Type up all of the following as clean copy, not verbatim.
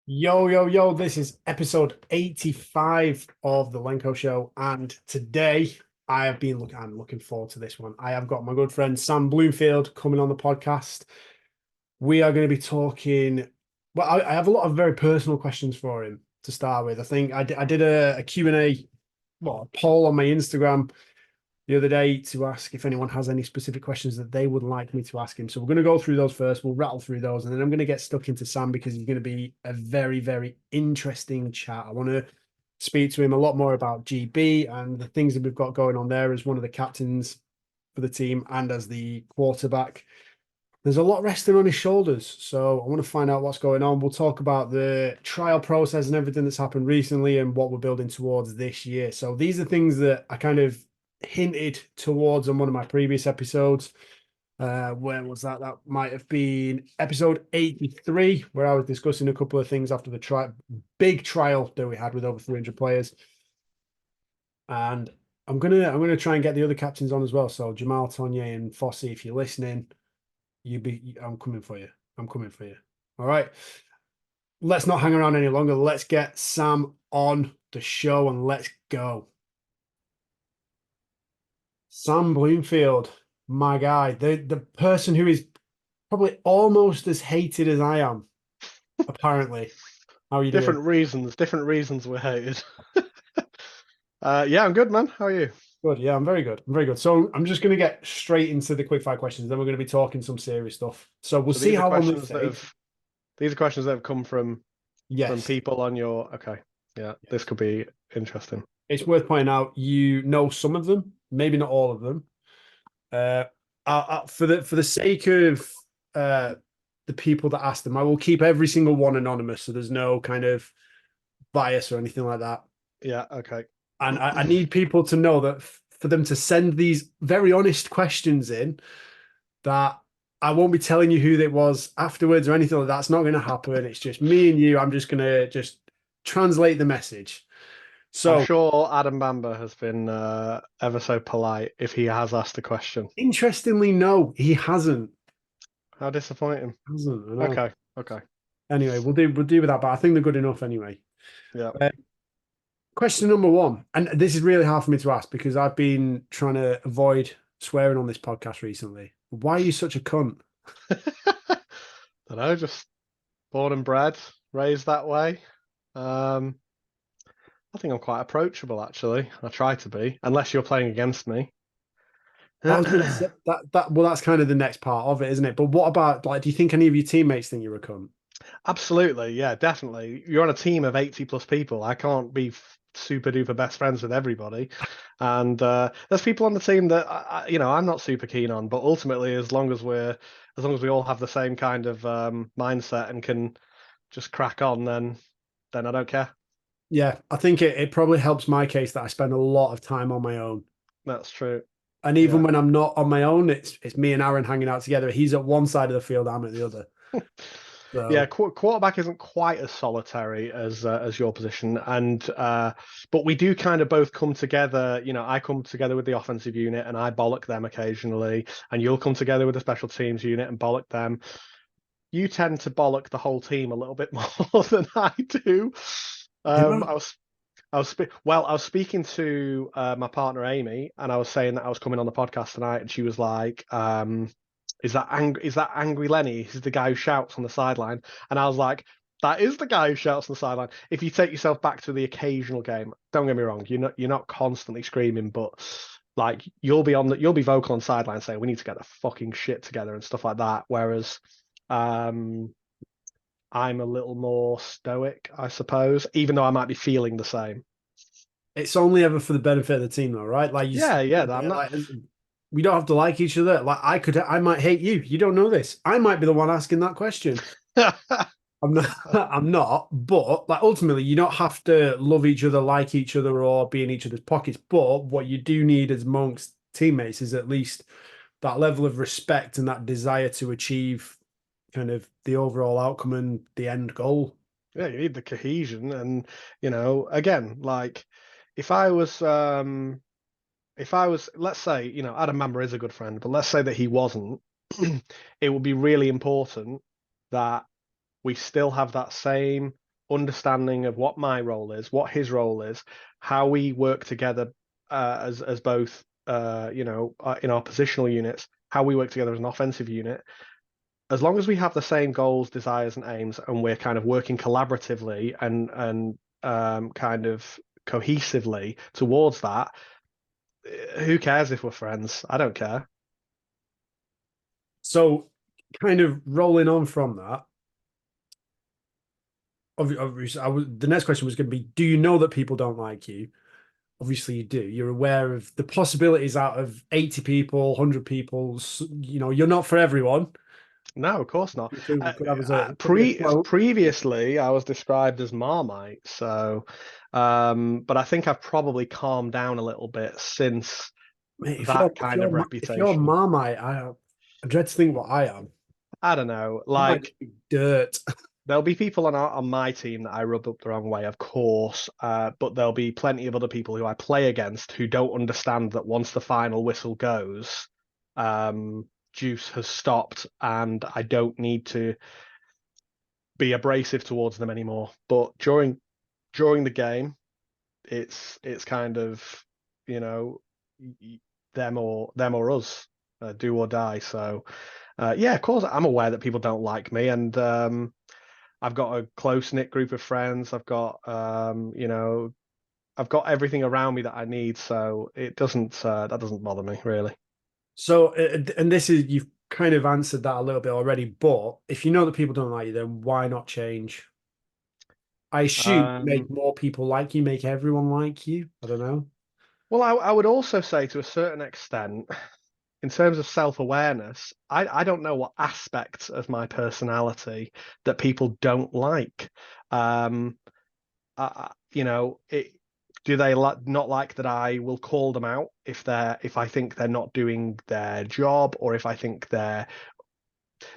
Yo, yo, yo, this is episode 85 of the Lenko Show. And today I'm looking forward to this one. I have got my good friend Sam Bloomfield coming on the podcast. We are going to be talking. Well, I have a lot of very personal questions for him to start with. I think I did a Q&A, well, a poll on my Instagram the other day to ask if anyone has any specific questions that they would like me to ask him. So we're going to go through those first. We'll rattle through those, and then I'm going to get stuck into Sam because he's going to be a very, very interesting chat. I want to speak to him a lot more about GB and the things that we've got going on there as one of the captains for the team and as the quarterback. There's a lot resting on his shoulders. So I want to find out what's going on. We'll talk about the trial process and everything that's happened recently and what we're building towards this year. So these are things that I kind of hinted towards on one of my previous episodes. Where was that? That might have been episode 83, where I was discussing a couple of things after the big trial that we had with over 300 players. And I'm gonna try and get the other captains on as well. So Jamal, Tonye, and Fossey, if you're listening, I'm coming for you. I'm coming for you. All right. Let's not hang around any longer. Let's get Sam on the show and let's go. Sam Bloomfield, my guy, the person who is probably almost as hated as I am, apparently. How are you doing? Different reasons we're hated. Yeah, I'm good, man. How are you? Good. Yeah, I'm very good. I'm very good. So I'm just going to get straight into the quick fire questions. Then we're going to be talking some serious stuff. So we'll So see these are how long this questions that takes. have these are questions that have come from Yes. people on your okay. Yeah, this Yes. could be interesting. It's worth pointing out you know some of them, maybe not all of them. Uh, for the sake of uh, the people that ask them, I will keep every single one anonymous, so there's no kind of bias or anything like that. Yeah, okay. And I need people to know that for them to send these very honest questions in, that I won't be telling you who it was afterwards or anything like that. That's not going to happen. It's just me and you. I'm just going to just translate the message. I'm So sure Adam Bamber has been ever so polite if he has asked a question. interestingly, no, he hasn't. How disappointing. Hasn't. I know. Okay, okay. Anyway, we'll do with that, but I think they're good enough anyway. Yeah. Uh, Question number one, and this is really hard for me to ask because I've been trying to avoid swearing on this podcast recently. Why are you such a cunt? I know, just born and bred, raised that way. Um, I think I'm quite approachable actually. I try to be, unless you're playing against me. I was going to say that. Well, that's kind of the next part of it, isn't it? But what about like? Do you think any of your teammates think you're a cunt? Absolutely, yeah, definitely. You're on a team of 80 plus people. I can't be super duper best friends with everybody. And there's people on the team that I'm not super keen on, but ultimately as long as we all have the same kind of mindset and can just crack on, then I don't care. Yeah, I think it probably helps my case that I spend a lot of time on my own. That's true. And even Yeah. when I'm not on my own, it's me and Aaron hanging out together. He's at one side of the field, I'm at the other. Yeah, So quarterback isn't quite as solitary as your position, and but we do kind of both come together. You know, I come together with the offensive unit, and I bollock them occasionally, and you'll come together with the special teams unit and bollock them. You tend to bollock the whole team a little bit more than I do. do I? I was I was speaking to my partner Amy, and I was saying that I was coming on the podcast tonight, and she was like, Is that angry Lenny? He's the guy who shouts on the sideline." And I was like, "That is the guy who shouts on the sideline." If you take yourself back to the occasional game, don't get me wrong, you're not constantly screaming, but like you'll be vocal on sideline saying we need to get the fucking shit together and stuff like that. Whereas um, I'm a little more stoic, I suppose, even though I might be feeling the same. It's only ever for the benefit of the team, though, right? Like you Yeah, yeah, I'm not. like we don't have to like each other. Like I might hate you. You don't know this. I might be the one asking that question. I'm not. I'm not. But like ultimately, you don't have to love each other, like each other, or be in each other's pockets. But what you do need as amongst teammates is at least that level of respect and that desire to achieve kind of the overall outcome and the end goal. Yeah, you need the cohesion, and again, like if I was, let's say, Adam Mamba is a good friend, but let's say that he wasn't, it would be really important that we still have that same understanding of what my role is, what his role is, how we work together as both, in our positional units, how we work together as an offensive unit. As long as we have the same goals, desires, and aims, and we're kind of working collaboratively and kind of cohesively towards that, who cares if we're friends? I don't care. So, kind of rolling on from that, obviously, the next question was going to be: do you know that people don't like you? Obviously, you do. You're aware of the possibilities out of 80 people, 100 people. You're not for everyone. No, of course not. Could have as a could be a quote. Previously, I was described as Marmite, so but I think I've probably calmed down a little bit since Mate, that kind of if you're reputation. Marmite, I dread to think what I am. I don't know, I might like just be dirt. there'll be people on my team that I rub up the wrong way, of course, but there'll be plenty of other people who I play against who don't understand that once the final whistle goes, juice has stopped, and I don't need to be abrasive towards them anymore. But during the game, it's kind of, you know, them or us, do or die. So yeah, of course, I'm aware that people don't like me, and I've got a close knit group of friends. I've got everything around me that I need, so it doesn't that doesn't bother me really. So, and this is you've kind of answered that a little bit already. But if you know that people don't like you, then why not change? I assume make Um, more people like you, make everyone like you. I don't know. well, I would also say to a certain extent, in terms of self-awareness, I don't know what aspects of my personality that people don't like. Um, do they not like that I will call them out if I think they're not doing their job, or if I think they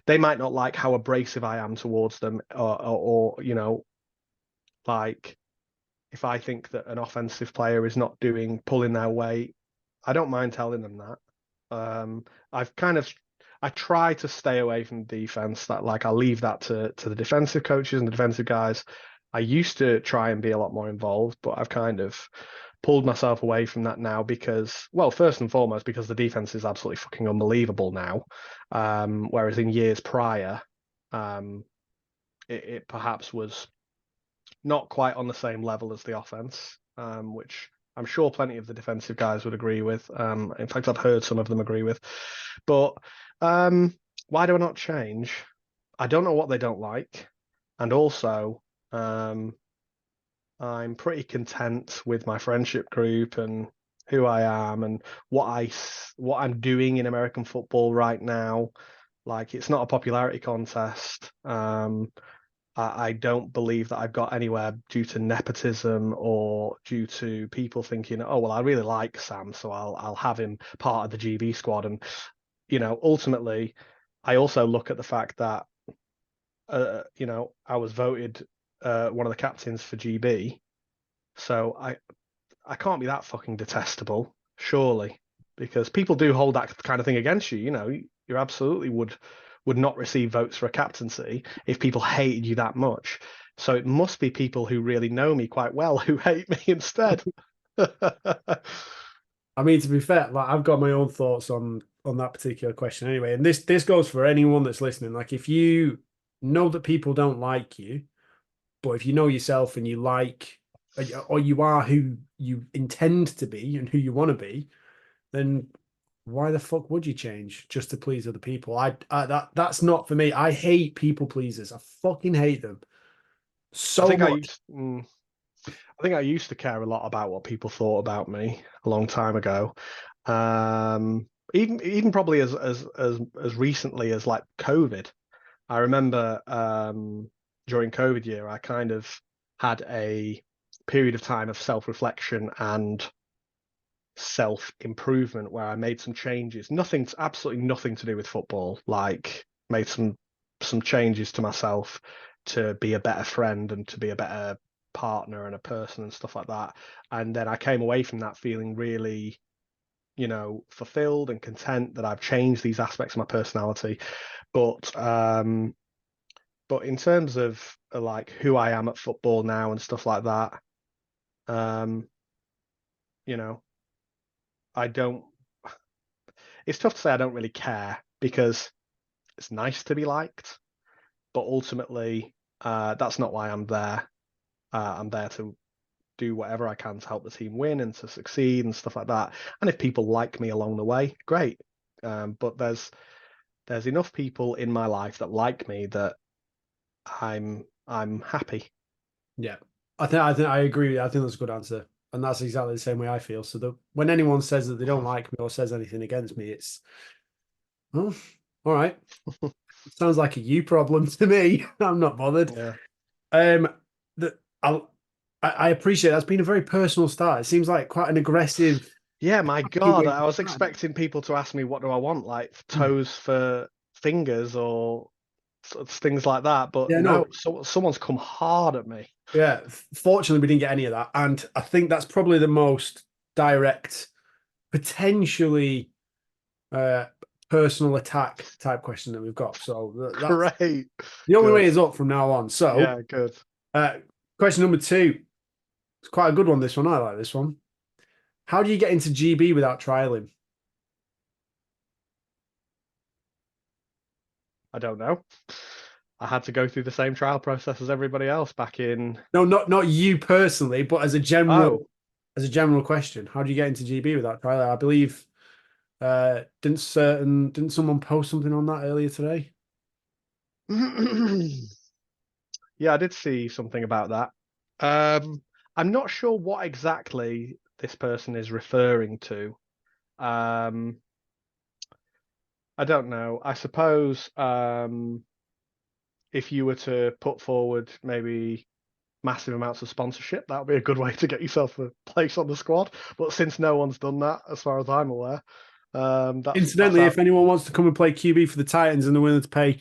might not like how abrasive I am towards them, or like if I think that an offensive player is not pulling their weight, I don't mind telling them that. I've kind of I try to stay away from defense. That like I'll leave that to the defensive coaches and the defensive guys. I used to try and be a lot more involved, but I've kind of pulled myself away from that now because, well, first and foremost, because the defense is absolutely fucking unbelievable now. Whereas in years prior, um, it perhaps was not quite on the same level as the offense, which I'm sure plenty of the defensive guys would agree with. In fact, I've heard some of them agree with. But why do I not change? I don't know what they don't like, and also I'm pretty content with my friendship group and who I am and what I'm doing in American football right now. Like it's not a popularity contest. I don't believe that I've got anywhere due to nepotism or due to people thinking, oh well, I really like Sam, so I'll have him part of the GB squad. And ultimately, I also look at the fact that I was voted one of the captains for GB, so I can't be that fucking detestable, surely, because people do hold that kind of thing against you. You absolutely would not receive votes for a captaincy if people hated you that much. So it must be people who really know me quite well who hate me instead. I mean, to be fair, like I've got my own thoughts on that particular question anyway. And this goes for anyone that's listening. Like if you know that people don't like you, but if you know yourself and you like or you are who you intend to be and who you want to be, then why the fuck would you change just to please other people? That's not for me. I hate people pleasers. I fucking hate them I so think I much. used. I think I used to care a lot about what people thought about me a long time ago. Even probably as recently as like COVID. I remember during COVID year, I kind of had a period of time of self-reflection and self-improvement where I made some changes. Absolutely nothing to do with football. Like made some changes to myself to be a better friend and to be a better partner and a person and stuff like that. And then I came away from that feeling really, fulfilled and content that I've changed these aspects of my personality. But But in terms of like who I am at football now and stuff like that, um, you know, I don't. It's tough to say I don't really care because it's nice to be liked, but ultimately, that's not why I'm there. I'm there to do whatever I can to help the team win and to succeed and stuff like that. And if people like me along the way, great. But there's enough people in my life that like me that I'm happy. Yeah, I think I agree with you. I think that's a good answer, and that's exactly the same way I feel. So when anyone says that they don't like me or says anything against me, it's oh, all right. Sounds like a you problem to me. I'm not bothered. Yeah. Um, that I appreciate that's been a very personal start. It seems like quite an aggressive Yeah, my God, way I to was start. expecting people to ask me what do I want, like Hmm. toes for fingers or things like that. But Yeah, no, no, someone's come hard at me. yeah. Fortunately, we didn't get any of that, and I think that's probably the most direct, potentially uh, personal attack type question that we've got. So that's Great. the only way Good. is up from now on. So, Yeah, good. uh, question number two. It's quite a good one. This one, I like this one. How do you get into GB without trialing? I don't know. I had to go through the same trial process as everybody else back in. No, not you personally, but Oh, as a general question. How do you get into GB without trialing? I believe didn't someone post something on that earlier today? yeah, I did see something about that. I'm not sure what exactly this person is referring to. Um, I don't know. I suppose if you were to put forward maybe massive amounts of sponsorship, that would be a good way to get yourself a place on the squad. But since no one's done that, as far as I'm aware, that's Incidentally, out. if anyone wants to come and play QB for the Titans and they're willing to pay,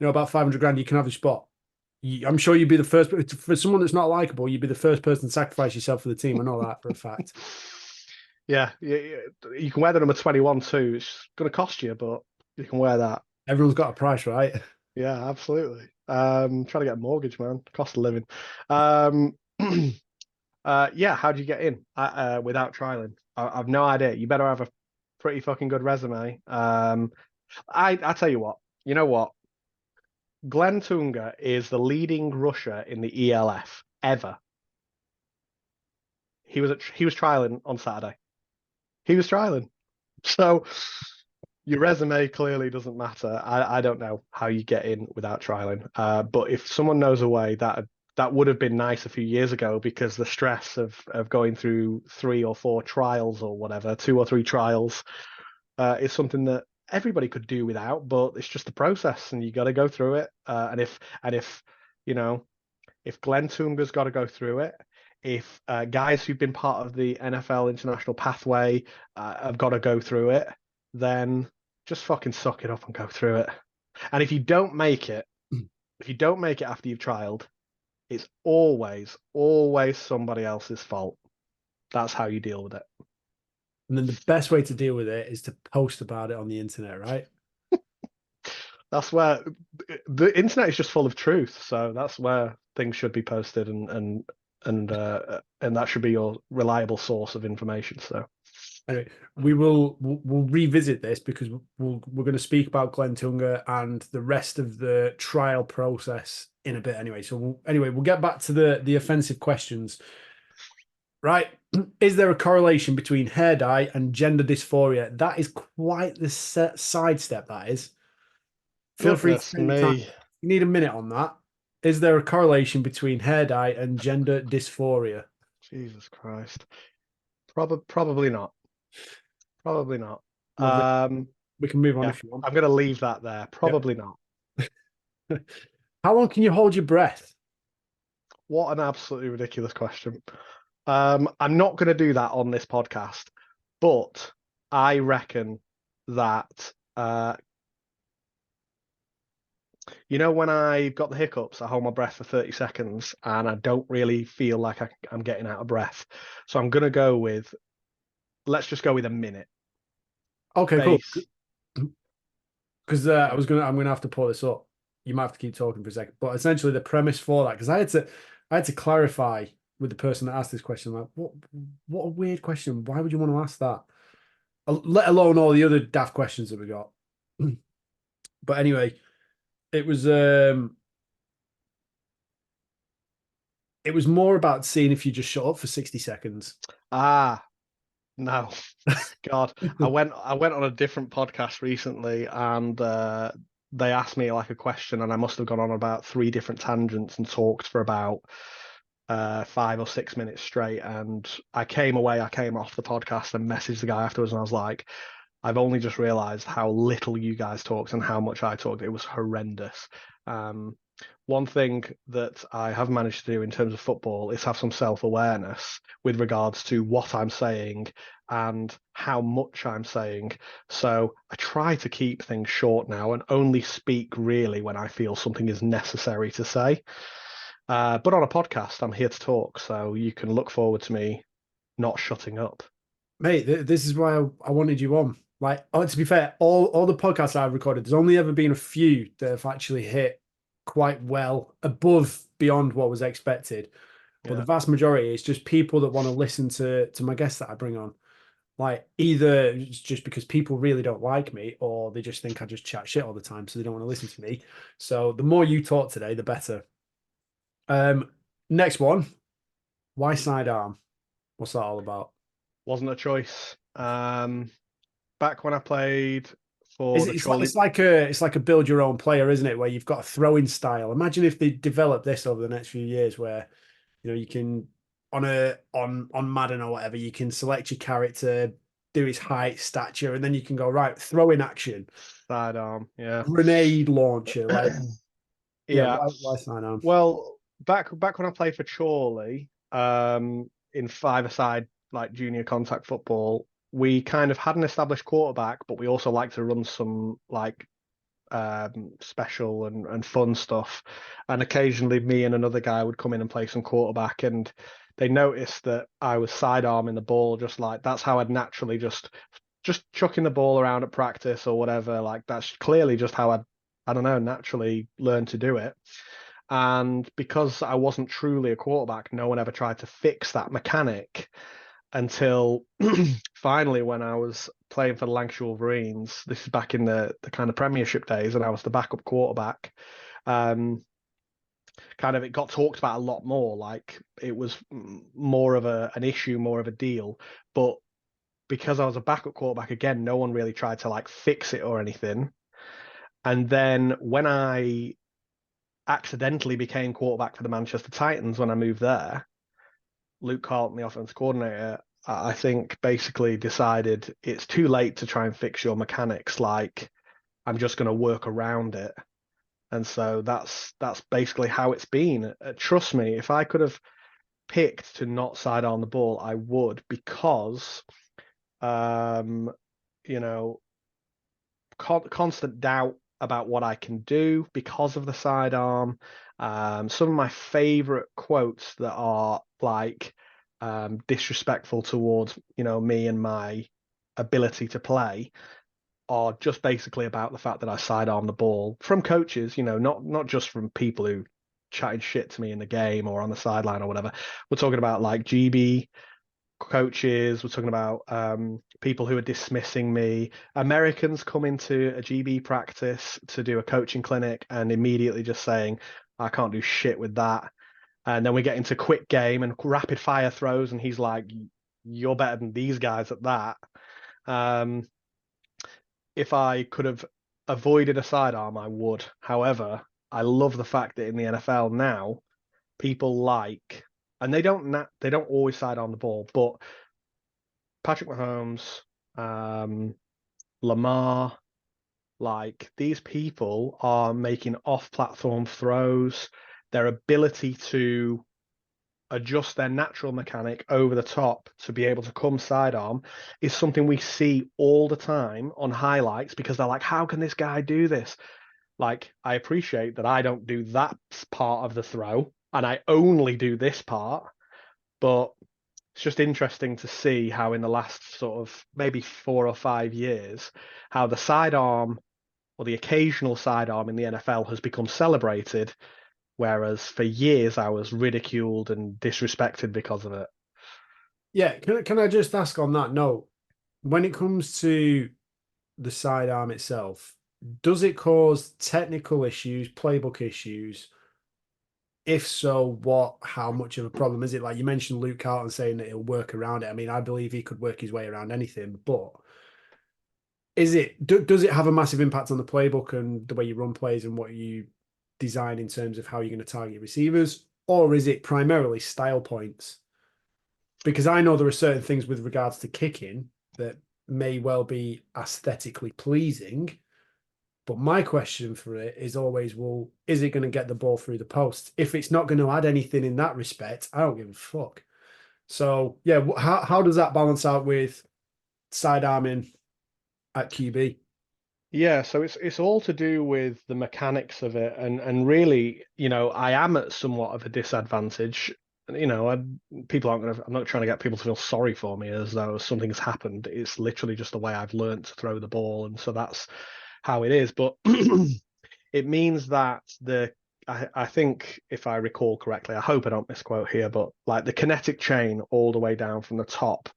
about 500 grand, you can have a spot. I'm sure you'd be the first for someone that's not likable. You'd be the first person to sacrifice yourself for the team. I know that for a fact. Yeah, you can wear the number 21 too. It's going to cost you, but you can wear that. Everyone's got a price, right? Yeah, absolutely. Trying to get a mortgage, man. Cost of living. Um, yeah, how do you get in without trialing? I've no idea. You better have a pretty fucking good resume. I tell you what. You know what? Glenn Tunga is the leading rusher in the ELF ever. He was trialing on Saturday. He was trialing. So your resume clearly doesn't matter. I don't know how you get in without trialing. But if someone knows a way, that would have been nice a few years ago because the stress of going through 3 or 4 trials or whatever, 2 or 3 trials, is something that everybody could do without. But it's just the process, and you got to go through it. And if you know if Glenn Tunga's got to go through it, if guys who've been part of the NFL international pathway have got to go through it, then just fucking suck it up and go through it. And if you don't make it after you've trialed, it's always somebody else's fault. That's how you deal with it. And then the best way to deal with it is to post about it on the internet, right? That's where the internet is just full of truth. So that's where things should be posted, and that should be your reliable source of information. So Anyway, we'll revisit this because we're going to speak about Glenn Tunga and the rest of the trial process in a bit. Anyway, so we'll get back to the offensive questions. Right? Is there a correlation between hair dye and gender dysphoria? That is quite the sidestep. That is. Feel free to goodness take your time. me, You need a minute on that. Is there a correlation between hair dye and gender dysphoria? Jesus Christ, probably not. Probably not. Lovely. Um, We can move on yeah, if you want. I'm gonna leave that there. Yep. Probably not. How long can you hold your breath? What an absolutely ridiculous question. I'm not going to do that on this podcast, but I reckon that when I got the hiccups, I hold my breath for 30 seconds and I don't really feel like I'm getting out of breath. So I'm going to go with, let's just go with a minute. Okay, cool. Base. Because I'm gonna have to pull this up. you might have to keep talking for a second. But essentially, the premise for that, because I had to clarify with the person that asked this question, like, what a weird question. Why would you want to ask that? Let alone all the other daft questions that we got. But anyway, it was it was more about seeing if you just shut up for 60 seconds. Ah, no. God, I went on a different podcast recently, and they asked me like a question, and I must have gone on about three different tangents and talked for about 5 or 6 minutes straight. And I came off the podcast and messaged the guy afterwards, and I was like, I've only just realized how little you guys talked and how much I talked. It was horrendous. One thing that I have managed to do in terms of football is have some self-awareness with regards to what I'm saying and how much I'm saying. So I try to keep things short now and only speak really when I feel something is necessary to say. But on a podcast, I'm here to talk, so you can look forward to me not shutting up. Mate, this is why I wanted you on. Like, oh, to be fair, all the podcasts I've recorded, there's only ever been a few that have actually hit quite well above beyond what was expected. But the Yeah. vast majority is just people that want to listen to my guests that I bring on. Like, either it's just because people really don't like me, or they just think I just chat shit all the time, so they don't want to listen to me. So the more you talk today, the better. Next one, why sidearm? What's that all about? Wasn't a choice. Back when I played for Is the it, it's like Chorley. it's like a build your own player, isn't it? Where you've got a throwing style. Imagine if they develop this over the next few years, where you can on Madden or whatever, you can select your character, do his height, stature, and then you can go right throwing action, Sidearm, yeah. grenade launcher. Like, yeah, Yeah. why sign on? Well, back when I played for Chorley, in five-a-side like junior contact football, we kind of had an established quarterback, but we also like to run some like special and fun stuff. And occasionally me and another guy would come in and play some quarterback, and they noticed that I was sidearming the ball, just like that's how I'd naturally just chucking the ball around at practice or whatever. Like that's clearly just how I don't know, naturally learned to do it. And because I wasn't truly a quarterback, no one ever tried to fix that mechanic until finally when I was playing for the Lancashire Wolverines. This is back in the kind of Premiership days, and I was the backup quarterback. Um, Kind of it got talked about a lot more, like it was more of an issue, more of a deal. But because I was a backup quarterback again, no one really tried to like fix it or anything. And then when I accidentally became quarterback for the Manchester Titans when I moved there, Luke Carlton, the offense coordinator, I think basically decided it's too late to try and fix your mechanics. Like I'm just going to work around it, and so that's basically how it's been. Trust me, if I could have picked to not side on the ball, I would, because um, you know, constant doubt about what I can do because of the sidearm. Some of my favorite quotes that are like disrespectful towards me and my ability to play are just basically about the fact that I sidearm the ball from coaches, not just from people who chatting shit to me in the game or on the sideline or whatever. We're talking about like GB coaches. We're talking about people who are dismissing me. Americans come into a GB practice to do a coaching clinic and immediately just saying, I can't do shit with that. And then we get into quick game and rapid fire throws, and he's like, you're better than these guys at that. Um, if I could have avoided a sidearm, I would. However, I love the fact that in the NFL now, people like, and they don't always sidearm the ball, but Patrick Mahomes, Lamar, like these people are making off-platform throws. Their ability to adjust their natural mechanic over the top to be able to come sidearm is something we see all the time on highlights because they're like, how can this guy do this? Like, I appreciate that I don't do that part of the throw and I only do this part, but it's just interesting to see how in the last sort of maybe 4 or 5 years, how the sidearm or the occasional sidearm in the NFL has become celebrated, whereas for years I was ridiculed and disrespected because of it. Yeah, can I just ask on that note, when it comes to the sidearm itself, does it cause technical issues, playbook issues? If so, how much of a problem is it? Like you mentioned Luke Carlton saying that he'll work around it. I mean, I believe he could work his way around anything, but does it have a massive impact on the playbook and the way you run plays and what you design in terms of how you're going to target receivers? Or is it primarily style points? Because I know there are certain things with regards to kicking that may well be aesthetically pleasing. But my question for it is always, well, is it going to get the ball through the post? If it's not going to add anything in that respect, I don't give a fuck. So yeah, how does that balance out with side arming at QB? Yeah, so it's all to do with the mechanics of it, and really, I am at somewhat of a disadvantage. People aren't gonna. I'm not trying to get people to feel sorry for me as though something's happened. It's literally just the way I've learned to throw the ball, and so that's how it is. But it means that I think if I recall correctly, I hope I don't misquote here, but like the kinetic chain all the way down from the top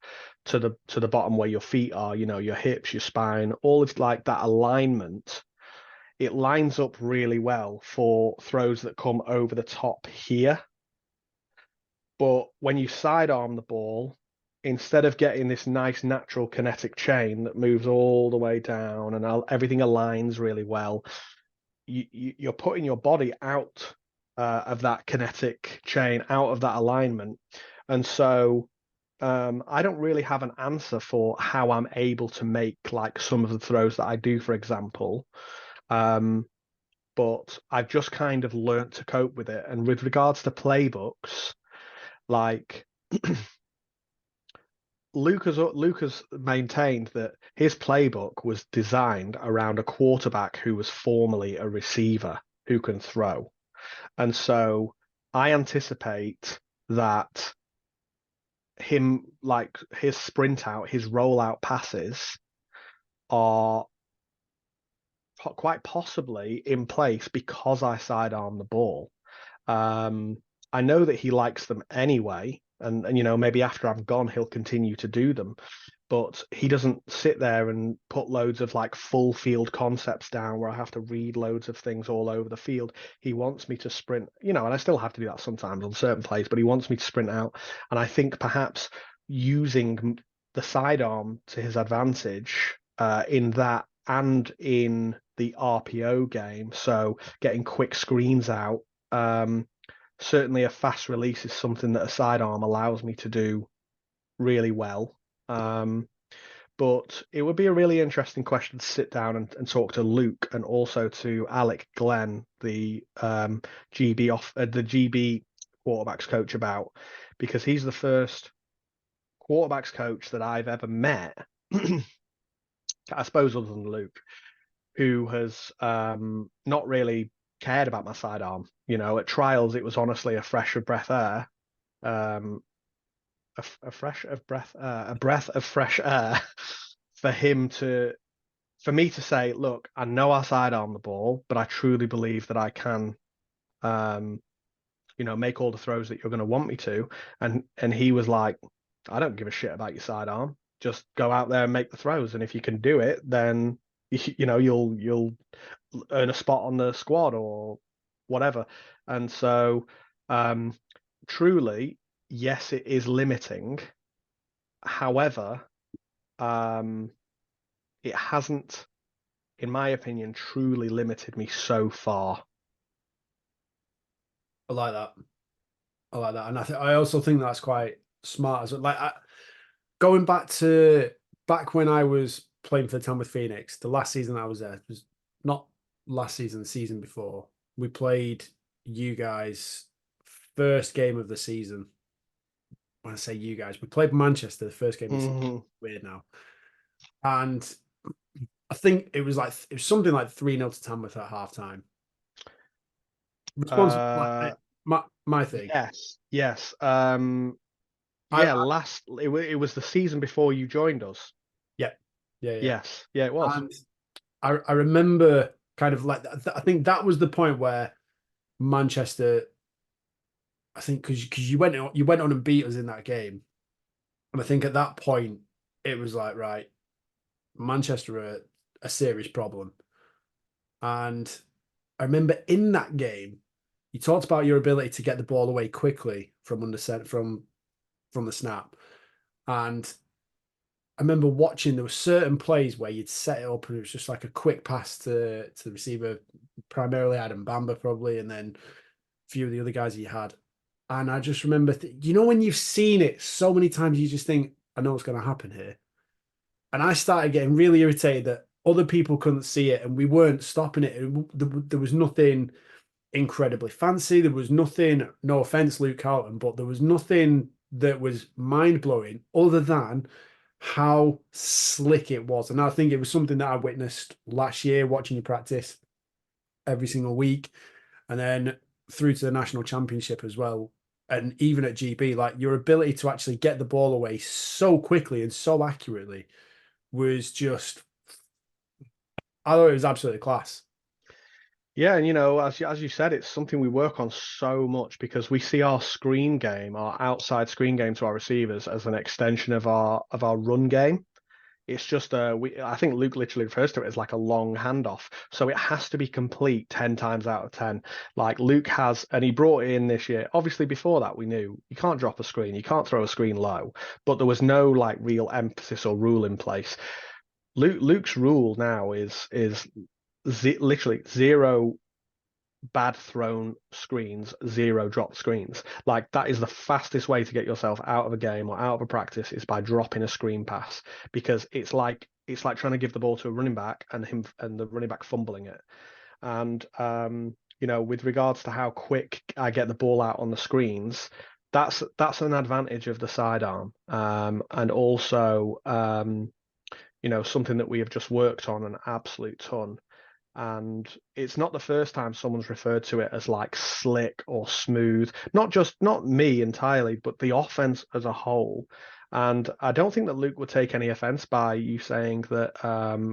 to the bottom where your feet are, your hips, your spine, all of like that alignment, it lines up really well for throws that come over the top here. But when you sidearm the ball, instead of getting this nice natural kinetic chain that moves all the way down and everything aligns really well, you're putting your body out of that kinetic chain, out of that alignment. And so I don't really have an answer for how I'm able to make like some of the throws that I do, for example. Um, but I've just kind of learnt to cope with it. And with regards to playbooks, like Lucas maintained that his playbook was designed around a quarterback who was formerly a receiver who can throw. And so I anticipate that like his sprint out, his rollout passes are quite possibly in place because I sidearm the ball. Um, I know that he likes them anyway, and maybe after I'm gone he'll continue to do them, but he doesn't sit there and put loads of like full field concepts down where I have to read loads of things all over the field. He wants me to sprint, and I still have to do that sometimes on certain plays, but he wants me to sprint out. And I think perhaps using the sidearm to his advantage in that and in the RPO game, so getting quick screens out. Certainly a fast release is something that a sidearm allows me to do really well. But it would be a really interesting question to sit down and talk to Luke and also to Alec Glenn, the GB quarterbacks coach about, because he's the first quarterbacks coach that I've ever met, I suppose, other than Luke, who has not really cared about my sidearm. At trials, it was honestly a fresh of breath air, um, a breath of fresh air for me to say, look, I know I sidearm the ball, but I truly believe that I can, make all the throws that you're going to want me to. And he was like, I don't give a shit about your sidearm. Just go out there and make the throws, and if you can do it, then you'll earn a spot on the squad or whatever. And so, truly, yes, it is limiting. However, it hasn't, in my opinion, truly limited me so far. I like that. I like that, and I also think that's quite smart as well. Going back when I was playing for the Tamworth Phoenix, the last season I was there was not last season, the season before. We played you guys first game of the season. When I say you guys, we played Manchester the first game of the season. Mhm. Weird now, and I think it was something like 3-0 to Tamworth at halftime. Responsible, Uh, my thing. yes. I, Yeah, it was the season before you joined us. yeah, yeah, yeah. Yes, yeah, it was. And I remember kind of like I think that was the point where Manchester, I think because you went on and beat us in that game, and I think at that point it was like, right, Manchester are a serious problem. And I remember in that game, you talked about your ability to get the ball away quickly from under set from the snap. And I remember watching there were certain plays where you'd set it up and it was just like a quick pass to the receiver, primarily Adam Bamba probably, and then a few of the other guys you had. And I just remember, you know, when you've seen it so many times, you just think, I know what's going to happen here. And I started getting really irritated that other people couldn't see it and we weren't stopping it. There was nothing incredibly fancy. There was nothing, no offense, Luke Carlton, but there was nothing that was mind blowing other than how slick it was. And I think it was something that I witnessed last year watching you practice every single week. And then through to the national championship as well. And even at GB, like your ability to actually get the ball away so quickly and so accurately was just, I thought it was absolutely class. Yeah, and as you said, it's something we work on so much because we see our screen game, our outside screen game to our receivers as an extension of our run game. It's just I think Luke literally refers to it as like a long handoff. So it has to be complete 10 times out of 10. Like Luke has, and he brought it in this year. Obviously, before that, we knew you can't drop a screen, you can't throw a screen low, but there was no like real emphasis or rule in place. Luke's rule now is literally zero bad thrown screens, zero drop screens. Like that is the fastest way to get yourself out of a game or out of a practice is by dropping a screen pass because it's like trying to give the ball to a running back and the running back fumbling it. And with regards to how quick I get the ball out on the screens, that's an advantage of the sidearm. And also something that we have just worked on an absolute ton. And it's not the first time someone's referred to it as like slick or smooth. Not me entirely, but the offense as a whole. And I don't think that Luke would take any offense by you saying that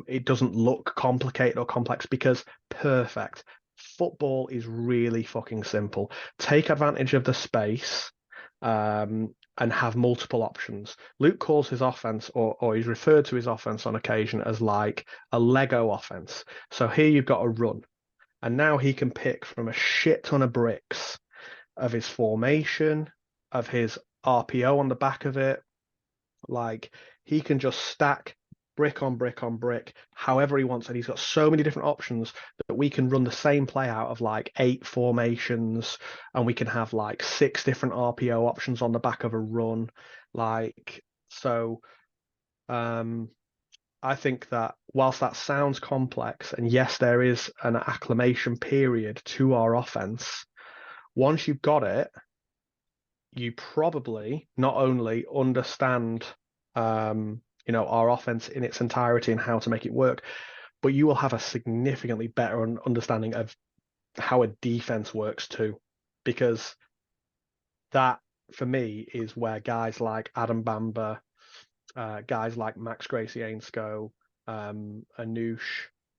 it doesn't look complicated or complex because perfect. Football is really fucking simple. Take advantage of the space and have multiple options. Luke calls his offense, or he's referred to his offense on occasion as like a Lego offense. So here you've got a run, and now he can pick from a shit ton of bricks of his formation, of his RPO on the back of it. Like he can just stack brick on brick on brick however he wants. And he's got so many different options that we can run the same play out of like 8 formations and we can have like 6 different RPO options on the back of a run. Like, so I think that whilst that sounds complex, and yes, there is an acclimation period to our offense, once you've got it, you probably not only understand our offense in its entirety and how to make it work, but you will have a significantly better understanding of how a defense works too, because that for me is where guys like Adam Bamba, guys like Max Gracie Ainscough, Anoush,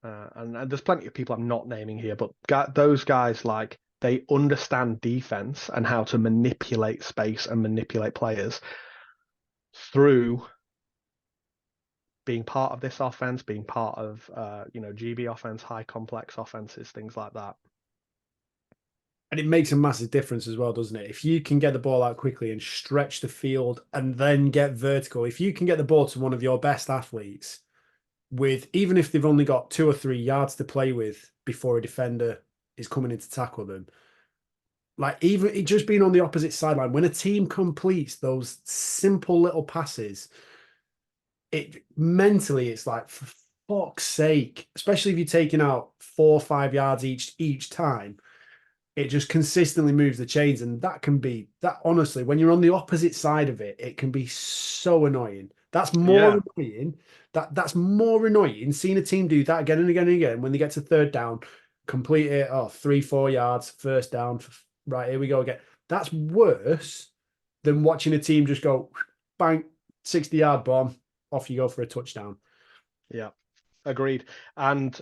and there's plenty of people I'm not naming here, but those guys like they understand defense and how to manipulate space and manipulate players through being part of this offense, being part of GB offense, high complex offenses, things like that. And it makes a massive difference as well, doesn't it? If you can get the ball out quickly and stretch the field and then get vertical, if you can get the ball to one of your best athletes with, even if they've only got 2 or 3 yards to play with before a defender is coming in to tackle them, like even it just being on the opposite sideline, when a team completes those simple little passes, it mentally it's like, for fuck's sake, especially if you're taking out 4 or 5 yards each time, it just consistently moves the chains. And that can be that, honestly, when you're on the opposite side of it, it can be so annoying. That's more Yeah, annoying. That's more annoying seeing a team do that again and again and again when they get to third down, complete it, 3-4 yards, first down, right, here we go again. That's worse than watching a team just go bang, 60-yard bomb, off you go for a touchdown. yeah. Agreed. And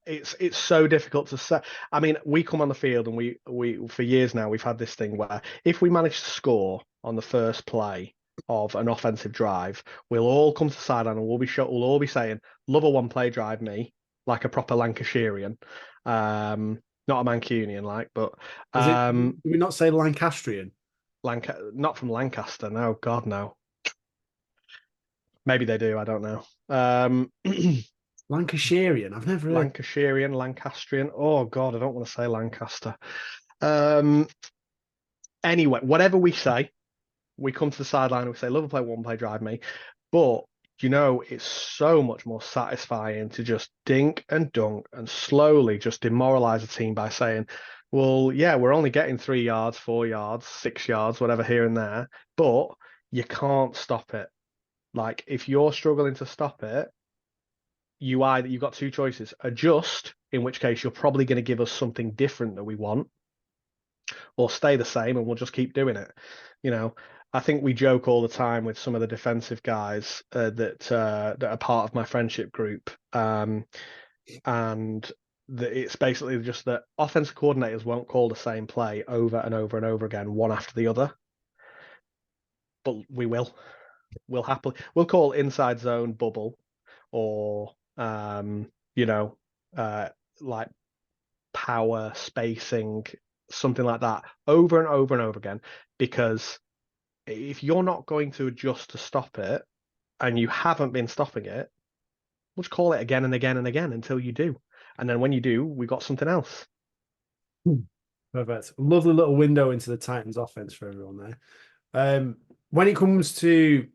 it's so difficult to say. I mean, we come on the field and we for years now we've had this thing where if we manage to score on the first play of an offensive drive, we'll all come to the sideline and we'll all be saying, "Love a one play drive, me," like a proper Lancashirian, not a Mancunian, like, but Is it? Do we not say Lancastrian? Not from Lancaster. No, God, no. Maybe they do. I don't know. Um, Lancashirian. I've never heard. Lancashirian, Lancastrian. Oh God, I don't want to say Lancaster. Um, anyway, whatever we say, we come to the sideline and we say, "Love a play, one play, drive me." But it's so much more satisfying to just dink and dunk and slowly just demoralize a team by saying, "Well, yeah, we're only getting 3 yards, 4 yards, 6 yards, whatever here and there, but you can't stop it." Like if you're struggling to stop it, you've got two choices: adjust, in which case you're probably going to give us something different that we want, or stay the same and we'll just keep doing it. I think we joke all the time with some of the defensive guys that are part of my friendship group, and it's basically just that offensive coordinators won't call the same play over and over and over again, one after the other, but we will. We'll call inside zone bubble, or like power spacing, something like that, over and over and over again, because if you're not going to adjust to stop it and you haven't been stopping it, we'll just call it again and again and again until you do. And then when you do, we got something else. Perfect. Lovely little window into the Titans offense for everyone there. When it comes to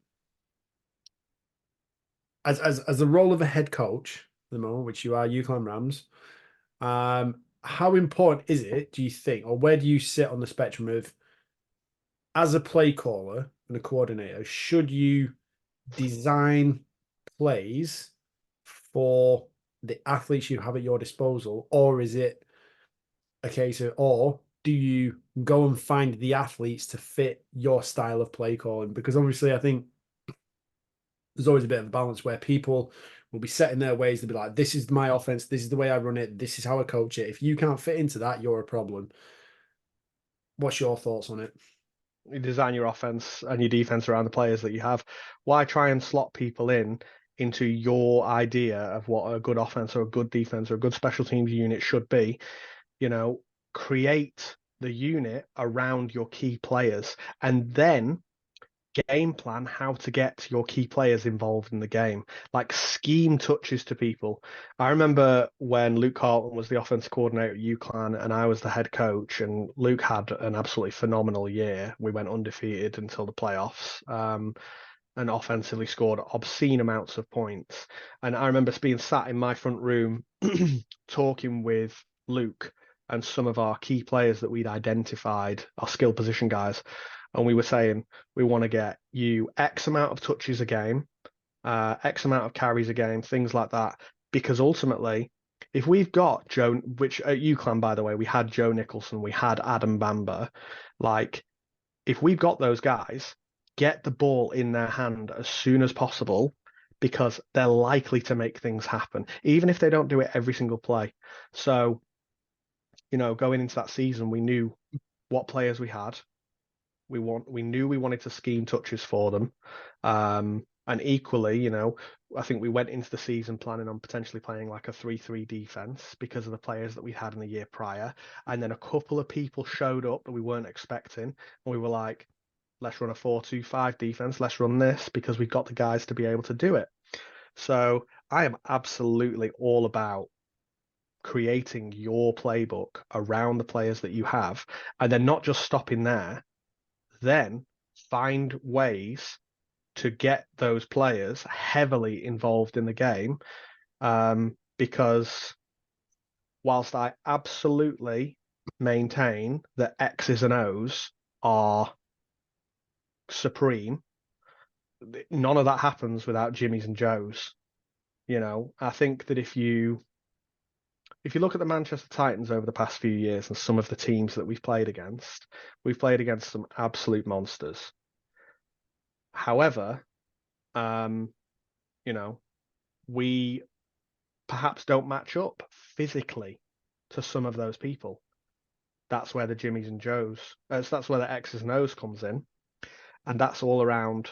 as the role of a head coach at the moment, which you are, UConn Rams, how important is it, do you think, or where do you sit on the spectrum of, as a play caller and a coordinator, should you design plays for the athletes you have at your disposal, or is it a case of, or do you go and find the athletes to fit your style of play calling? Because obviously I think there's always a bit of a balance where people will be set in their ways. They'll be like, this is my offense, this is the way I run it, this is how I coach it. If you can't fit into that, you're a problem. What's your thoughts on it? You design your offense and your defense around the players that you have. Why try and slot people into your idea of what a good offense or a good defense or a good special teams unit should be? Create the unit around your key players and then game plan how to get your key players involved in the game, like scheme touches to people. I remember when Luke Carlton was the offensive coordinator at UConn and I was the head coach, and Luke had an absolutely phenomenal year. We went undefeated until the playoffs, and offensively scored obscene amounts of points. And I remember being sat in my front room talking with Luke and some of our key players that we'd identified, our skill position guys, and we were saying, we want to get you X amount of touches a game, X amount of carries a game, things like that. Because ultimately, if we've got Joe, which at UCLan, by the way, we had Joe Nicholson, we had Adam Bamba, like, if we've got those guys, get the ball in their hand as soon as possible, because they're likely to make things happen, even if they don't do it every single play. So, going into that season, we knew what players we had. We knew we wanted to scheme touches for them. And equally, I think we went into the season planning on potentially playing like a 3-3 defense because of the players that we had in the year prior. And then a couple of people showed up that we weren't expecting. And we were like, let's run a 4-2-5 defense. Let's run this because we've got the guys to be able to do it. So I am absolutely all about creating your playbook around the players that you have, and then not just stopping there. Then find ways to get those players heavily involved in the game, because whilst I absolutely maintain that X's and O's are supreme, none of that happens without Jimmys and Joes. I think that if you look at the Manchester Titans over the past few years and some of the teams that we've played against some absolute monsters. However, we perhaps don't match up physically to some of those people. That's where the Jimmies and Joes, so that's where the X's and O's comes in. And that's all around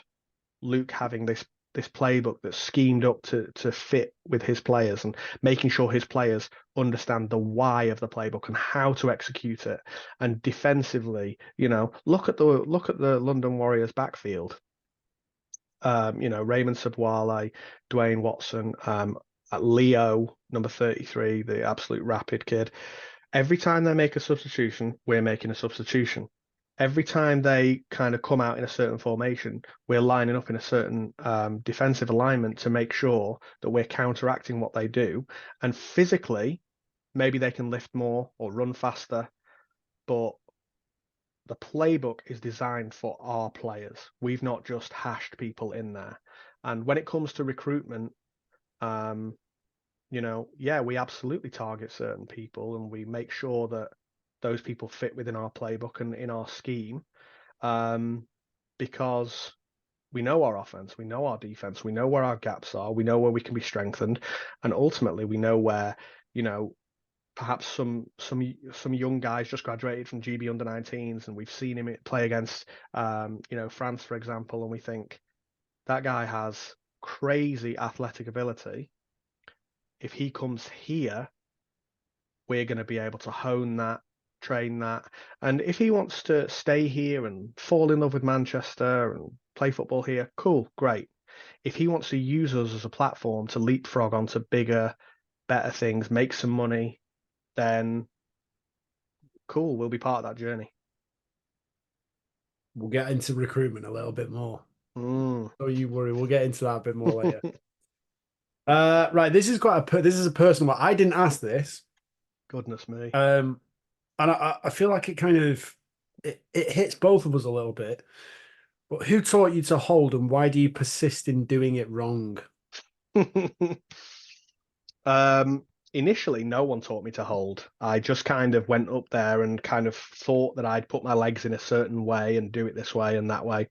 Luke having this playbook that's schemed up to fit with his players and making sure his players understand the why of the playbook and how to execute it. And defensively, look at the London Warriors backfield. Raymond Sabwale, Dwayne Watson, Leo, number 33, the absolute rapid kid. Every time they make a substitution, we're making a substitution. Every time they kind of come out in a certain formation, we're lining up in a certain defensive alignment to make sure that we're counteracting what they do. And physically, maybe they can lift more or run faster, but the playbook is designed for our players. We've not just hashed people in there. And when it comes to recruitment, we absolutely target certain people and we make sure that those people fit within our playbook and in our scheme, because we know our offense, we know our defense, we know where our gaps are, we know where we can be strengthened, and ultimately we know where, perhaps some young guys just graduated from GB under-19s and we've seen him play against, France, for example, and we think that guy has crazy athletic ability. If he comes here, we're going to be able to hone that, train that. And if he wants to stay here and fall in love with Manchester and play football here, cool, great. If he wants to use us as a platform to leapfrog onto bigger, better things, make some money, then cool, we'll be part of that journey. We'll get into recruitment a little bit more. Don't you worry, we'll get into that a bit more later. Right, this is a personal one. I didn't ask this. Goodness me. And I feel like it kind of it hits both of us a little bit. But who taught you to hold, and why do you persist in doing it wrong? Initially, no one taught me to hold. I just kind of went up there and kind of thought that I'd put my legs in a certain way and do it this way and that way.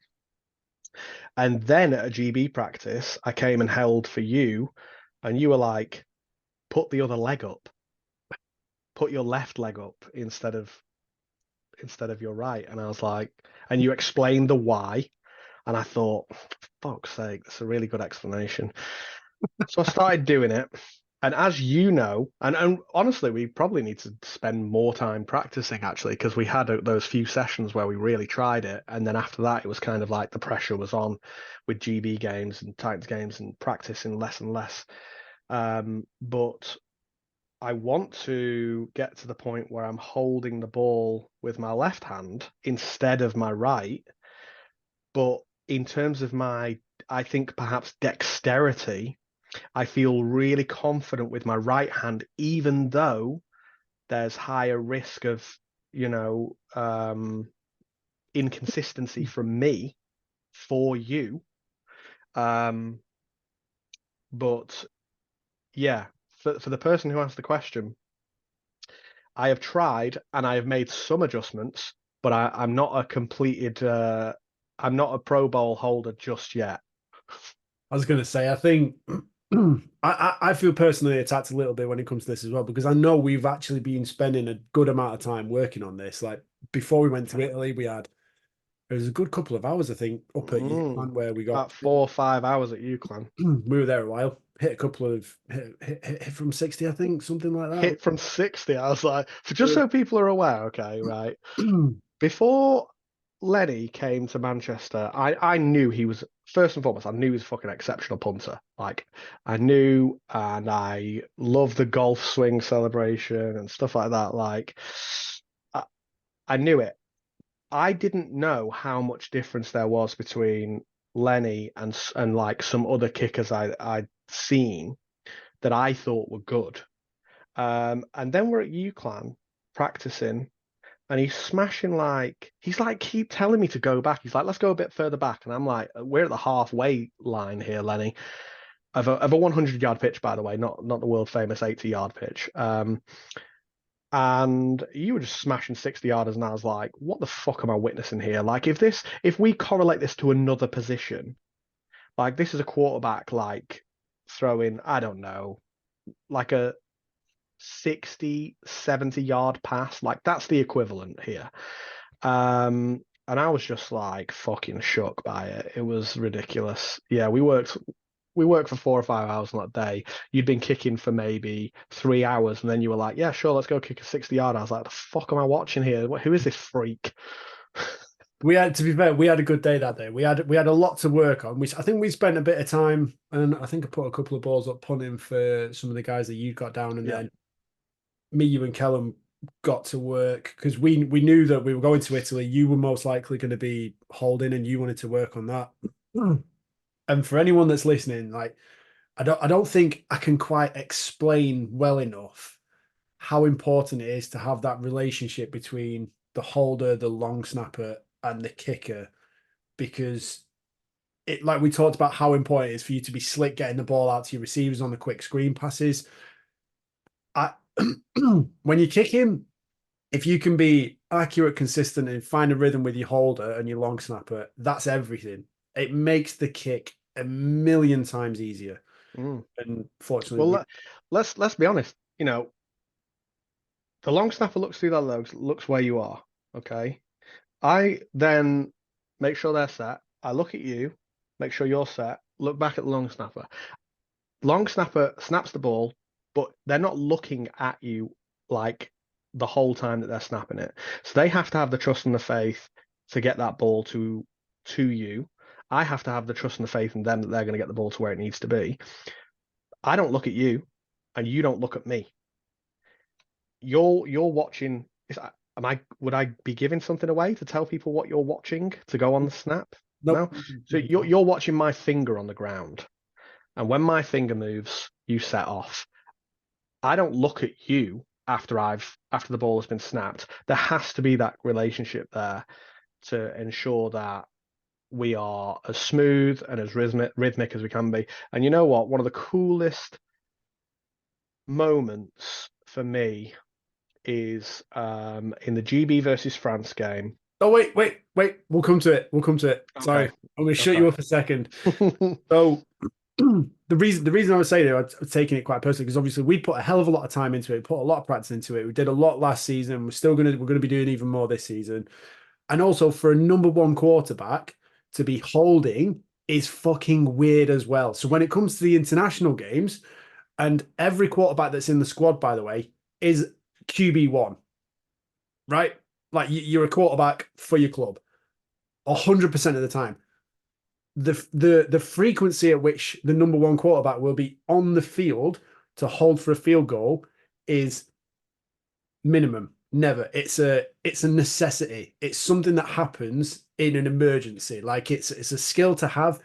And then at a GB practice, I came and held for you, and you were like, put the other leg up. Put your left leg up instead of your right. And I was like, and you explained the why. And I thought, fuck's sake, that's a really good explanation. So I started doing it. And as you know, and honestly, we probably need to spend more time practicing actually, because we had those few sessions where we really tried it. And then after that, it was kind of like the pressure was on with GB games and Titans games and practicing less and less. But I want to get to the point where I'm holding the ball with my left hand instead of my right. But in terms of I think perhaps dexterity, I feel really confident with my right hand, even though there's higher risk of, inconsistency from me for you. But yeah, for the person who asked the question, I have tried and I have made some adjustments, but I'm not a completed, I'm not a Pro Bowl holder just yet. I was going to say, I think I feel personally attacked a little bit when it comes to this as well, because I know we've actually been spending a good amount of time working on this. Like before we went to Italy, it was a good couple of hours, I think, up at UCLan where we got about 4 or 5 hours at UCLan. We were there a while. Hit a couple of hit from 60, I think, something like that. Hit from 60. I was like, just so people are aware, okay, right? Before Lenny came to Manchester, I knew he was, first and foremost, I knew he was a fucking exceptional punter. Like, I knew, and I love the golf swing celebration and stuff like that. Like, I knew it. I didn't know how much difference there was between Lenny and like some other kickers I'd seen that I thought were good. And then we're at UCLan practicing, and he's smashing he's like keep telling me to go back. He's like, let's go a bit further back, and I'm like, we're at the halfway line here, Lenny, of a 100-yard pitch, by the way, not the world famous 80-yard pitch. And you were just smashing 60-yarders, and I was like, what the fuck am I witnessing here? Like, if we correlate this to another position, like this is a quarterback, like throwing, I don't know, like a 60, 70-yard pass. Like that's the equivalent here. And I was just like fucking shook by it. It was ridiculous. Yeah, we worked for 4 or 5 hours on that day. You'd been kicking for maybe 3 hours, and then you were like, "Yeah, sure, let's go kick a 60-yard." I was like, "The fuck am I watching here? Who is this freak?" We had, to be fair, we had a good day that day. We had a lot to work on. I think we spent a bit of time, and I think I put a couple of balls up punting for some of the guys that you got down, and then me, you, and Callum got to work because we knew that we were going to Italy. You were most likely going to be holding, and you wanted to work on that. And for anyone that's listening, like I don't think I can quite explain well enough how important it is to have that relationship between the holder, the long snapper, and the kicker, because it, like we talked about, how important it is for you to be slick getting the ball out to your receivers on the quick screen passes. I when you kick him, if you can be accurate, consistent, and find a rhythm with your holder and your long snapper, that's everything. It makes the kick a million times easier. Mm. And fortunately, Well, let's be honest. You know, the long snapper looks through that looks where you are. Okay. I then make sure they're set. I look at you, make sure you're set. Look back at the long snapper. Long snapper snaps the ball, but they're not looking at you like the whole time that they're snapping it. So they have to have the trust and the faith to get that ball to you. I have to have the trust and the faith in them that they're going to get the ball to where it needs to be. I don't look at you, and you don't look at me. You're watching. Would I be giving something away to tell people what you're watching to go on the snap? nope. No. So you're watching my finger on the ground. And when my finger moves, you set off. I don't look at you after the ball has been snapped. There has to be that relationship there to ensure that we are as smooth and as rhythmic as we can be. And you know what? One of the coolest moments for me is in the GB versus France game. Oh, wait. We'll come to it. Sorry, Okay. I'm going to shut you up a second. So the reason I was saying it, I'm taking it quite personally, because obviously we put a hell of a lot of time into it, put a lot of practice into it. We did a lot last season. We're going to be doing even more this season. And also, for a number one quarterback to be holding is fucking weird as well. So when it comes to the international games, and every quarterback that's in the squad, by the way, is QB1, right? Like you're a quarterback for your club 100% of the time. The frequency at which the number one quarterback will be on the field to hold for a field goal is minimum. Never. It's a necessity. It's something that happens in an emergency. Like it's a skill to have,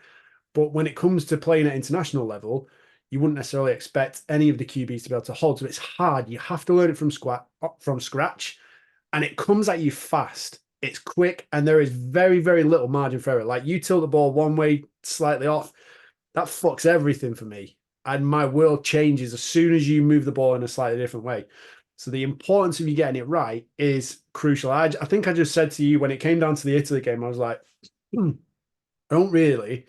but when it comes to playing at international level, you wouldn't necessarily expect any of the QBs to be able to hold. So it's hard. You have to learn it from scratch, and it comes at you fast. It's quick, and there is very, very little margin for error. Like you tilt the ball one way, slightly off, that fucks everything for me. And my world changes as soon as you move the ball in a slightly different way. So the importance of you getting it right is crucial. I think I just said to you when it came down to the Italy game, I was like, I don't really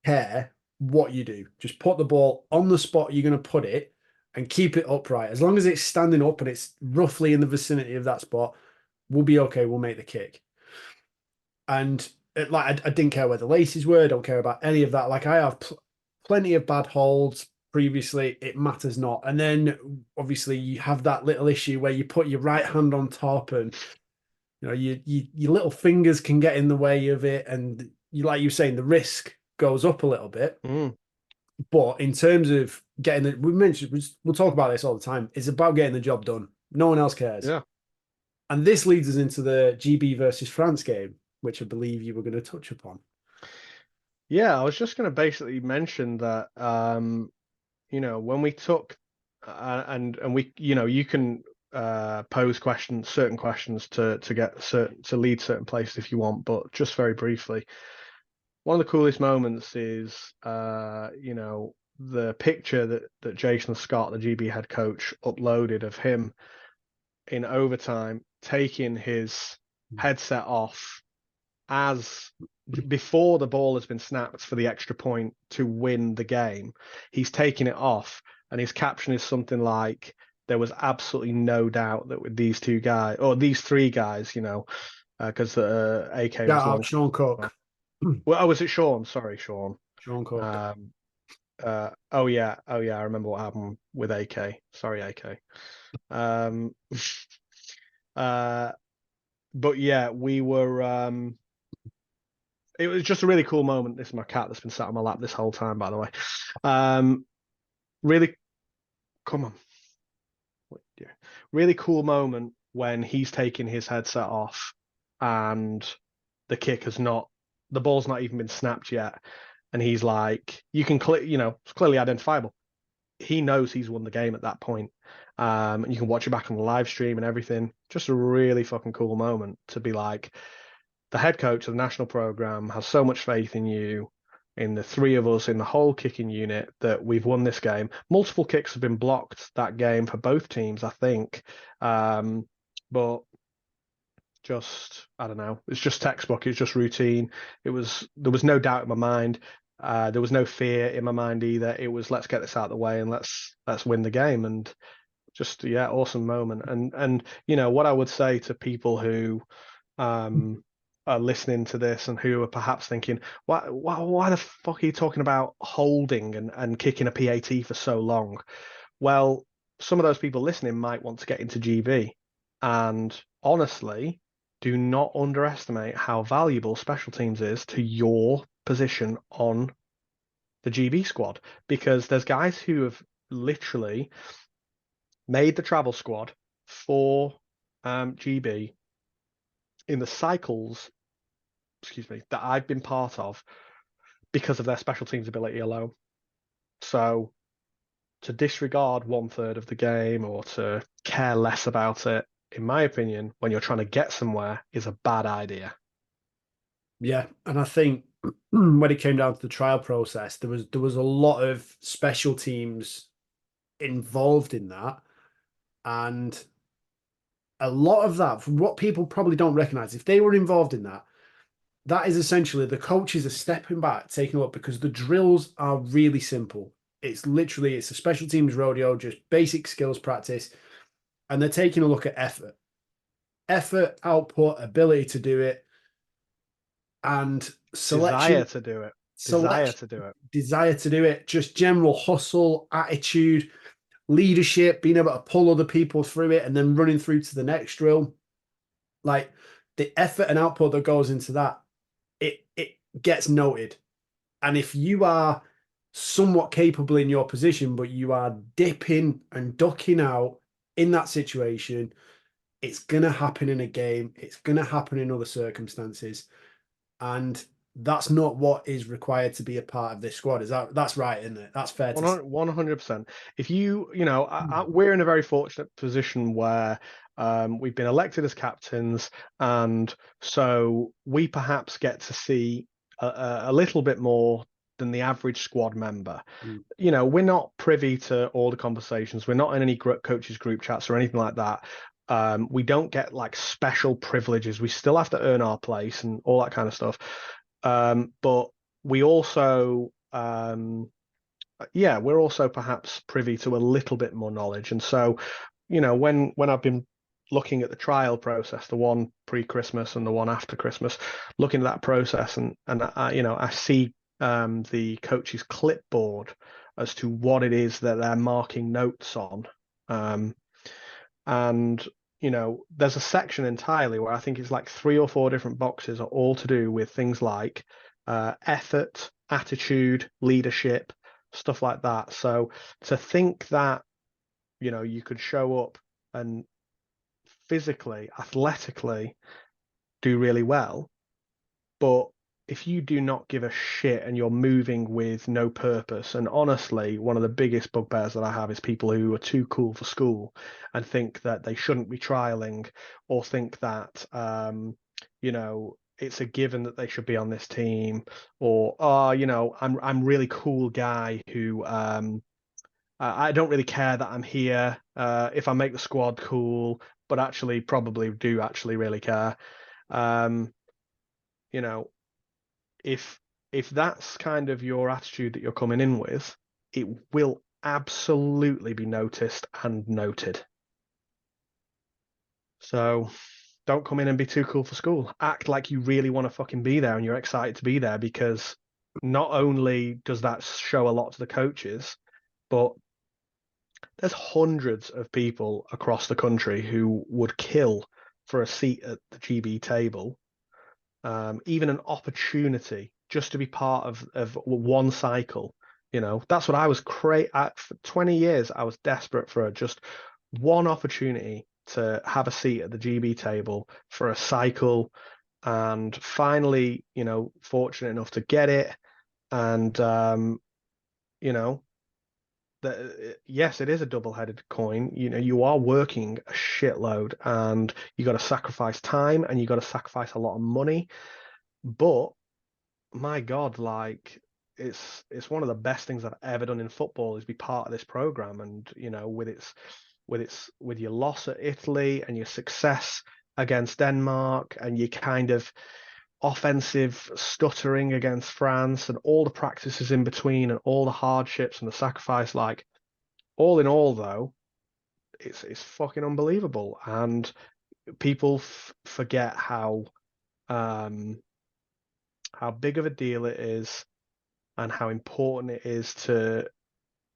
care what you do. Just put the ball on the spot you're going to put it and keep it upright. As long as it's standing up and it's roughly in the vicinity of that spot, we'll be okay. We'll make the kick. And I didn't care where the laces were. I don't care about any of that. Like I have plenty of bad holds previously. It matters not. And then obviously you have that little issue where you put your right hand on top, and your little fingers can get in the way of it, and like you were saying, the risk goes up a little bit. But in terms of getting we'll talk about this all the time. It's about getting the job done. No one else cares. Yeah. And this leads us into the GB versus France game, which I believe you were going to touch upon. Yeah, I was just going to basically mention that, when we took and we, you can pose certain questions to lead certain places if you want, but just very briefly, one of the coolest moments is, the picture that Jason Scott, the GB head coach, uploaded of him in overtime taking his headset off as before the ball has been snapped for the extra point to win the game. He's taking it off and his caption is something like, "There was absolutely no doubt that with these two guys or these three guys, because AK Shout was out long. Sean Cook. Well, oh, was it Sean? Sorry, Sean. Sean Cook. Um, oh yeah, I remember what happened with AK. Sorry, AK. Um, uh, but yeah, we were. It was just a really cool moment. This is my cat that's been sat on my lap this whole time, by the way. Really, come on. Yeah. Really cool moment when he's taking his headset off and the ball's not even been snapped yet. And he's like, it's clearly identifiable. He knows he's won the game at that point. And you can watch it back on the live stream and everything. Just a really fucking cool moment to be like, the head coach of the national program has so much faith in you, in the three of us, in the whole kicking unit, that we've won this game. Multiple kicks have been blocked that game for both teams, I think. But just, I don't know, it's just textbook, it's just routine. There was no doubt in my mind. There was no fear in my mind either. It was, let's get this out of the way and let's win the game. And just, yeah, awesome moment. And what I would say to people who are listening to this and who are perhaps thinking, why the fuck are you talking about holding and kicking a PAT for so long? Well, some of those people listening might want to get into GB. And honestly, do not underestimate how valuable special teams is to your position on the GB squad, because there's guys who have literally made the travel squad for GB in the cycles, that I've been part of because of their special teams ability alone. So to disregard 1/3 of the game or to care less about it, in my opinion, when you're trying to get somewhere, is a bad idea. Yeah, and I think when it came down to the trial process, there was a lot of special teams involved in that, and a lot of that, from what people probably don't recognize, if they were involved in that, that is essentially the coaches are stepping back, taking a look, because the drills are really simple. It's a special teams rodeo, just basic skills practice, and they're taking a look at effort, output, ability to do it, and Desire to do it. Desire selection, to do it. desire to do it, just general hustle, attitude, leadership, being able to pull other people through it, and then running through to the next drill. Like the effort and output that goes into that, it gets noted. And if you are somewhat capable in your position, but you are dipping and ducking out in that situation, it's going to happen in a game. It's going to happen in other circumstances. And that's not what is required to be a part of this squad. That's right, isn't it? That's fair to say. 100%. If we're in a very fortunate position where we've been elected as captains, and so we perhaps get to see a little bit more than the average squad member. Mm. We're not privy to all the conversations. We're not in any coaches group chats or anything like that. We don't get like special privileges. We still have to earn our place and all that kind of stuff. But we also, we're also perhaps privy to a little bit more knowledge. And so, when I've been looking at the trial process, the one pre-Christmas and the one after Christmas, looking at that process, and I see the coach's clipboard as to what it is that they're marking notes on. And there's a section entirely where I think it's like 3 or 4 different boxes are all to do with things like effort, attitude, leadership, stuff like that. So to think that, you could show up and physically, athletically do really well, but if you do not give a shit and you're moving with no purpose, and honestly, one of the biggest bugbears that I have is people who are too cool for school and think that they shouldn't be trialing, or think that it's a given that they should be on this team, or I'm really cool guy who I don't really care that I'm here. If I make the squad, cool, but actually probably do actually really care. Um, you know, if that's kind of your attitude that you're coming in with, it will absolutely be noticed and noted. So don't come in and be too cool for school. Act like you really want to fucking be there and you're excited to be there, because not only does that show a lot to the coaches, but there's hundreds of people across the country who would kill for a seat at the GB table, even an opportunity just to be part of one cycle. You know, that's what I was for 20 years. I was desperate for just one opportunity to have a seat at the GB table for a cycle, and finally, you know, fortunate enough to get it. And you know, yes, it is a double-headed coin. You know, you are working a shitload, and you got to sacrifice time, and you got to sacrifice a lot of money. But my God, like it's one of the best things I've ever done in football is be part of this program. And you know, with your loss at Italy and your success against Denmark and your kind of offensive stuttering against France and all the practices in between and all the hardships and the sacrifice, like all in all, though, it's fucking unbelievable. And people forget um how big of a deal it is and how important it is to,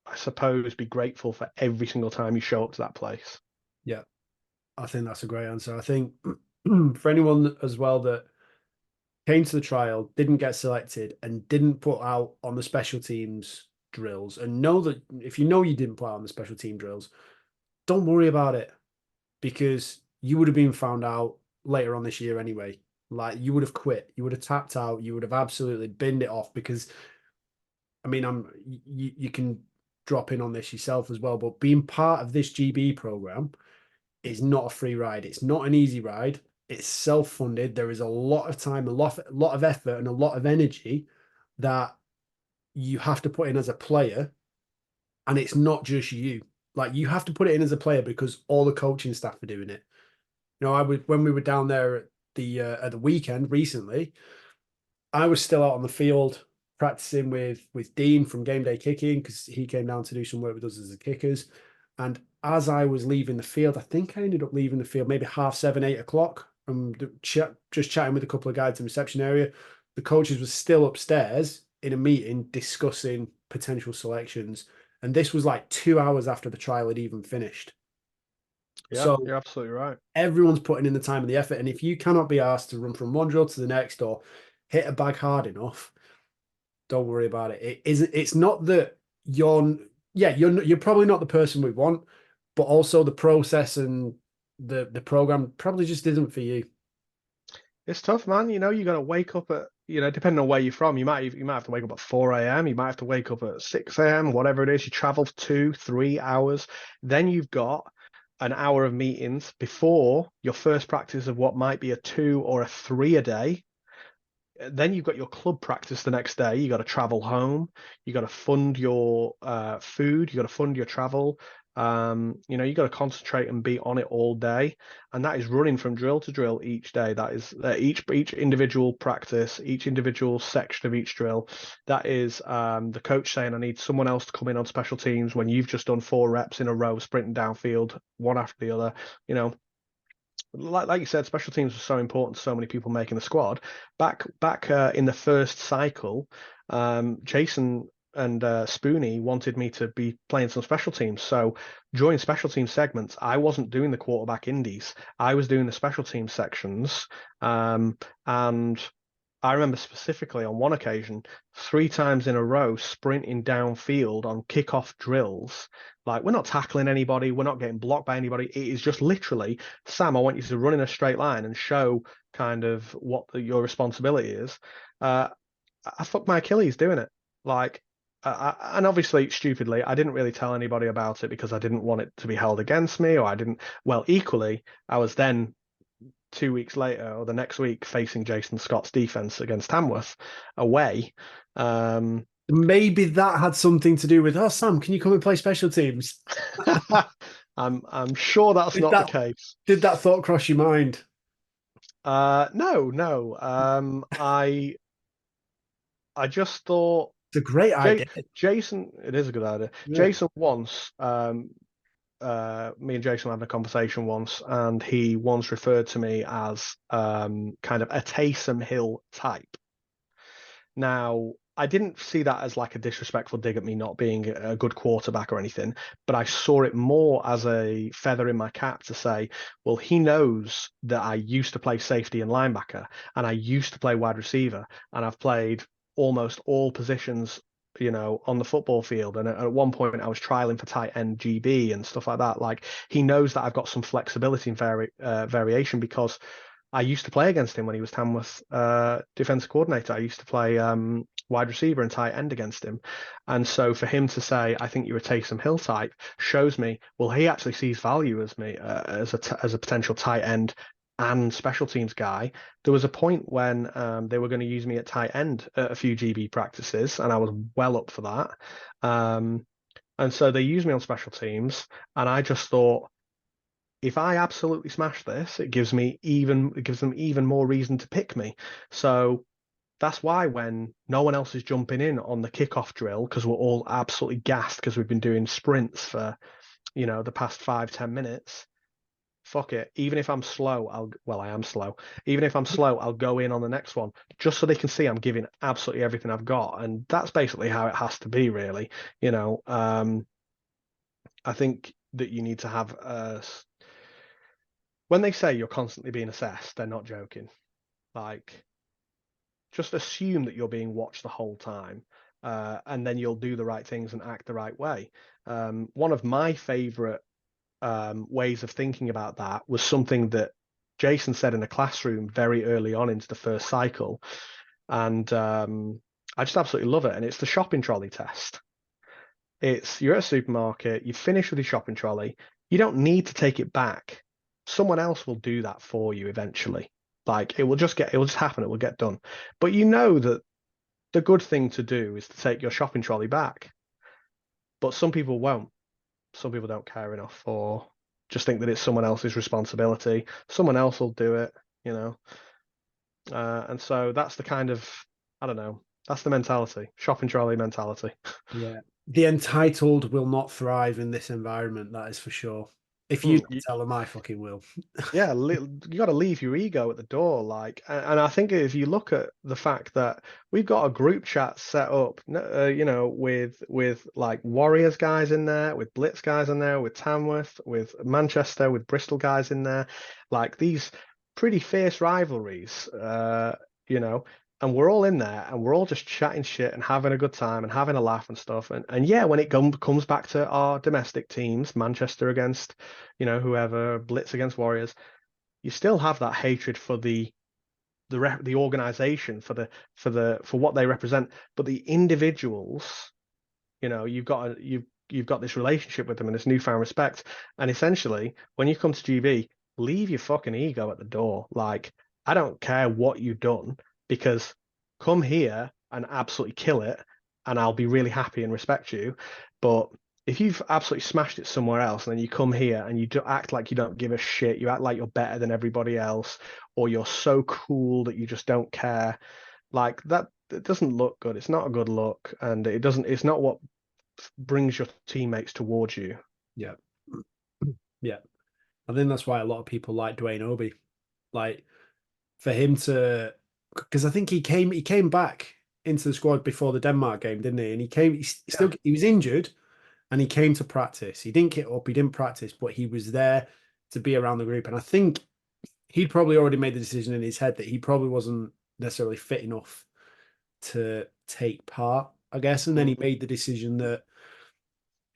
I suppose, be grateful for every single time you show up to that place. Yeah, I think that's a great answer. I think for anyone as well that came to the trial, didn't get selected, and didn't put out on the special teams drills, and know that if you know you didn't put out on the special team drills, don't worry about it, because you would have been found out later on this year anyway. Like, you would have quit, you would have tapped out, you would have absolutely binned it off. Because I mean, you can drop in on this yourself as well, but being part of this GB program is not a free ride. It's not an easy ride. It's self-funded. There is a lot of time, a lot of effort, and a lot of energy that you have to put in as a player. And it's not just you. Like, you have to put it in as a player because all the coaching staff are doing it. You know, I would when we were down there at the weekend recently, I was still out on the field practicing with Dean from Game Day Kicking, because he came down to do some work with us as the kickers. And as I was leaving the field, I think I ended up leaving the field maybe 7:30, 8 o'clock. Just chatting with a couple of guys in the reception area. The coaches were still upstairs in a meeting discussing potential selections. And this was like 2 hours after the trial had even finished. Yeah, So you're absolutely right. everyone's putting in the time and the effort. And if you cannot be asked to run from one drill to the next or hit a bag hard enough, don't worry about it. It's not that you're probably not the person we want, but also the process and the program probably just isn't for you. It's tough, man. You know, you got to wake up at, you know, depending on where you're from, you might have to wake up at 4 a.m. You might have to wake up at 6 a.m. Whatever it is. You travel for 2, 3 hours. Then you've got an hour of meetings before your first practice of what might be a 2 or a 3 a day. Then you've got your club practice the next day. You got to travel home. You got to fund your food. You got to fund your travel. You know, you got to concentrate and be on it all day, and that is running from drill to drill each day. That is each individual practice, each individual section of each drill. That is the coach saying, "I need someone else to come in on special teams when you've just done 4 reps in a row, sprinting downfield, one after the other." You know, like you said, special teams were so important to so many people making the squad. Back in the first cycle, Jason and Spoonie wanted me to be playing some special teams. So during special team segments, I wasn't doing the quarterback indies. I was doing the special team sections. And I remember specifically on one occasion, 3 times in a row, sprinting downfield on kickoff drills. Like, we're not tackling anybody, we're not getting blocked by anybody. It is just literally, Sam, I want you to run in a straight line and show kind of what your responsibility is. I fucked my Achilles doing it. Like, and obviously, stupidly, I didn't really tell anybody about it because I didn't want it to be held against me, or I didn't. Well, equally, I was then 2 weeks later or the next week facing Jason Scott's defense against Tamworth away. Maybe that had something to do with, oh, Sam, can you come and play special teams? I'm sure that's Did not the that case. did that thought cross your mind? No. I just thought, It's a great idea. Jason, it is a good idea. Yeah. Jason once, me and Jason were having a conversation once, and he once referred to me as kind of a Taysom Hill type. Now, I didn't see that as like a disrespectful dig at me not being a good quarterback or anything, but I saw it more as a feather in my cap to say, well, he knows that I used to play safety and linebacker, and I used to play wide receiver, and I've played almost all positions, on the football field. And at one point, I was trialing for tight end GB and stuff like that. Like, he knows that I've got some flexibility and variation because I used to play against him when he was Tamworth defensive coordinator. I used to play wide receiver and tight end against him. And so for him to say, I think you're a Taysom Hill type, shows me, well, he actually sees value as me, as a potential tight end and special teams guy. There was a point when they were going to use me at tight end at a few GB practices, and I was well up for that. And so they used me on special teams, and I just thought, if I absolutely smash this, it gives them even more reason to pick me. So that's why when no one else is jumping in on the kickoff drill, because we're all absolutely gassed because we've been doing sprints for, the past 5-10 minutes, fuck it. Even if I'm slow, I am slow. Even if I'm slow, I'll go in on the next one just so they can see I'm giving absolutely everything I've got. And that's basically how it has to be, really. I think that you need to have when they say you're constantly being assessed, they're not joking. Like, just assume that you're being watched the whole time, and then you'll do the right things and act the right way. One of my favorite ways of thinking about that was something that Jason said in a classroom very early on into the first cycle. And I just absolutely love it. And it's the shopping trolley test. You're at a supermarket, you finish with your shopping trolley, you don't need to take it back. Someone else will do that for you eventually. Like, it will just happen, it will get done. But you know that the good thing to do is to take your shopping trolley back. But some people won't. Some people don't care enough, or just think that it's someone else's responsibility. Someone else will do it, you know. And so that's the kind of, I don't know, that's the mentality, shopping trolley mentality. Yeah. The entitled will not thrive in this environment, that is for sure. If you don't tell them, I fucking will. Yeah, you got to leave your ego at the door. Like, and I think if you look at the fact that we've got a group chat set up, with like Warriors guys in there, with Blitz guys in there, with Tamworth, with Manchester, with Bristol guys in there, like these pretty fierce rivalries, and we're all in there and we're all just chatting shit and having a good time and having a laugh and stuff. And yeah, when it comes back to our domestic teams, Manchester against, whoever, Blitz against Warriors, you still have that hatred for the organization, for what they represent, but the individuals, you've got this relationship with them and this newfound respect. And essentially, when you come to GB, leave your fucking ego at the door. Like, I don't care what you've done, because come here and absolutely kill it, and I'll be really happy and respect you. But if you've absolutely smashed it somewhere else, and then you come here and you act like you don't give a shit, you act like you're better than everybody else, or you're so cool that you just don't care, like that, it doesn't look good. It's not a good look, and it's not what brings your teammates towards you. Yeah. Yeah. I think that's why a lot of people like Dwayne Obi. Like, for him to, because I think he came back into the squad before the Denmark game, didn't he? And he was injured, and he came to practice. He didn't get up, he didn't practice, but he was there to be around the group. And I think he'd probably already made the decision in his head that he probably wasn't necessarily fit enough to take part, I guess. And then he made the decision that,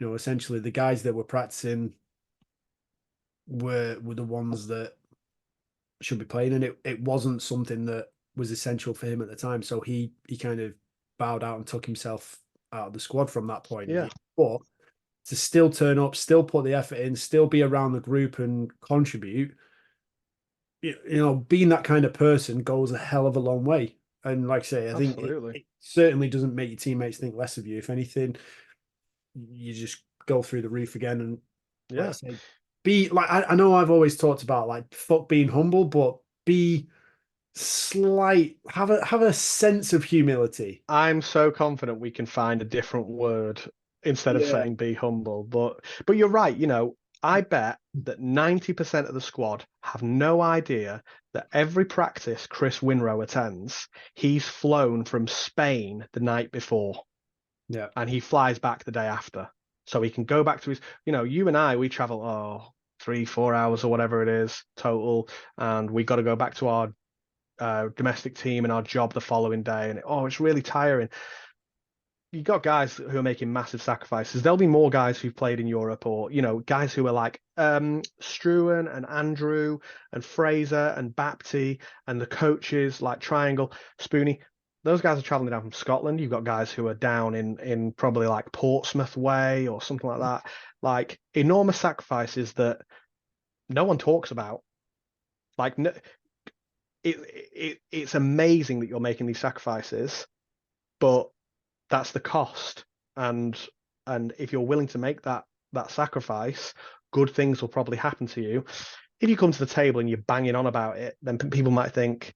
essentially the guys that were practicing were the ones that should be playing, and it wasn't something that was essential for him at the time. So he kind of bowed out and took himself out of the squad from that point. Yeah. But to still turn up, still put the effort in, still be around the group and contribute, being that kind of person goes a hell of a long way. And like I say, I think it certainly doesn't make your teammates think less of you. If anything, you just go through the roof again. And like I say, be like, I know I've always talked about like fuck being humble, but be have a sense of humility. I'm so confident we can find a different word instead of Yeah. saying be humble. But you're right, I bet that 90% of the squad have no idea that every practice Chris Winrow attends, he's flown from Spain the night before Yeah. and he flies back the day after. So he can go back to his, you and I, we travel, 3, 4 hours or whatever it is total. And we got to go back to our domestic team and our job the following day. And it's really tiring. You got guys who are making massive sacrifices. There'll be more guys who've played in Europe, or guys who are like Struan and Andrew and Fraser and Bapty and the coaches like Triangle, Spoonie. Those guys are traveling down from Scotland. You've got guys who are down in probably like Portsmouth way or something like that. Like enormous sacrifices that no one talks about. Like it's amazing that you're making these sacrifices, but that's the cost. And if you're willing to make that sacrifice, good things will probably happen to you. If you come to the table and you're banging on about it, then people might think,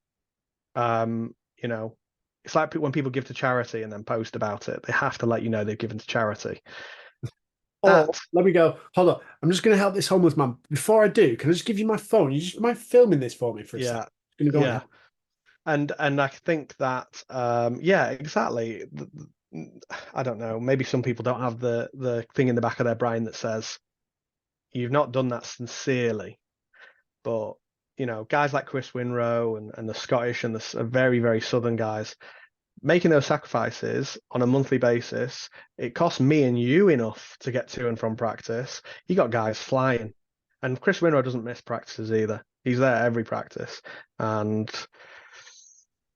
it's like when people give to charity and then post about it. They have to let you know they've given to charity. That Oh, let me go. Hold on. I'm just going to help this homeless man. Before I do, can I just give you my phone? You just mind filming this for me for a yeah, second? I'm going to go yeah. on. And I think that yeah, exactly. I don't know. Maybe some people don't have the thing in the back of their brain that says you've not done that sincerely. But guys like Chris Winrow and the Scottish and the very, very southern guys making those sacrifices on a monthly basis, it costs me and you enough to get to and from practice. You got guys flying. And Chris Winrow doesn't miss practices either. He's there every practice. And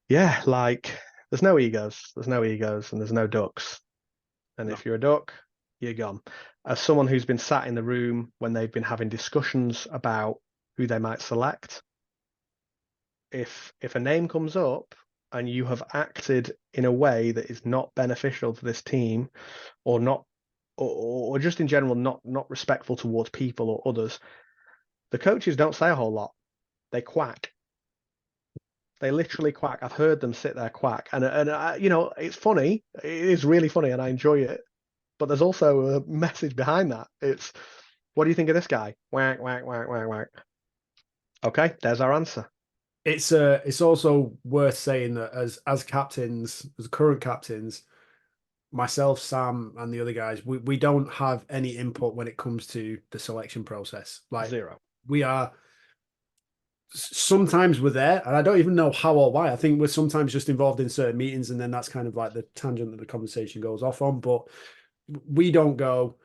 yeah, like there's no egos. There's no egos and there's no ducks. And No. if you're a duck, you're gone. As someone who's been sat in the room when they've been having discussions about who they might select, if a name comes up and you have acted in a way that is not beneficial to this team, or not, or just in general not respectful towards people or others, the coaches don't say a whole lot. They quack. They literally quack. I've heard them sit there quack, and it's funny. It is really funny, and I enjoy it. But there's also a message behind that. It's, what do you think of this guy? Whack, whack, whack, whack, whack. Okay, there's our answer. It's also worth saying that as captains, as current captains, myself, Sam, and the other guys, we don't have any input when it comes to the selection process. Like Zero. we are sometimes we're there, and I don't even know how or why. I think we're sometimes just involved in certain meetings, and then that's kind of like the tangent that the conversation goes off on. But we don't go,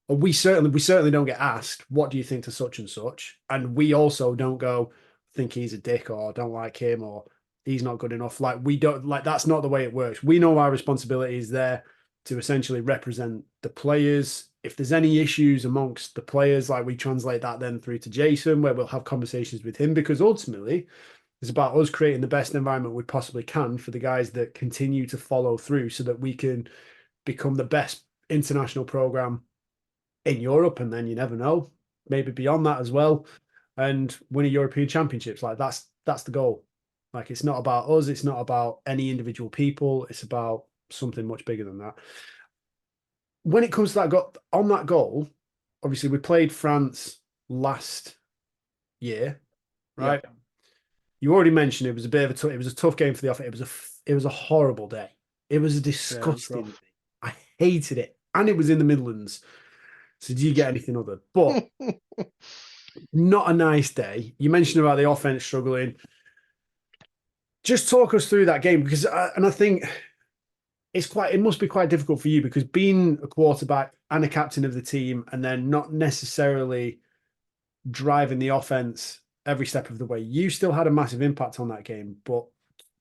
or we certainly don't get asked, what do you think to such and such? And we also don't go, think he's a dick or don't like him or he's not good enough. Like we don't like that's not the way it works. We know our responsibility is there to essentially represent the players. If there's any issues amongst the players, like we translate that then through to Jason, where we'll have conversations with him because ultimately it's about us creating the best environment we possibly can for the guys that continue to follow through so that we can become the best international program in Europe, and then you never know, maybe beyond that as well, and win a European Championships. Like that's the goal. Like it's not about us, it's not about any individual people, it's about something much bigger than that. When it comes to that goal, obviously we played France last year, Yeah, right? You already mentioned it was a bit of it was a tough game for the offer. It was a horrible day. It was a yeah, it was disgusting day. rough. I hated it, and it was in the Midlands. So do you get anything other? But not a nice day. You mentioned about the offense struggling. Just talk us through that game because, and I think it must be quite difficult for you because being a quarterback and a captain of the team, and then not necessarily driving the offense every step of the way. You still had a massive impact on that game, but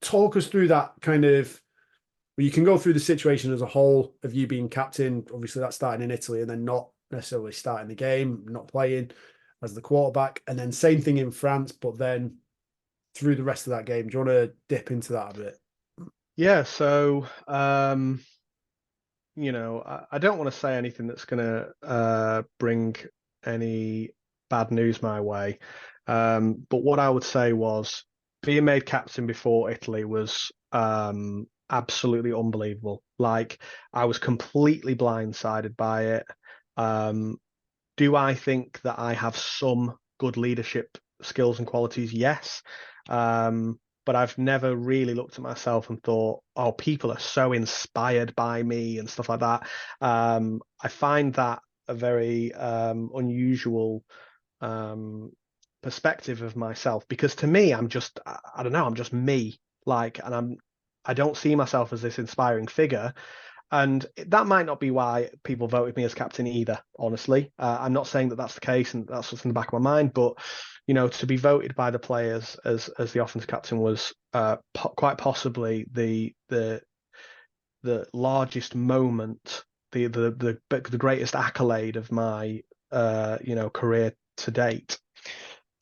talk us through that kind of. Well, you can go through the situation as a whole of you being captain. Obviously, that's starting in Italy and then not necessarily starting the game, not playing as the quarterback, and then same thing in France, but then through the rest of that game. Do you want to dip into that a bit? Yeah, so I don't want to say anything that's gonna bring any bad news my way. But what I would say was being made captain before Italy was absolutely unbelievable. Like, I was completely blindsided by it. Do I think that I have some good leadership skills and qualities? Yes. But I've never really looked at myself and thought, oh, people are so inspired by me and stuff like that. I find that a very unusual perspective of myself, because to me, I'm just, I don't know, I'm just me. Like, and I don't see myself as this inspiring figure. And that might not be why people voted me as captain either, honestly. I'm not saying that that's the case and that's what's in the back of my mind, but, you know, to be voted by the players as the offense captain was quite possibly the largest moment, the greatest accolade of my career to date.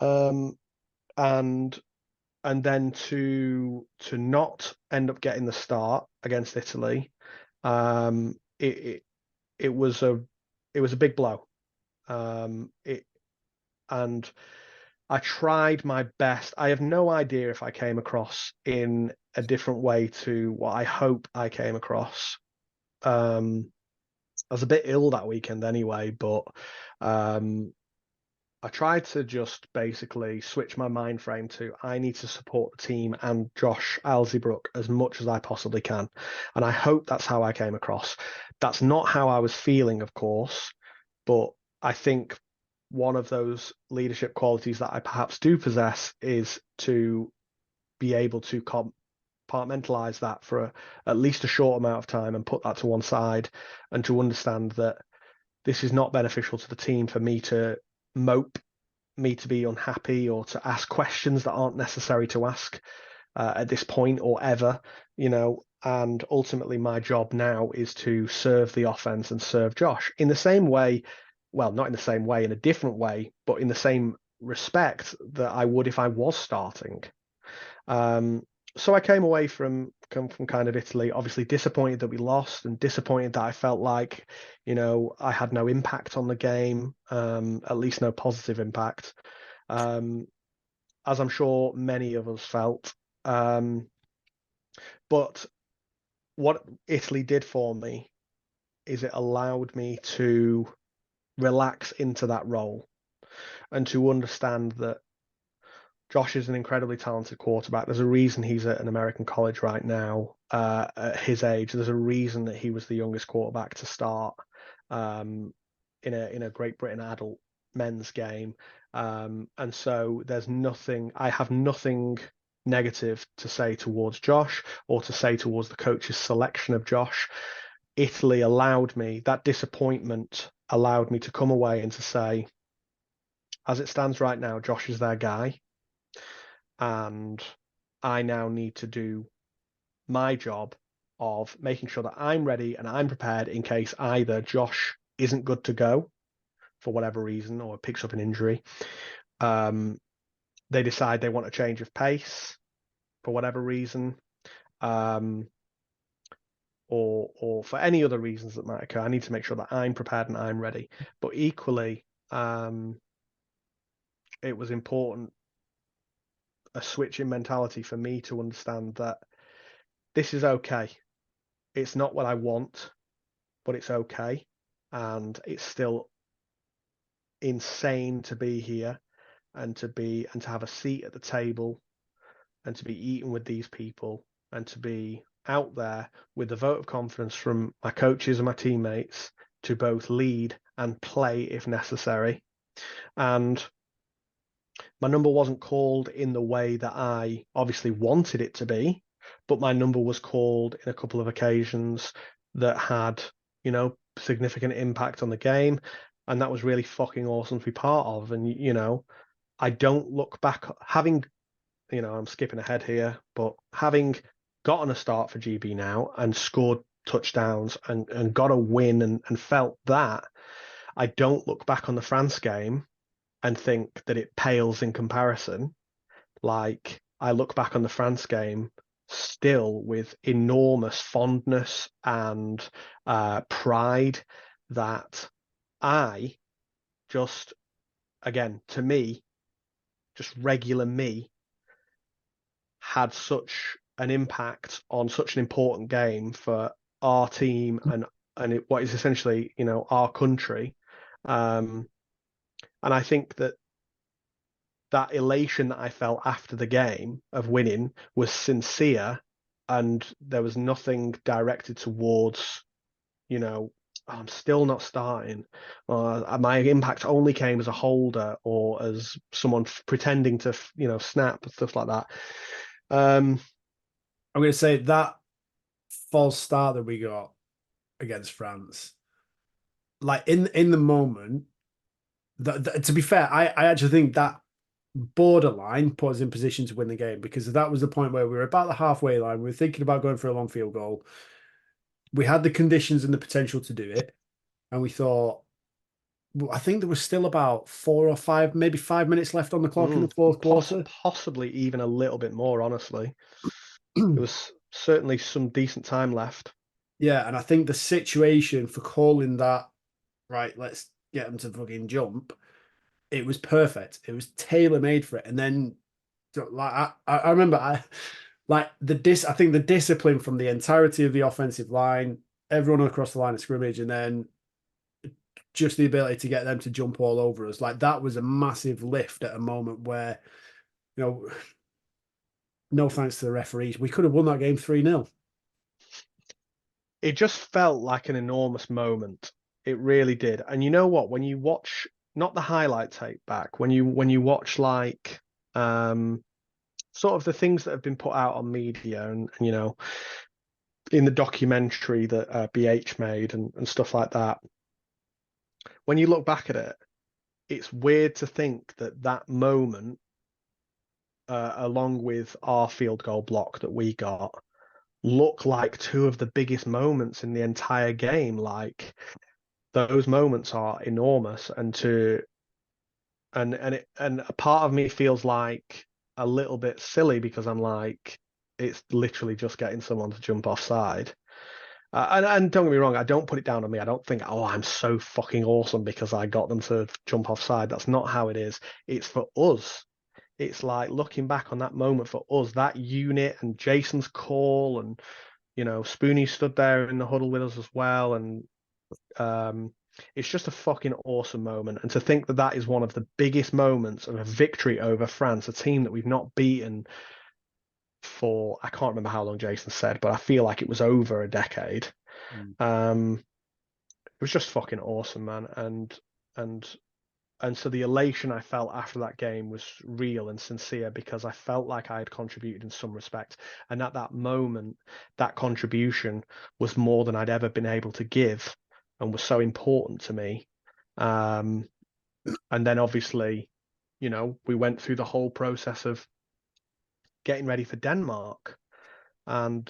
And then to not end up getting the start against Italy, it was a big blow. And I tried my best. I have no idea if I came across in a different way to what I hope I came across. I was a bit ill that weekend anyway, but I tried to just basically switch my mind frame to I need to support the team and Josh Alzebrook as much as I possibly can. And I hope that's how I came across. That's not how I was feeling, of course, but I think one of those leadership qualities that I perhaps do possess is to be able to compartmentalize that for at least a short amount of time and put that to one side, and to understand that this is not beneficial to the team for me to mope, me to be unhappy, or to ask questions that aren't necessary to ask at this point or ever, you know. And ultimately, my job now is to serve the offense and serve Josh in the same way. Well, not in the same way, in a different way, but in the same respect that I would if I was starting. So I came away from kind of Italy, obviously disappointed that we lost, and disappointed that I felt like, you know, I had no impact on the game, at least no positive impact, as I'm sure many of us felt. But what Italy did for me is it allowed me to relax into that role and to understand that Josh is an incredibly talented quarterback. There's a reason he's at an American college right now at his age. There's a reason that he was the youngest quarterback to start in a Great Britain adult men's game. And so I have nothing negative to say towards Josh or to say towards the coach's selection of Josh. Italy that disappointment allowed me to come away and to say, as it stands right now, Josh is their guy. And I now need to do my job of making sure that I'm ready and I'm prepared in case either Josh isn't good to go for whatever reason or picks up an injury. They decide they want a change of pace for whatever reason, or for any other reasons that might occur. I need to make sure that I'm prepared and I'm ready. But equally, it was important, a switch in mentality for me to understand that this is okay. It's not what I want, but it's okay. And it's still insane to be here and to have a seat at the table and to be eating with these people and to be out there with the vote of confidence from my coaches and my teammates to both lead and play if necessary. And my number wasn't called in the way that I obviously wanted it to be, but my number was called in a couple of occasions that had, you know, significant impact on the game. And that was really fucking awesome to be part of. And, you know, I don't look back, having, you know, I'm skipping ahead here, but having gotten a start for GB now and scored touchdowns and got a win and felt that, I don't look back on the France game and think that it pales in comparison. Like, I look back on the France game still with enormous fondness and pride that I just, again, to me, just regular me, had such an impact on such an important game for our team and what is essentially, our country. And I think that elation that I felt after the game of winning was sincere, and there was nothing directed towards, I'm still not starting. My impact only came as a holder or as someone pretending to, snap and stuff like that. I'm going to say that false start that we got against France, like in the moment, to be fair, I actually think that borderline put us in position to win the game, because that was the point where we were about the halfway line. We were thinking about going for a long field goal. We had the conditions and the potential to do it, and we thought, well, I think there was still about 4 or 5, maybe 5 minutes left on the clock in the fourth quarter. Possibly even a little bit more, honestly. There was certainly some decent time left. Yeah, and I think the situation for calling that, right, let's get them to fucking jump, it was perfect. It was tailor made for it. And then, like, I remember, I think the discipline from the entirety of the offensive line, everyone across the line of scrimmage, and then just the ability to get them to jump all over us, like that was a massive lift at a moment where, no thanks to the referees, we could have won that game 3-0. It just felt like an enormous moment. It really did. And you know what? When you watch, not the highlight tape back, when you watch like sort of the things that have been put out on media and in the documentary that BH made and stuff like that, when you look back at it, it's weird to think that moment, along with our field goal block that we got, look like two of the biggest moments in the entire game. Like, those moments are enormous, and a part of me feels like a little bit silly, because I'm like, it's literally just getting someone to jump offside. And don't get me wrong, I don't put it down on me. I don't think, oh, I'm so fucking awesome because I got them to jump offside. That's not how it is. It's for us. It's like looking back on that moment for us, that unit, and Jason's call, and Spoonie stood there in the huddle with us as well, and it's just a fucking awesome moment. And to think that is one of the biggest moments of a victory over France, a team that we've not beaten for, I can't remember how long Jason said, but I feel like it was over a decade. It was just fucking awesome, man. And so the elation I felt after that game was real and sincere, because I felt like I had contributed in some respect. And at that moment, that contribution was more than I'd ever been able to give, and was so important to me. And then obviously, we went through the whole process of getting ready for Denmark. And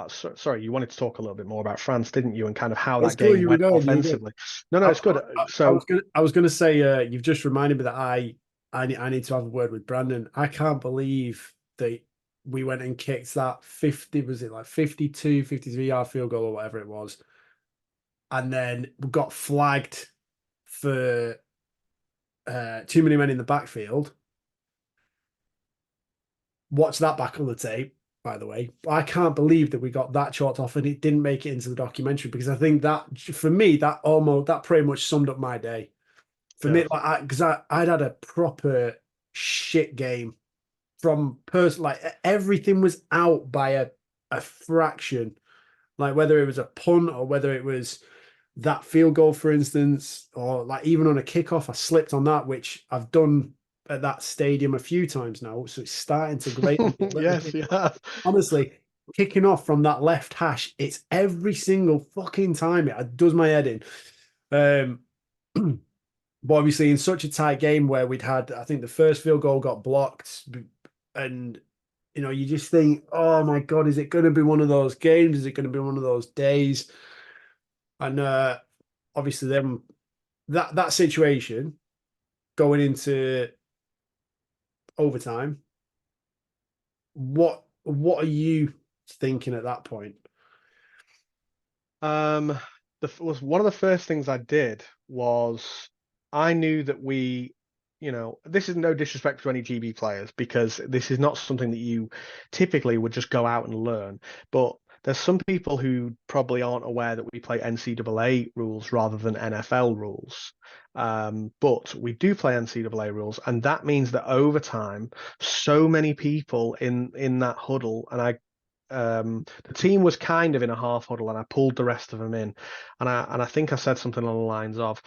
sorry, you wanted to talk a little bit more about France, didn't you? And kind of how that game went offensively. No, it's good. So I was gonna say, you've just reminded me that I need to have a word with Brandon. I can't believe that we went and kicked that 50, was it like 52, 53-yard field goal or whatever it was, and then we got flagged for too many men in the backfield. Watch that back on the tape, by the way. I can't believe that we got that chalked off and it didn't make it into the documentary, because I think that, for me, that pretty much summed up my day. For me, like, because I'd had a proper shit game from like everything was out by a fraction. Like, whether it was a punt or whether it was that field goal, for instance, or like even on a kickoff, I slipped on that, which I've done at that stadium a few times now. So it's starting to grate on me. Yes, you have. Honestly, kicking off from that left hash, it's every single fucking time it does my head in. But obviously, in such a tight game where we'd had, I think the first field goal got blocked, and you just think, oh my God, is it going to be one of those games? Is it going to be one of those days? And obviously, then that situation going into overtime, what are you thinking at that point? Was one of the first things I did was, I knew that we, this is no disrespect to any GB players, because this is not something that you typically would just go out and learn. But there's some people who probably aren't aware that we play NCAA rules rather than NFL rules. But we do play NCAA rules, and that means that over time, so many people in that huddle, and the team was kind of in a half huddle, and I pulled the rest of them in, and I think I said something along the lines of,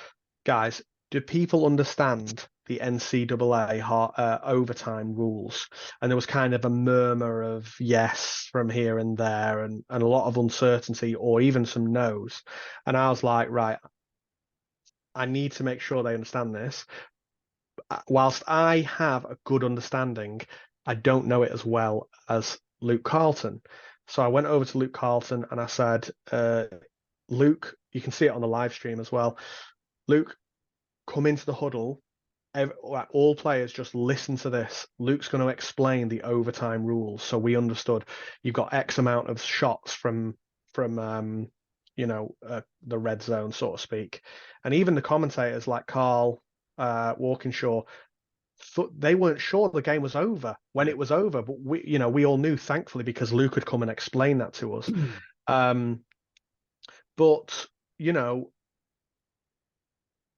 guys, do people understand the NCAA overtime rules? And there was kind of a murmur of yes from here and there, and a lot of uncertainty, or even some no's. And I was like, right, I need to make sure they understand this. Whilst I have a good understanding, I don't know it as well as Luke Carlton. So I went over to Luke Carlton and I said, Luke, you can see it on the live stream as well. Luke, come into the huddle. All players just listen to this. Luke's going to explain the overtime rules, so we understood. You've got X amount of shots from the red zone, so to speak. And even the commentators like Carl Walkinshaw, they weren't sure the game was over when it was over, but we all knew, thankfully, because Luke had come and explained that to us. But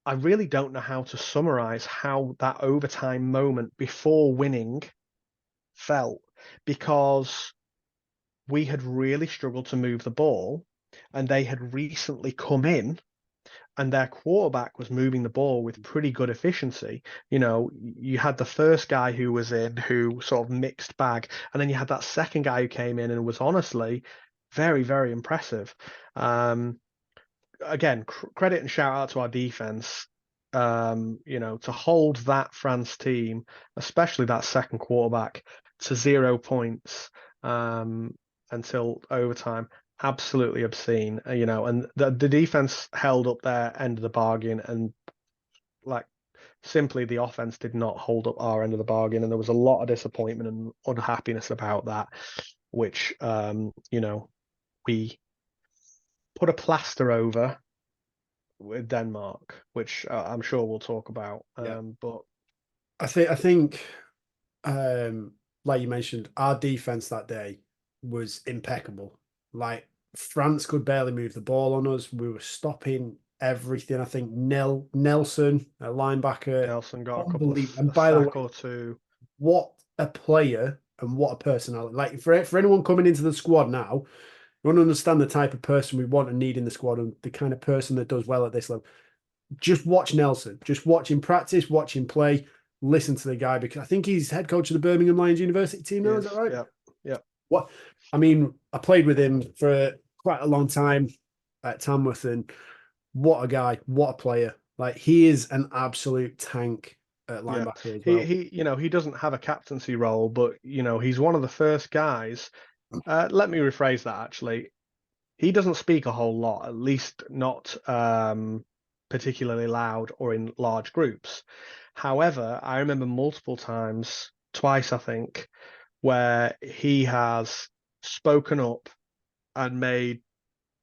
I really don't know how to summarize how that overtime moment before winning felt, because we had really struggled to move the ball, and they had recently come in, and their quarterback was moving the ball with pretty good efficiency. You had the first guy who was in, who sort of mixed bag, and then you had that second guy who came in and was honestly very, very impressive. Again, credit and shout out to our defense. To hold that France team, especially that second quarterback, to 0 points until overtime, absolutely obscene. And the defense held up their end of the bargain, and simply the offense did not hold up our end of the bargain, and there was a lot of disappointment and unhappiness about that, which we put a plaster over with Denmark, which I'm sure we'll talk about. But I think, like you mentioned, our defense that day was impeccable. Like, France could barely move the ball on us. We were stopping everything. I think Nelson, a linebacker, Nelson got a couple of and by the way, or two. What a player and what a personality! Like, for anyone coming into the squad now, you want to understand the type of person we want and need in the squad, and the kind of person that does well at this level. Just watch Nelson. Just watch him practice, watch him play, listen to the guy, because I think he's head coach of the Birmingham Lions University team now. Is that right? Yeah. What? I mean, I played with him for quite a long time at Tamworth, and what a guy, what a player. Like, he is an absolute tank at linebacker as well. He doesn't have a captaincy role, but he's one of the first guys. Let me rephrase that, actually. He doesn't speak a whole lot, at least not particularly loud or in large groups. However, I remember multiple times, twice I think, where he has spoken up and they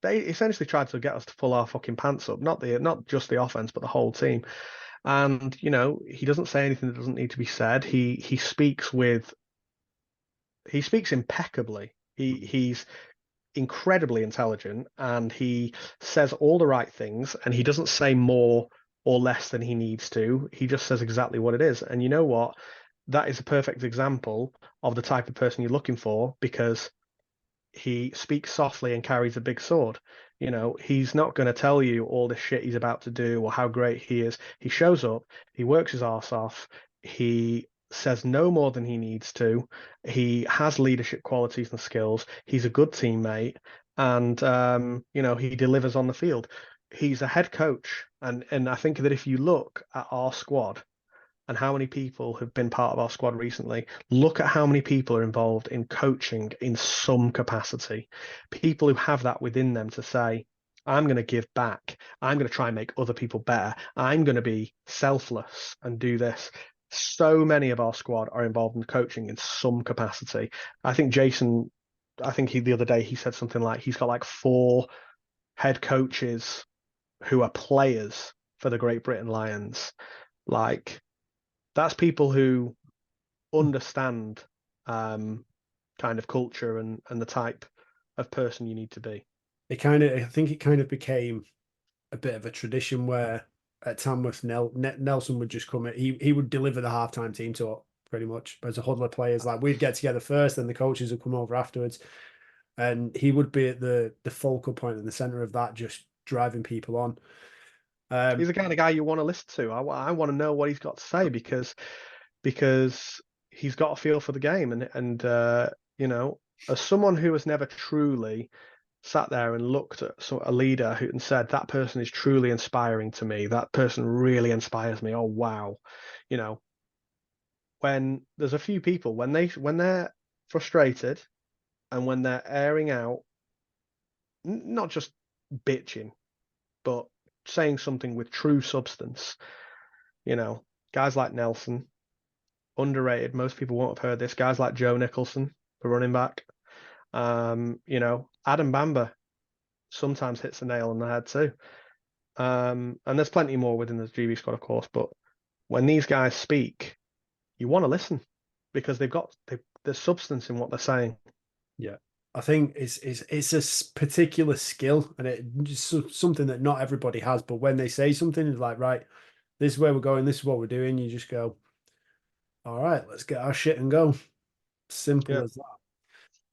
essentially tried to get us to pull our fucking pants up, not just the offense, but the whole team. And he doesn't say anything that doesn't need to be said. He speaks impeccably. He's incredibly intelligent, and he says all the right things, and he doesn't say more or less than he needs to. He just says exactly what it is. And you know what? That is a perfect example of the type of person you're looking for, because he speaks softly and carries a big sword. He's not going to tell you all the shit he's about to do or how great he is. He shows up, he works his arse off, he says no more than he needs to. He has leadership qualities and skills. He's a good teammate, and he delivers on the field. He's a head coach, and I think that if you look at our squad and how many people have been part of our squad recently, look at how many people are involved in coaching in some capacity. People who have that within them to say, I'm going to give back. I'm going to try and make other people better. I'm going to be selfless and do this. So many of our squad are involved in coaching in some capacity. I think Jason, the other day he said something like he's got like 4 head coaches who are players for the Great Britain Lions. Like, That's people who understand kind of culture and the type of person you need to be. I think it kind of became a bit of a tradition where at Tamworth, Nelson would just come in. He would deliver the halftime team talk pretty much as a huddle of players. Like we'd get together first, then the coaches would come over afterwards, and he would be at the focal point in the center of that, just driving people on. He's the kind of guy you want to listen to. I want to know what he's got to say because he's got a feel for the game and you know, as someone who has never truly sat there and looked at a leader who and said that person is truly inspiring to me, that person really inspires me. Oh wow, you know, when there's a few people when they're frustrated and when they're airing out, not just bitching, but saying something with true substance. You know, guys like Nelson, underrated. Most people won't have heard this. Guys like Joe Nicholson, the running back. You know, Adam Bamba sometimes hits the nail on the head too. And there's plenty more within the GB squad, of course. But when these guys speak, you want to listen because there's substance in what they're saying. Yeah, I think it's a particular skill, and it's something that not everybody has. But when they say something, it's like, right, this is where we're going, this is what we're doing. You just go, all right, let's get our shit and go. Simple Yeah. as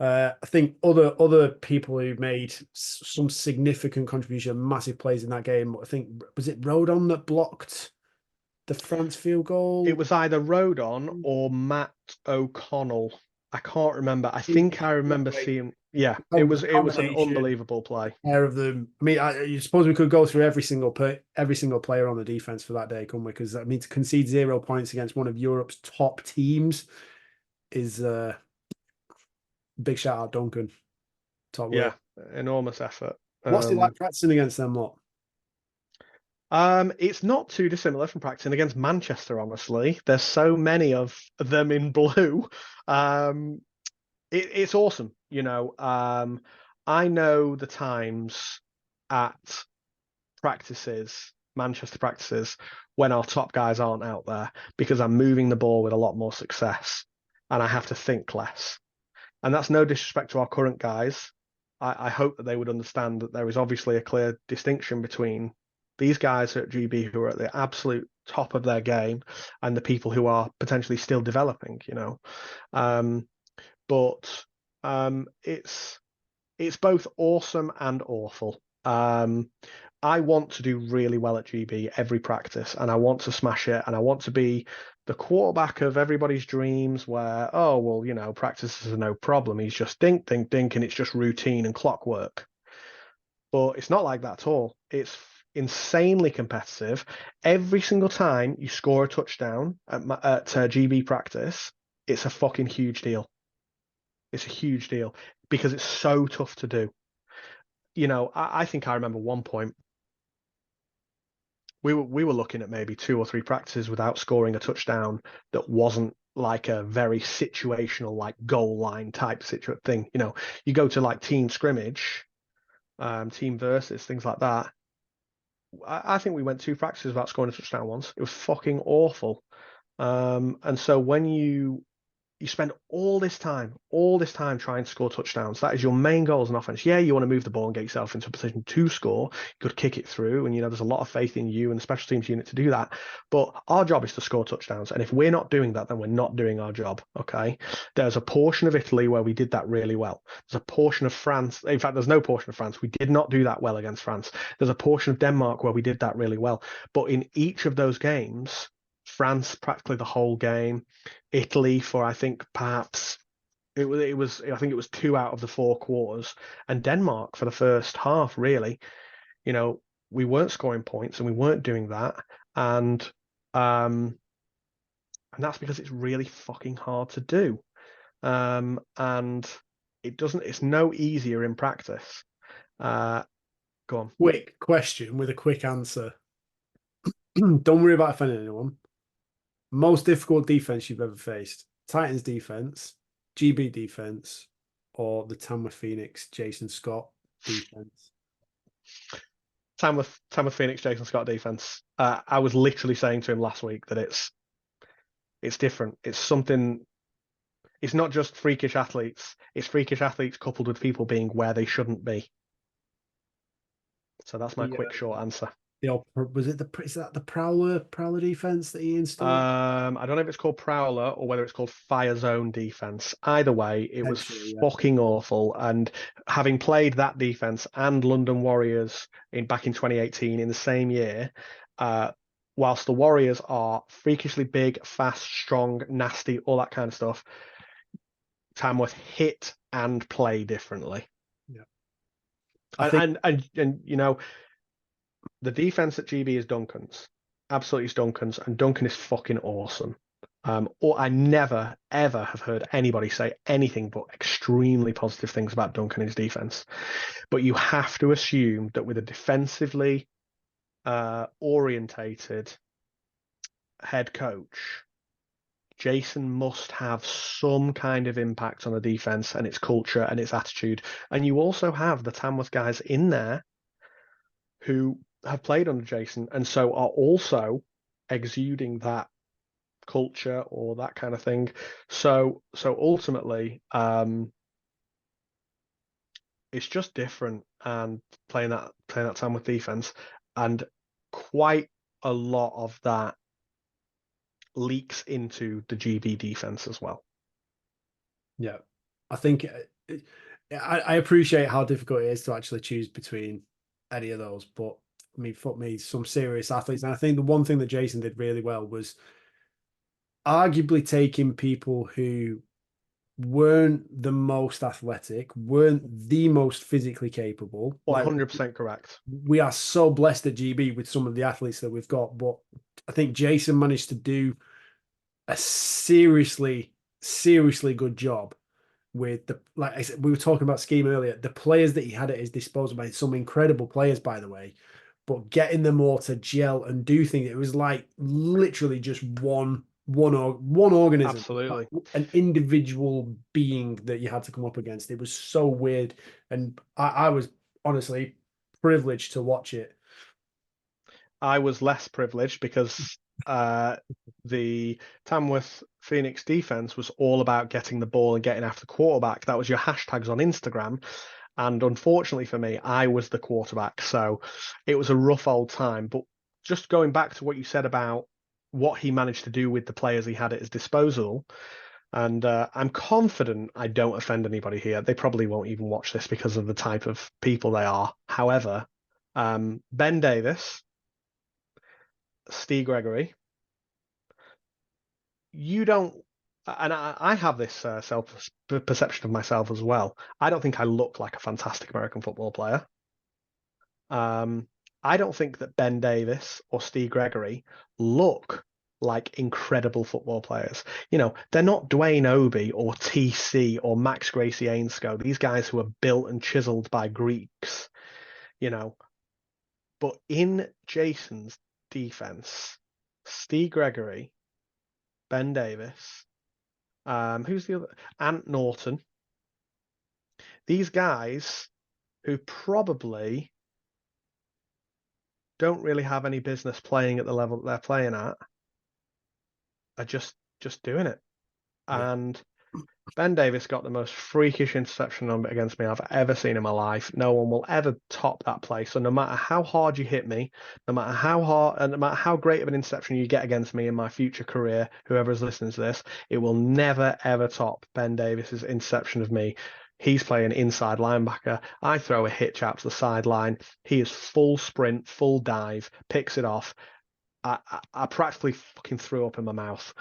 that. I think other people who made some significant contribution, massive plays in that game. I think was it Rodon that blocked the France field goal? It was either Rodon or Matt O'Connell. I can't remember. I think I remember seeing. Yeah, it was an Combination unbelievable play. pair of them. I mean, I suppose we could go through every single player on the defense for that day, couldn't we? Because I mean, to concede 0 points against one of Europe's top teams is big shout out, Duncan. Top Yeah, work. enormous effort. What's it like practicing against them lot? It's not too dissimilar from practicing against Manchester, honestly. There's so many of them in blue. It's awesome, you know. I know the times at practices, Manchester practices, when our top guys aren't out there because I'm moving the ball with a lot more success and I have to think less. And that's no disrespect to our current guys. I hope that they would understand that there is obviously a clear distinction between these guys at GB who are at the absolute top of their game and the people who are potentially still developing, you know. But it's both awesome and awful. I want to do really well at GB every practice, and I want to smash it, and I want to be the quarterback of everybody's dreams where, oh, well, you know, practices are no problem. He's just dink, dink, dink, and it's just routine and clockwork. But it's not like that at all. It's insanely competitive. Every single time you score a touchdown at GB practice, it's a fucking huge deal. It's a huge deal because it's so tough to do. You know, I think I remember one point we were looking at maybe 2 or 3 practices without scoring a touchdown that wasn't like a very situational, like goal line type thing. You know, you go to like team scrimmage, team versus things like that. I think we went 2 practices without scoring a touchdown once. It was fucking awful. And so when you spend all this time trying to score touchdowns. That is your main goal as an offense. Yeah, you want to move the ball and get yourself into a position to score. You could kick it through, and you know there's a lot of faith in you and the special teams unit to do that. But our job is to score touchdowns, and if we're not doing that, then we're not doing our job. Okay. There's a portion of Italy where we did that really well. There's a portion of France. In fact, there's no portion of France. We did not do that well against France. There's a portion of Denmark where we did that really well. But in each of those games, France practically the whole game, Italy for I think perhaps it was I think it was 2 out of the 4 quarters, and Denmark for the first half. Really, you know, we weren't scoring points and we weren't doing that, and that's because it's really fucking hard to do, and it's no easier in practice. Go on. Quick question with a quick answer. Don't worry about offending anyone. Most difficult defense you've ever faced? Titans defense, GB defense, or the Tamworth Phoenix Jason Scott defense? Tamworth Phoenix Jason Scott defense. I was literally saying to him last week that It's different. It's something. It's not just freakish athletes. It's freakish athletes coupled with people being where they shouldn't be. So that's my The, quick, short answer. was it is that the Prowler defense that he installed? I don't know if it's called Prowler or whether it's called Fire Zone defense. Either way, it was Potentially, yeah. fucking awful. And having played that defense and London Warriors back in 2018 in the same year, whilst the Warriors are freakishly big, fast, strong, nasty, all that kind of stuff, Tamworth hit and play differently. Yeah. I think And you know, the defense at GB is Duncan's. Absolutely is Duncan's, and Duncan is fucking awesome. Or I never, ever have heard anybody say anything but extremely positive things about Duncan and his defense. But you have to assume that with a defensively orientated head coach, Jason must have some kind of impact on the defense and its culture and its attitude. And you also have the Tamworth guys in there who have played under Jason and so are also exuding that culture or that kind of thing. So ultimately, it's just different and playing that time with defense, and quite a lot of that leaks into the GB defense as well. yeah, I think I appreciate how difficult it is to actually choose between any of those, but I mean, fuck me, some serious athletes. And I think the one thing that Jason did really well was arguably taking people who weren't the most athletic, weren't the most physically capable. Like 100% correct. we are so blessed at GB with some of the athletes that we've got, but I think Jason managed to do a seriously good job with the, like I said, we were talking about scheme earlier, the players that he had at his disposal, by some incredible players, by the way, but getting them all to gel and do things, it was like literally just one organism, Absolutely. an individual being that you had to come up against. It was so weird, and I was honestly privileged to watch it. I was less privileged because the Tamworth Phoenix defense was all about getting the ball and getting after the quarterback. That was your hashtags on Instagram. And unfortunately for me, I was the quarterback. So it was a rough old time. But just going back to what you said about what he managed to do with the players he had at his disposal, and I'm confident I don't offend anybody here. They probably won't even watch this because of the type of people they are. However, Ben Davis, Steve Gregory, you don't, and I have this self perception of myself as well. I don't think I look like a fantastic American football player. I don't think that Ben Davis or Steve Gregory look like incredible football players. You know, they're not Dwayne Obi or TC or Max Gracie Ainscough, these guys who are built and chiseled by Greeks, you know. But in Jason's defense, Steve Gregory, Ben Davis, who's the other? Ant Norton. These guys who probably don't really have any business playing at the level that they're playing at are just doing it. Yeah. And Ben Davis got the most freakish interception number against me I've ever seen in my life. No one will ever top that play. So no matter how hard you hit me, no matter how hard and no matter how great of an interception you get against me in my future career, whoever is listening to this, it will never ever top Ben Davis's interception of me. He's playing inside linebacker. I throw a hitch out to the sideline. He is full sprint, full dive, picks it off. I practically fucking threw up in my mouth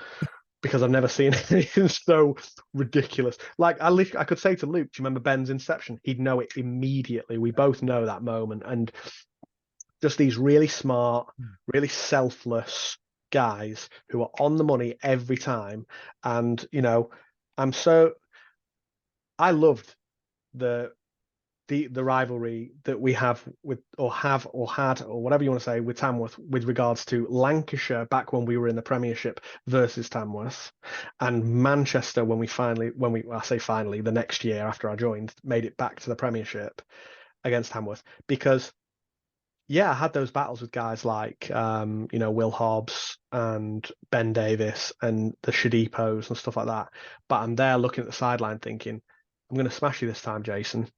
because I've never seen anything so ridiculous. Like I could say to Luke, do you remember Ben's inception? He'd know it immediately. We both know that moment. And just these really smart, really selfless guys who are on the money every time. And, you know, I loved the rivalry that we have with or had or whatever you want to say with Tamworth with regards to Lancashire back when we were in the Premiership versus Tamworth, and Manchester when I say finally the next year after I joined made it back to the Premiership against Tamworth, because yeah, I had those battles with guys like Will Hobbs and Ben Davis and the Shadipos and stuff like that. But I'm there looking at the sideline thinking, I'm going to smash you this time, Jason.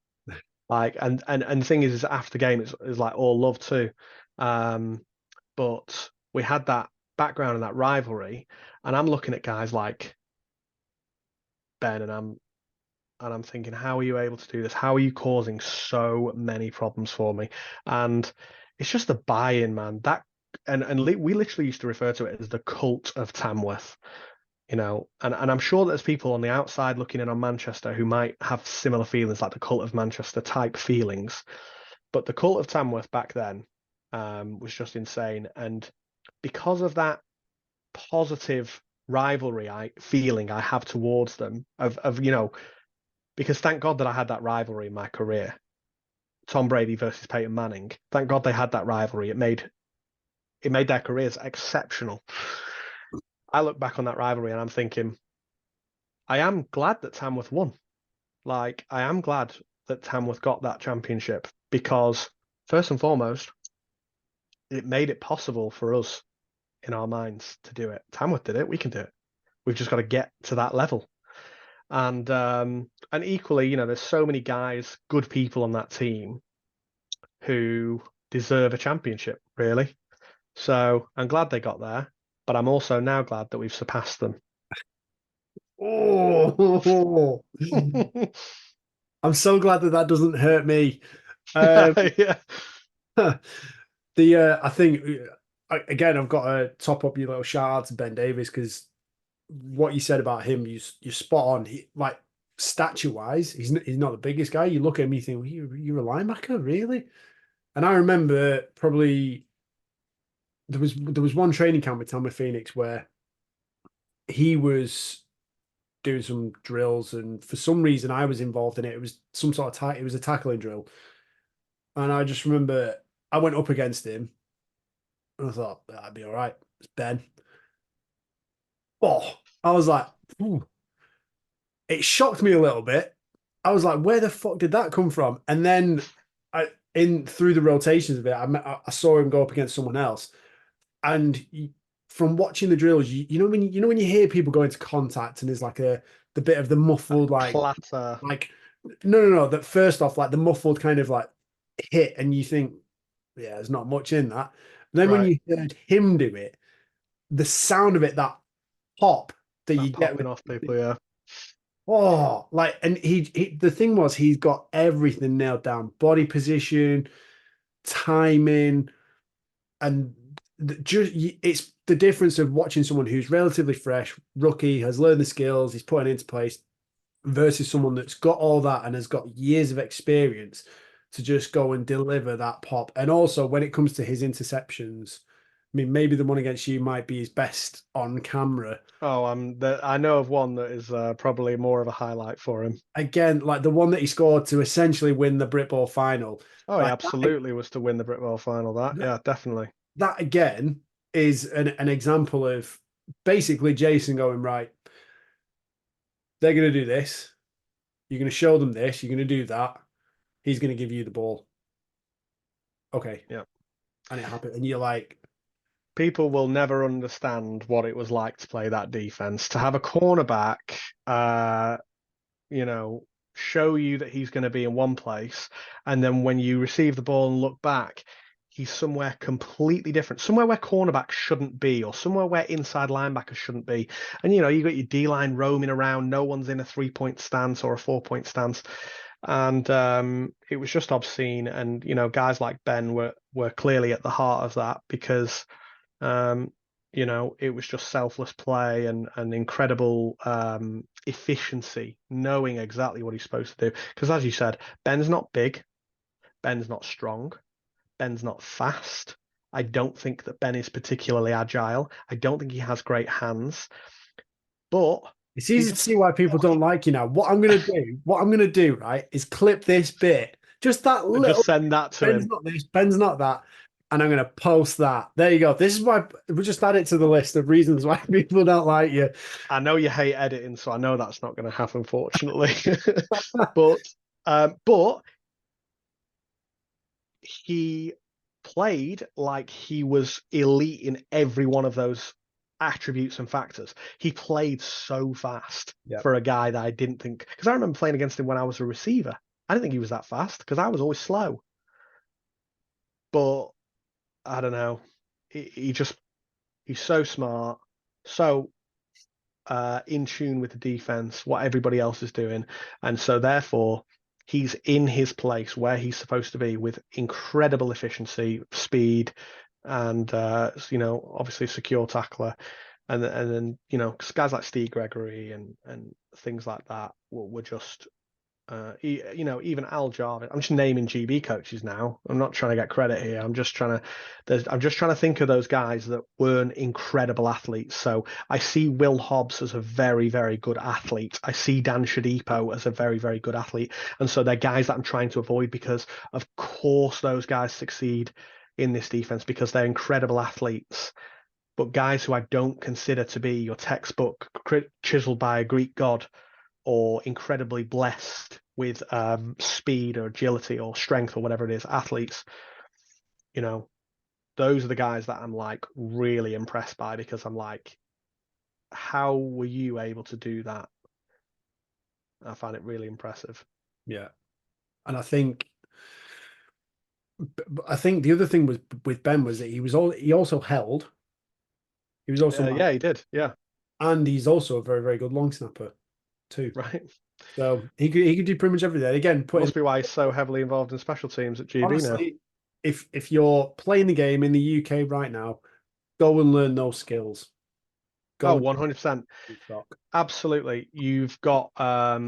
Like, and the thing is after the game, it's like all love too. Um, but we had that background and that rivalry, and I'm looking at guys like Ben, and I'm thinking, how are you able to do this? How are you causing so many problems for me? And it's just the buy-in, man. We literally used to refer to it as the cult of Tamworth, and I'm sure there's people on the outside looking in on Manchester who might have similar feelings, like the cult of Manchester type feelings. But the cult of Tamworth back then was just insane, and because of that positive rivalry feeling I have towards them of because thank God that I had that rivalry in my career. Tom Brady versus Peyton Manning. Thank God they had that rivalry. It made their careers exceptional. I look back on that rivalry and I'm thinking, I am glad that Tamworth won. Like, I am glad that Tamworth got that championship because, first and foremost, it made it possible for us in our minds to do it. Tamworth did it. We can do it. We've just got to get to that level. And equally, there's so many guys, good people on that team who deserve a championship, really. So I'm glad they got there, but I'm also now glad that we've surpassed them. Oh, I'm so glad that that doesn't hurt me. Um, Yeah. I think again, I've got to top up your little shout out to Ben Davis because what you said about him, you're spot on. Like stature wise, he's not the biggest guy. You look at him, you think, well, you're a linebacker, really? And I remember probably there was one training camp with Tampa Phoenix where he was doing some drills, and for some reason I was involved in it. It was some sort of it was a tackling drill, and I just remember I went up against him, and I thought that'd be all right. It's Ben. Oh, I was like, ooh. It shocked me a little bit. I was like, where the fuck did that come from? And then in through the rotations of it, I saw him go up against someone else, and from watching the drills, when you hear people go into contact and there's like the bit of the muffled Clatter. like no, that first off like the muffled kind of like hit, and you think yeah, there's not much in that. And then when Right. you heard him do it, the sound of it, that pop that That you get popping with off people, yeah. like, and he the thing was he's got everything nailed down: body position, timing, and just it's the difference of watching someone who's relatively fresh, rookie, has learned the skills, he's putting into place, versus someone that's got all that and has got years of experience to just go and deliver that pop. And also when it comes to his interceptions, I mean, maybe the one against you might be his best on camera. Oh, I know of one that is probably more of a highlight for him. Again, like the one that he scored to essentially win the Brit Ball final. Oh, he Like absolutely was to win the Britwell final. That, that, yeah, definitely. that again is an example of basically Jason going, right, they're going to do this. You're going to show them this. You're going to do that. He's going to give you the ball. Okay. Yeah. And it happened. And you're like, People will never understand what it was like to play that defense, to have a cornerback, uh, you know, show you that he's going to be in one place, and then when you receive the ball and look back, he's somewhere completely different, somewhere where cornerback shouldn't be, or somewhere where inside linebacker shouldn't be. And you got your D line roaming around, no one's in a 3-point stance or a 4-point stance. And it was just obscene. And guys like Ben were clearly at the heart of that because um, it was just selfless play and incredible efficiency, knowing exactly what he's supposed to do. Because as you said, Ben's not big, Ben's not strong, Ben's not fast. I don't think that Ben is particularly agile. I don't think he has great hands, but it's he's easy a to see why people don't like you now. What I'm gonna do, right, is clip this bit, just that and just little. send that to Ben's him. not this, Ben's not that, and I'm gonna post that. There you go. This is why we'll just add it to the list of reasons why people don't like you. I know you hate editing, so I know that's not going to happen, fortunately. but he played like he was elite in every one of those attributes and factors. He played so fast for a guy that I didn't think, because I remember playing against him when I was a receiver. I didn't think he was that fast because I was always slow. But I don't know. He's so smart, so in tune with the defense, what everybody else is doing, and so therefore he's in his place where he's supposed to be with incredible efficiency, speed, and obviously a secure tackler, and then guys like Steve Gregory and things like that were just even Al Jarvis. I'm just naming GB coaches now. I'm not trying to get credit here. I'm just trying to think of those guys that weren't incredible athletes. So I see Will Hobbs as a very, very good athlete. I see Dan Shadipo as a very, very good athlete. And so they're guys that I'm trying to avoid because, of course, those guys succeed in this defense because they're incredible athletes. But guys who I don't consider to be your textbook chiseled by a Greek god or incredibly blessed with speed or agility or strength or whatever it is, athletes, those are the guys that I'm like really impressed by because I'm like, how were you able to do that? I find it really impressive. Yeah. And I think the other thing with Ben was that he also held. He was also yeah, he did. Yeah. And he's also a very, very good long snapper too. Right. So he could do pretty much everything. Again, Must be why he's so heavily involved in special teams at GB honestly, now. If you're playing the game in the UK right now, go and learn those skills. Go 100%. Stock. Absolutely. You've got I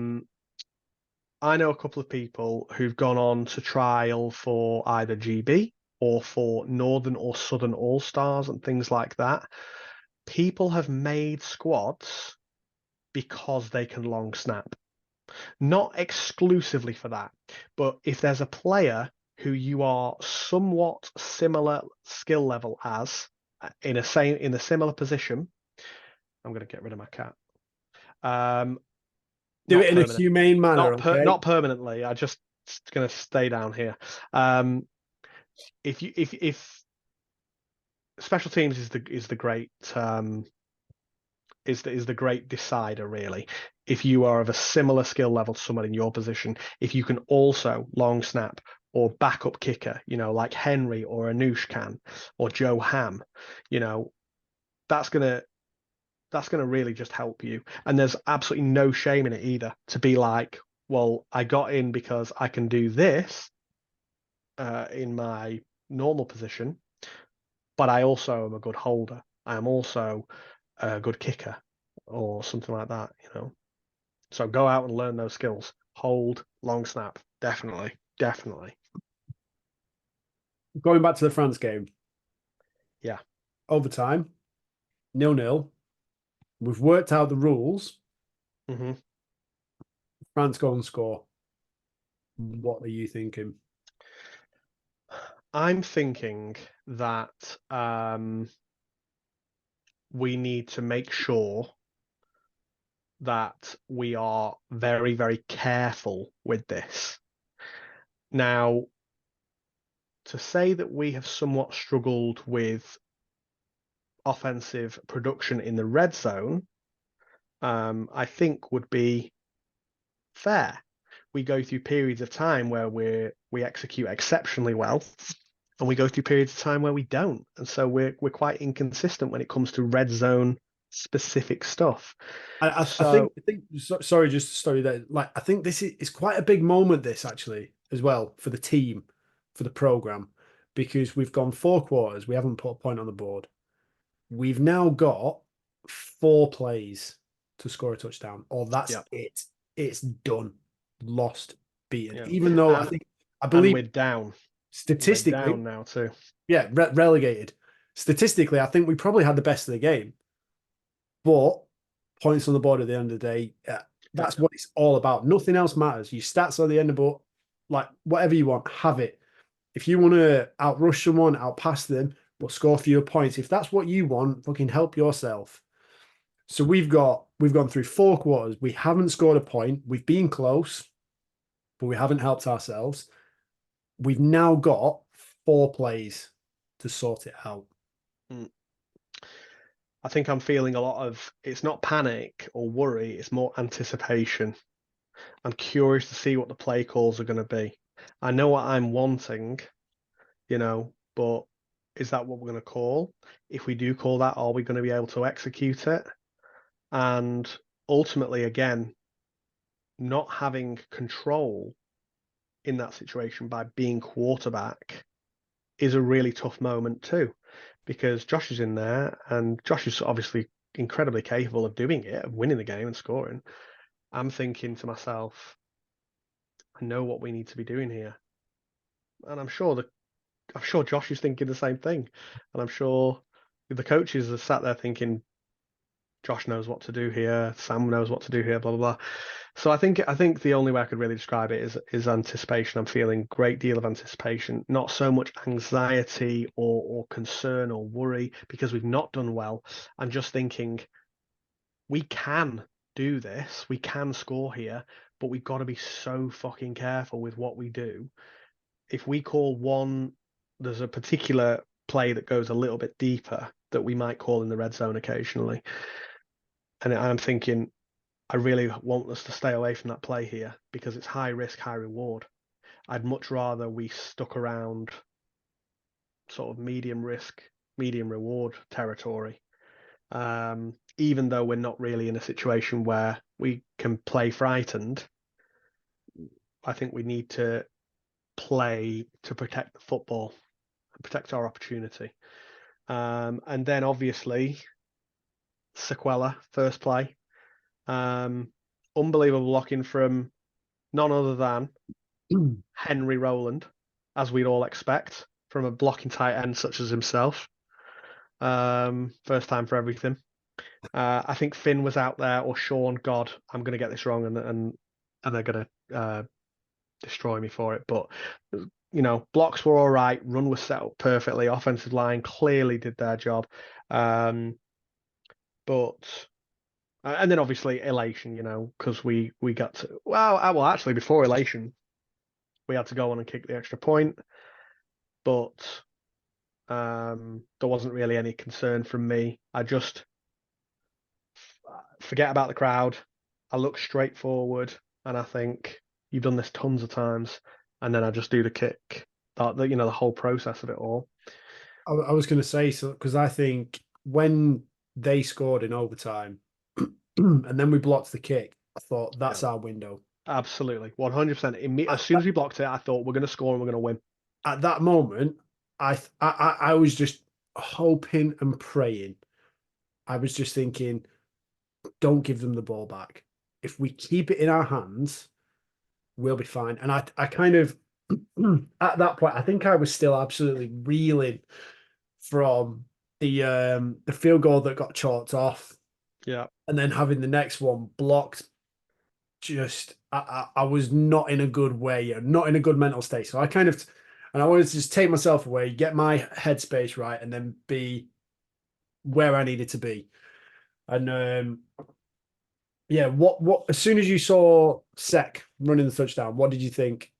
know a couple of people who've gone on to trial for either GB or for Northern or Southern All-Stars and things like that. People have made squads because they can long snap. Not exclusively for that, but if there's a player who you are somewhat similar skill level as in a similar position, I'm going to get rid of my cat. Do it in a humane manner, okay? Not permanently. I just going to stay down here. If special teams is the great is the great decider really. If you are of a similar skill level to someone in your position, if you can also long snap or backup kicker, like Henry or Anoush can or Joe Ham, that's gonna really just help you. And there's absolutely no shame in it either to be like, well, I got in because I can do this in my normal position, but I also am a good holder. I am also a good kicker or something like that, So go out and learn those skills. Hold, long snap. Definitely. Going back to the France game. Yeah. Overtime, 0-0. We've worked out the rules. Mm-hmm. France go and score. What are you thinking? I'm thinking that we need to make sure that we are very, very careful with this. Now, to say that we have somewhat struggled with offensive production in the red zone, I think would be fair. We go through periods of time where we execute exceptionally well, and we go through periods of time where we don't, and so we're quite inconsistent when it comes to red zone specific stuff. I think sorry, just to stop you there. Like, I think this is quite a big moment, this actually, as well, for the team, for the program, because we've gone 4 quarters, we haven't put a point on the board. We've now got 4 plays to score a touchdown, or that's it. It's done, lost, beaten. Yeah. Even though I believe we're down. Statistically, we're down now too. Yeah, relegated. Statistically, I think we probably had the best of the game. But points on the board at the end of the day, that's what it's all about. Nothing else matters. Your stats are the end of the, like, whatever you want, have it. If you want to outrush someone, outpass them, but score fewer points, if that's what you want, fucking help yourself. So we've gone through 4 quarters. We haven't scored a point. We've been close, but we haven't helped ourselves. We've now got 4 plays to sort it out? I think I'm feeling a lot of, it's not panic or worry, it's more anticipation. I'm curious to see what the play calls are going to be. I know what I'm wanting, but is that what we're going to call? If we do call that, are we going to be able to execute it? And ultimately, again, not having control in that situation by being quarterback is a really tough moment too, because Josh is in there and Josh is obviously incredibly capable of doing it, of winning the game and scoring. I'm thinking to myself, I know what we need to be doing here. And I'm sure Josh is thinking the same thing. And I'm sure the coaches are sat there thinking, Josh knows what to do here, Sam knows what to do here, blah blah blah. So I think the only way I could really describe it is anticipation. I'm feeling a great deal of anticipation, not so much anxiety or concern or worry because we've not done well. I'm just thinking we can do this, we can score here, but we've got to be so fucking careful with what we do. If we call one, there's a particular play that goes a little bit deeper that we might call in the red zone occasionally. And I'm thinking, I really want us to stay away from that play here because it's high risk, high reward. I'd much rather we stuck around sort of medium risk, medium reward territory. Even though we're not really in a situation where we can play frightened, I think we need to play to protect the football, protect our opportunity. And then obviously, Sequela, first play. Unbelievable blocking from none other than Henry Rowland, as we'd all expect from a blocking tight end such as himself. First time for everything. I think Finn was out there, or Sean. God, I'm going to get this wrong, and they're going to destroy me for it. But blocks were all right. Run was set up perfectly. Offensive line clearly did their job. But and then obviously elation, because we got to actually before elation, we had to go on and kick the extra point, but there wasn't really any concern from me. I just forget about the crowd. I look straight forward, and I think you've done this tons of times, and then I just do the kick. The whole process of it all. I was going to say, so because I think when they scored in overtime and then we blocked the kick, I thought that's our window. Absolutely, 100%. As soon as we blocked it, I thought we're going to score and we're going to win. At that moment, I was just hoping and praying. I was just thinking, don't give them the ball back. If we keep it in our hands, we'll be fine. And I kind of at that point, I think I was still absolutely reeling from the field goal that got chalked off. Yeah. And then having the next one blocked. Just I was not in a good way, not in a good mental state. So I kind of and I wanted to just take myself away, get my headspace right, and then be where I needed to be. And yeah, what as soon as you saw Sek running the touchdown, what did you think?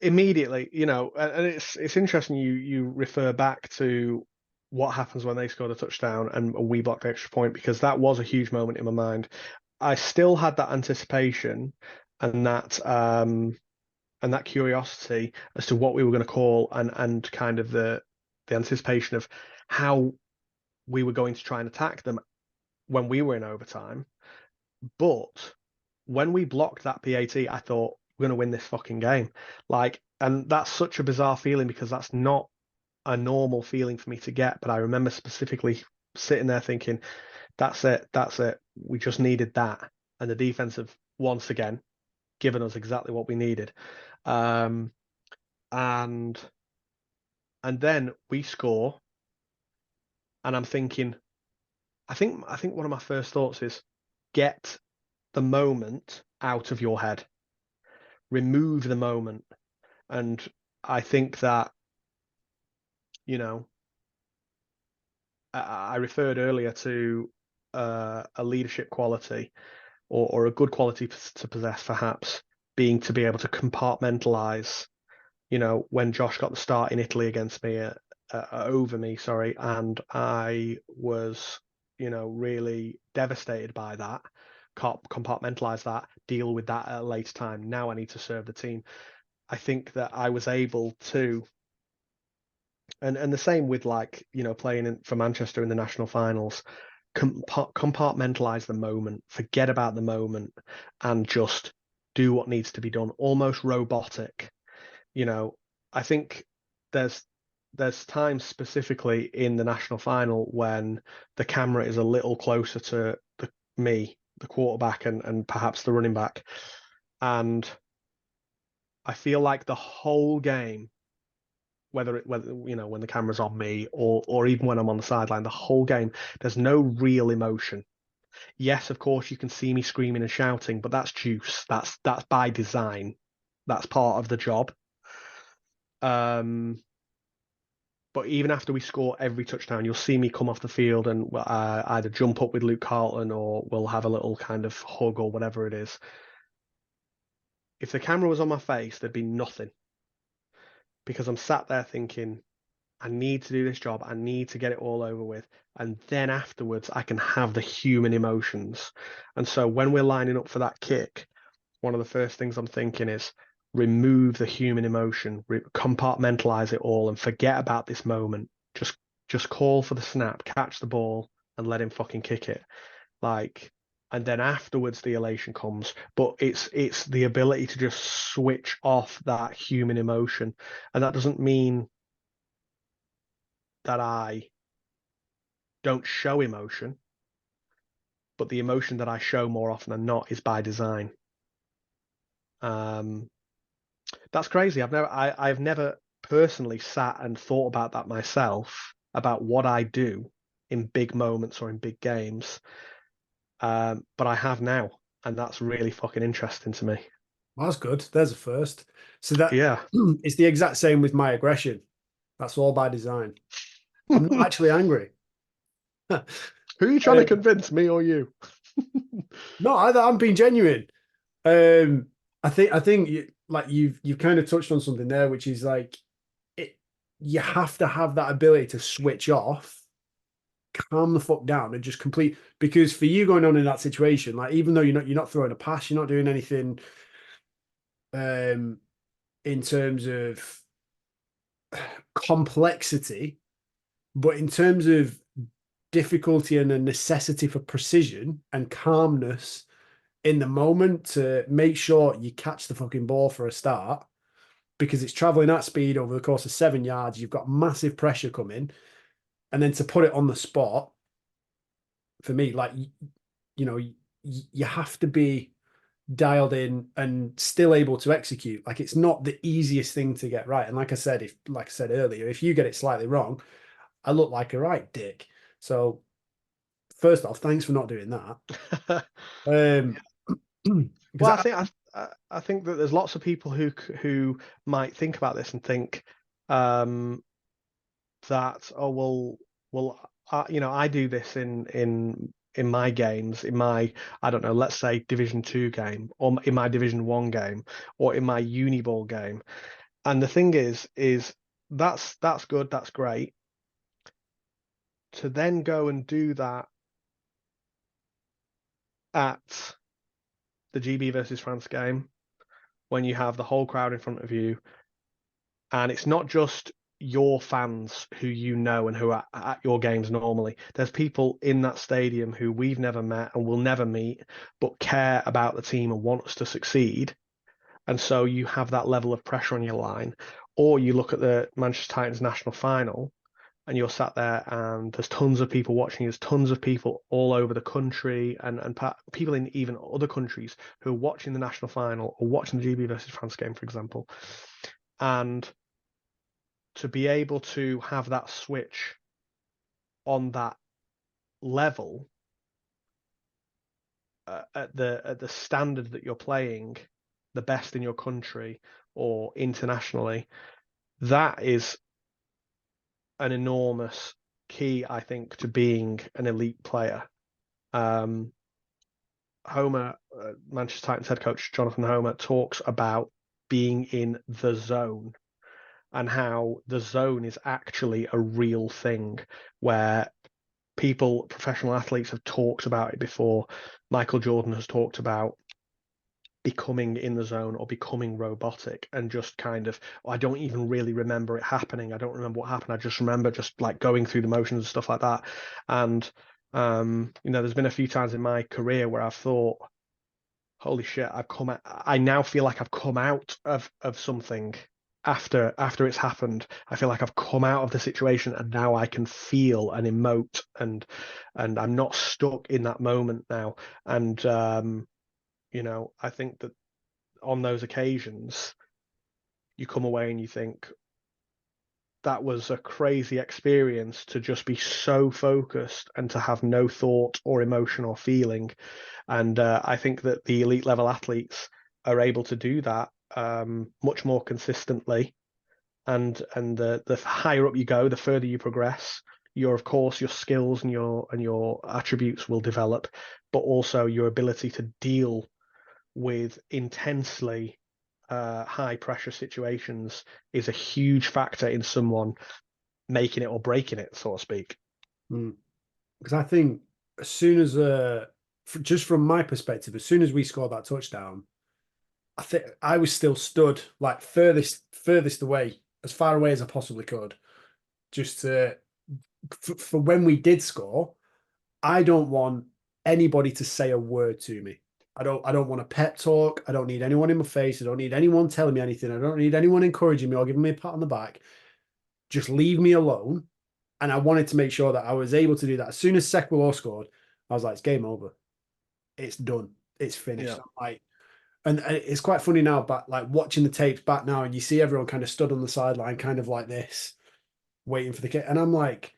Immediately, and it's interesting you refer back to what happens when they scored a touchdown and we blocked the extra point, because that was a huge moment in my mind. I still had that anticipation and that curiosity as to what we were going to call and kind of the anticipation of how we were going to try and attack them when we were in overtime. But when we blocked that PAT, I thought we're going to win this fucking game. And that's such a bizarre feeling because that's not a normal feeling for me to get. But I remember specifically sitting there thinking, that's it. We just needed that. And the defense have once again given us exactly what we needed. And then we score. And I'm thinking, I think one of my first thoughts is get the moment out of your head. Remove the moment. And I think that, I referred earlier to a leadership quality or a good quality to possess, perhaps, being to be able to compartmentalize when Josh got the start in Italy against me, over me, sorry, and I was, really devastated by that, compartmentalize that, deal with that at a later time. Now I need to serve the team. I think that I was able to, and the same with playing for Manchester in the national finals, compartmentalize the moment, forget about the moment, and just do what needs to be done, almost robotic. I think there's times specifically in the national final when the camera is a little closer to me, the quarterback, and perhaps the running back, and I feel like the whole game, whether when the camera's on me or even when I'm on the sideline, the whole game, there's no real emotion. Yes, of course you can see me screaming and shouting, but that's juice. That's by design. That's part of the job. But even after we score every touchdown, you'll see me come off the field and either jump up with Luke Carlton or we'll have a little kind of hug or whatever it is. If the camera was on my face, there'd be nothing, because I'm sat there thinking, I need to do this job. I need to get it all over with. And then afterwards, I can have the human emotions. And so when we're lining up for that kick, one of the first things I'm thinking is remove the human emotion, compartmentalize it all, and forget about this moment. Just call for the snap, catch the ball, and let him fucking kick it. And then afterwards the elation comes. But it's the ability to just switch off that human emotion. And that doesn't mean that I don't show emotion, but the emotion that I show more often than not is by design. That's crazy. I've never personally sat and thought about that myself, about what I do in big moments or in big games. But I have now, and that's really fucking interesting to me. Well, that's good. There's a first. So that Yeah. it's the exact same with my aggression. That's all by design. I'm not actually angry. Who are you trying to convince, me or you? No, I'm being genuine. I think you've kind of touched on something there, which is like you have to have that ability to switch off, calm the fuck down, and just complete. Because for you going on in that situation, like even though you're not throwing a pass, you're not doing anything, in terms of complexity, but in terms of difficulty and a necessity for precision and calmness in the moment to make sure you catch the fucking ball for a start, because it's traveling at speed over the course of 7 yards. You've got massive pressure coming, and then to put it on the spot, for me, you have to be dialed in and still able to execute. Like it's not the easiest thing to get right. And like I said earlier, if you get it slightly wrong, I look like a right dick. So first off, thanks for not doing that. Well, I think that there's lots of people who might think about this and think that, oh well, I do this in my games, in my, I don't know, let's say Division 2 game, or in my Division 1 game, or in my Uniball game. And the thing is that's good, that's great. To then go and do that at the GB versus France game, when you have the whole crowd in front of you, and it's not just your fans who and who are at your games normally. There's people in that stadium who we've never met and will never meet, but care about the team and want us to succeed. And so you have that level of pressure on your line. Or you look at the Manchester Titans national final, and you're sat there and there's tons of people watching. There's tons of people all over the country and people in even other countries who are watching the national final or watching the GB versus France game, for example. And to be able to have that switch on that level, at the standard that you're playing, the best in your country or internationally, that is an enormous key, I think, to being an elite player. Homer, Manchester Titans head coach Jonathan Homer, talks about being in the zone. and how the zone is actually a real thing where people, professional athletes, have talked about it before. Michael Jordan has talked about becoming in the zone or becoming robotic and just kind of, I don't even really remember it happening. I don't remember what happened. I just remember just like going through the motions and stuff like that. And there's been a few times in my career where I've thought, holy shit, I now feel like I've come out of something after it's happened. I feel like I've come out of the situation and now I can feel and emote and I'm not stuck in that moment now. And I think that on those occasions, you come away and you think that was a crazy experience to just be so focused and to have no thought or emotion or feeling. And I think that the elite level athletes are able to do that much more consistently. And the higher up you go, the further you progress, your skills and your attributes will develop, but also your ability to deal with intensely high pressure situations is a huge factor in someone making it or breaking it, so to speak. Because I think as soon as, just from my perspective, as soon as we scored that touchdown, I think I was still stood like furthest away, as far away as I possibly could, just for when we did score. I don't want anybody to say a word to me. I don't want a pep talk. I don't need anyone in my face. I don't need anyone telling me anything. I don't need anyone encouraging me or giving me a pat on the back. Just leave me alone. And I wanted to make sure that I was able to do that. As soon as Sequilor scored, I was like, it's game over. It's done. It's finished. Yeah. I'm like, and it's quite funny now, but like watching the tapes back now, and you see everyone kind of stood on the sideline, kind of like this, waiting for the kick. And I'm like,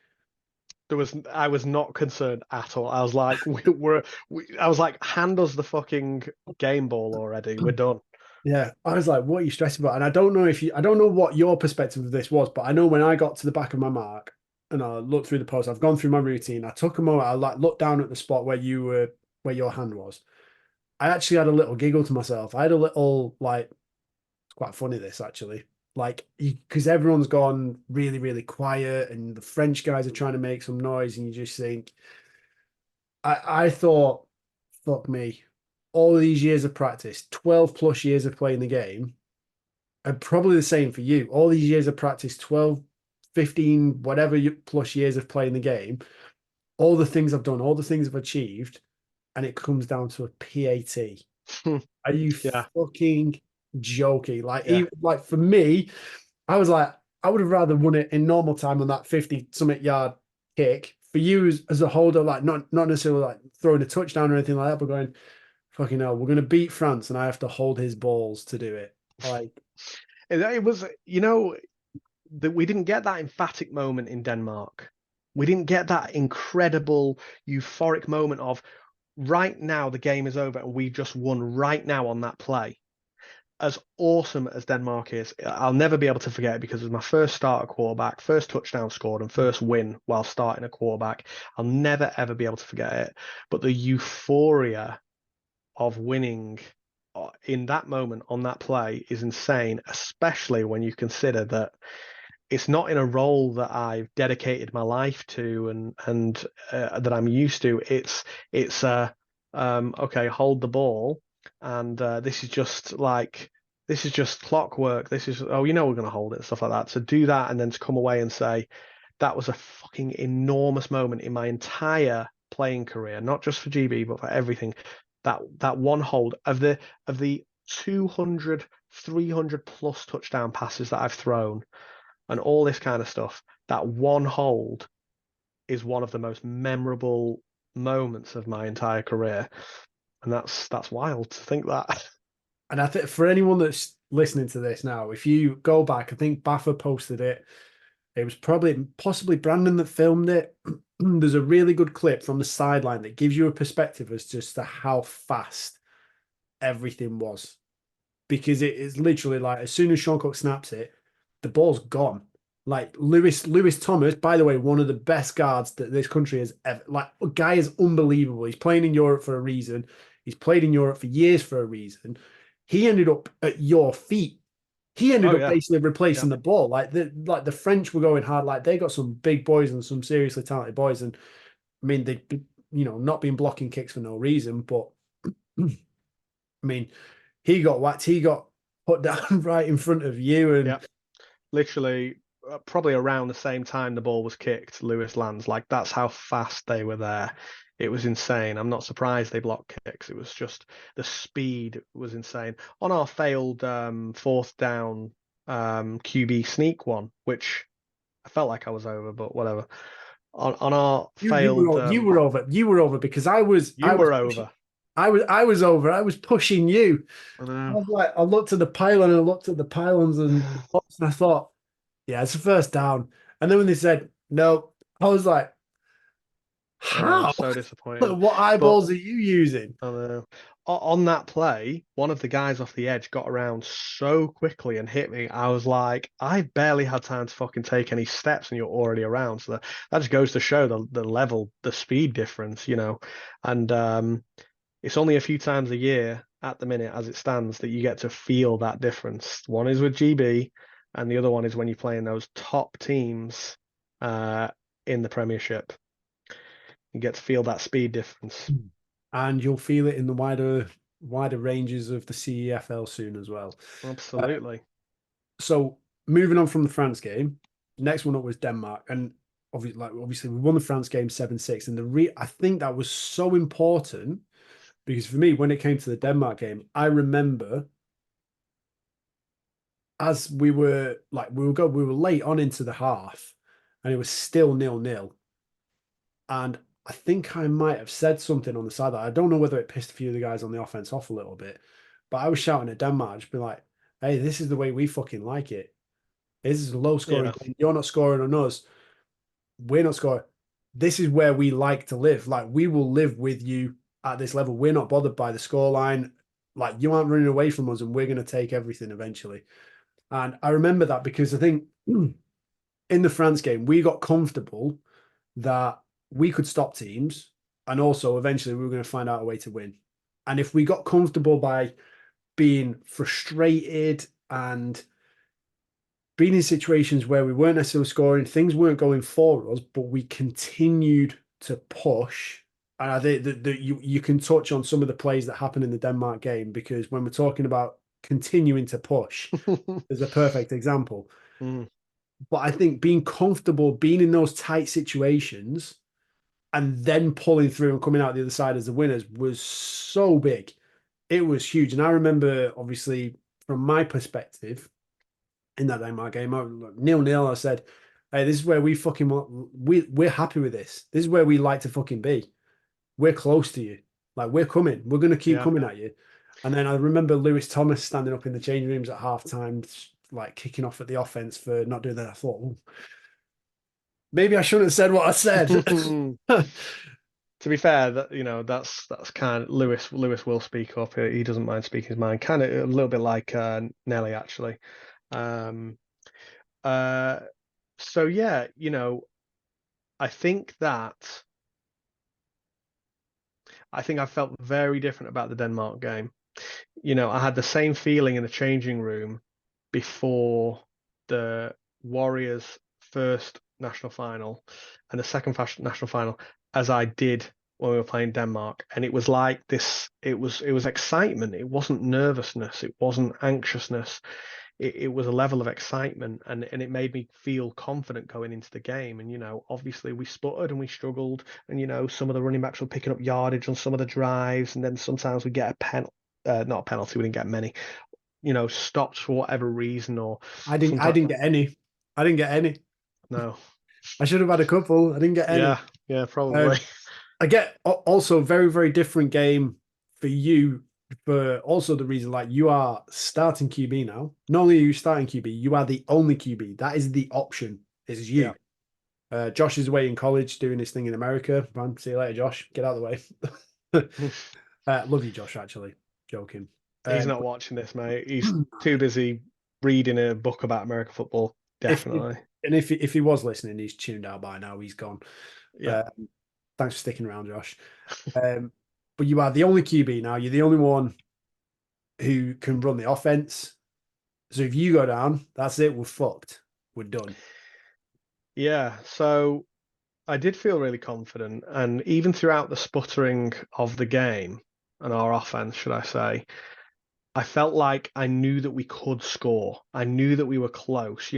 I was not concerned at all. I was like, I was like, hand us the fucking game ball already. We're done. yeah, I was like, what are you stressing about? And I don't know what your perspective of this was, but I know when I got to the back of my mark and I looked through the post, I've gone through my routine. I took a moment, I like looked down at the spot where where your hand was. I actually had a little giggle to myself. I had a little like, it's quite funny this actually, like because everyone's gone really, really quiet, and the French guys are trying to make some noise, and you just think, I thought, fuck me, all these years of practice, 12 plus years of playing the game, and probably the same for you. All these years of practice, 12, 15, whatever plus years of playing the game, all the things I've done, all the things I've achieved, and it comes down to a PAT. Are you Yeah, fucking joking? Like, yeah. even like for me, I was like, I would have rather won it in normal time on that 50 summit yard kick. For you as a holder, like not necessarily like throwing a touchdown or anything like that, but going, fucking hell, we're gonna beat France and I have to hold his balls to do it. Like, It was, that we didn't get that emphatic moment in Denmark. We didn't get that incredible euphoric moment of right now the game is over and we've just won right now on that play. As awesome as Denmark is, I'll never be able to forget it because it was my first start at quarterback, first touchdown scored, and first win while starting a quarterback. I'll never ever be able to forget it. But the euphoria of winning in that moment on that play is insane, especially when you consider that it's not in a role that I've dedicated my life to and that I'm used to. It's okay, hold the ball, and this is just clockwork. This is we're going to hold it and stuff like that. To do that and then to come away and say that was a fucking enormous moment in my entire playing career, not just for GB but for everything. That one hold of the 200, 300 plus touchdown passes that I've thrown and all this kind of stuff, that one hold is one of the most memorable moments of my entire career. And that's wild to think that. and I think for anyone that's listening to this now, if you go back, I think Baffa posted it. It was possibly Brandon that filmed it. There's a really good clip from the sideline that gives you a perspective as just to how fast everything was. Because it is literally like as soon as Sean Cook snaps it, the ball's gone. Like Lewis Thomas, by the way, one of the best guards that this country has ever. Like, a guy is unbelievable. He's playing in Europe for a reason. He's played in Europe for years for a reason. He ended up at your feet he ended Oh up yeah, basically yeah. replacing the ball. Like the French were going hard. Like they got some big boys and some seriously talented boys. And I mean, they, not been blocking kicks for no reason. But I mean, he got whacked. He got put down right in front of you. Yeah, And literally, probably around the same time the ball was kicked, Lewis lands. Like that's how fast they were there. It was insane. I'm not surprised they blocked kicks. It was just the speed was insane. On our failed fourth down QB sneak one, which I felt like I was over, but whatever. On our you were failed, you were over because you were over. I was over. I was pushing you. I I know. was like, I looked at the pylon and I looked at the pylons and I thought, yeah, it's a first down. And then when they said no, I was like, I know, how? so disappointing. What But eyeballs are you using? I know. On that play, one of the guys off the edge got around so quickly and hit me. I was like, I barely had time to fucking take any steps, and you're already around. So that just goes to show the level, the speed difference, you know. And it's only a few times a year at the minute, as it stands, that you get to feel that difference. One is with GB, and the other one is when you're playing those top teams uh, in the Premiership. You get to feel that speed difference. And you'll feel it in the wider ranges of the CEFL soon as well. Uh, Absolutely. so moving on from the France game, next one up was Denmark, and obviously we won the France game 7-6, and I think that was so important because for me, when it came to the Denmark game, I remember as we were late on into the half, and it was still 0-0. And I think I might have said something on the side that I don't know whether it pissed a few of the guys on the offense off a little bit, but I was shouting at Denmark, just be like, "Hey, this is the way we fucking like it. This is a low scoring Yeah. game. You're not scoring on us. We're not scoring. This is where we like to live. Like we will live with you at this level. We're not bothered by the scoreline. Like you aren't running away from us, and we're going to take everything eventually." And I remember that because I think in the France game, we got comfortable that we could stop teams. And also, eventually, we were going to find out a way to win. And if we got comfortable by being frustrated and being in situations where we weren't necessarily scoring, things weren't going for us, but we continued to push. And I think that you can touch on some of the plays that happened in the Denmark game because when we're talking about continuing to push, there's a perfect example. Mm, But I think being comfortable being in those tight situations and then pulling through and coming out the other side as the winners was so big. It was huge. And I remember, obviously, from my perspective, in that Denmark game, 0-0, I said, "Hey, this is where we fucking want. We're happy with this. This is where we like to fucking be. We're close to you. Like we're coming. We're gonna keep yeah. coming at you." And then I remember Lewis Thomas standing up in the changing rooms at halftime, like kicking off at the offense for not doing that. I thought, "Ooh, maybe I shouldn't have said what I said." To be fair, that that's kind of Lewis will speak up. He doesn't mind speaking his mind. Kind of a little bit like Nelly actually. Um, uh, so yeah, I think that I think I felt very different about the Denmark game. I had the same feeling in the changing room before the Warriors' first national final and the second national final as I did when we were playing Denmark. And it was like this, it was excitement. It wasn't nervousness. It wasn't anxiousness. It was a level of excitement and it made me feel confident going into the game. And, obviously we sputtered and we struggled. And, some of the running backs were picking up yardage on some of the drives. And then sometimes we get a penalty. Not a penalty, we didn't get many, stopped for whatever reason, or I sometimes didn't get any. I didn't get any. no. I should have had a couple. I didn't get any. Yeah, yeah, probably. Um, I get also very, very different game for you for also the reason like you are starting QB now. Not only are you starting QB, you are the only QB. That is the option. Is Yeah. you. Josh is away in college doing his thing in America. Man, see you later, Josh. Get out of the way. Love you, Josh. Actually, joking. He's not watching this, mate. He's too busy reading a book about American football. if Definitely. and if he was listening, he's tuned out by now. He's gone. Yeah. Uh, thanks for sticking around, Josh. But you are the only QB now. You're the only one who can run the offense. So if you go down, that's it. We're fucked. We're done. Yeah, so I did feel really confident, and even throughout the sputtering of the game and our offense, should I say, I felt like I knew that we could score. I knew that we were close.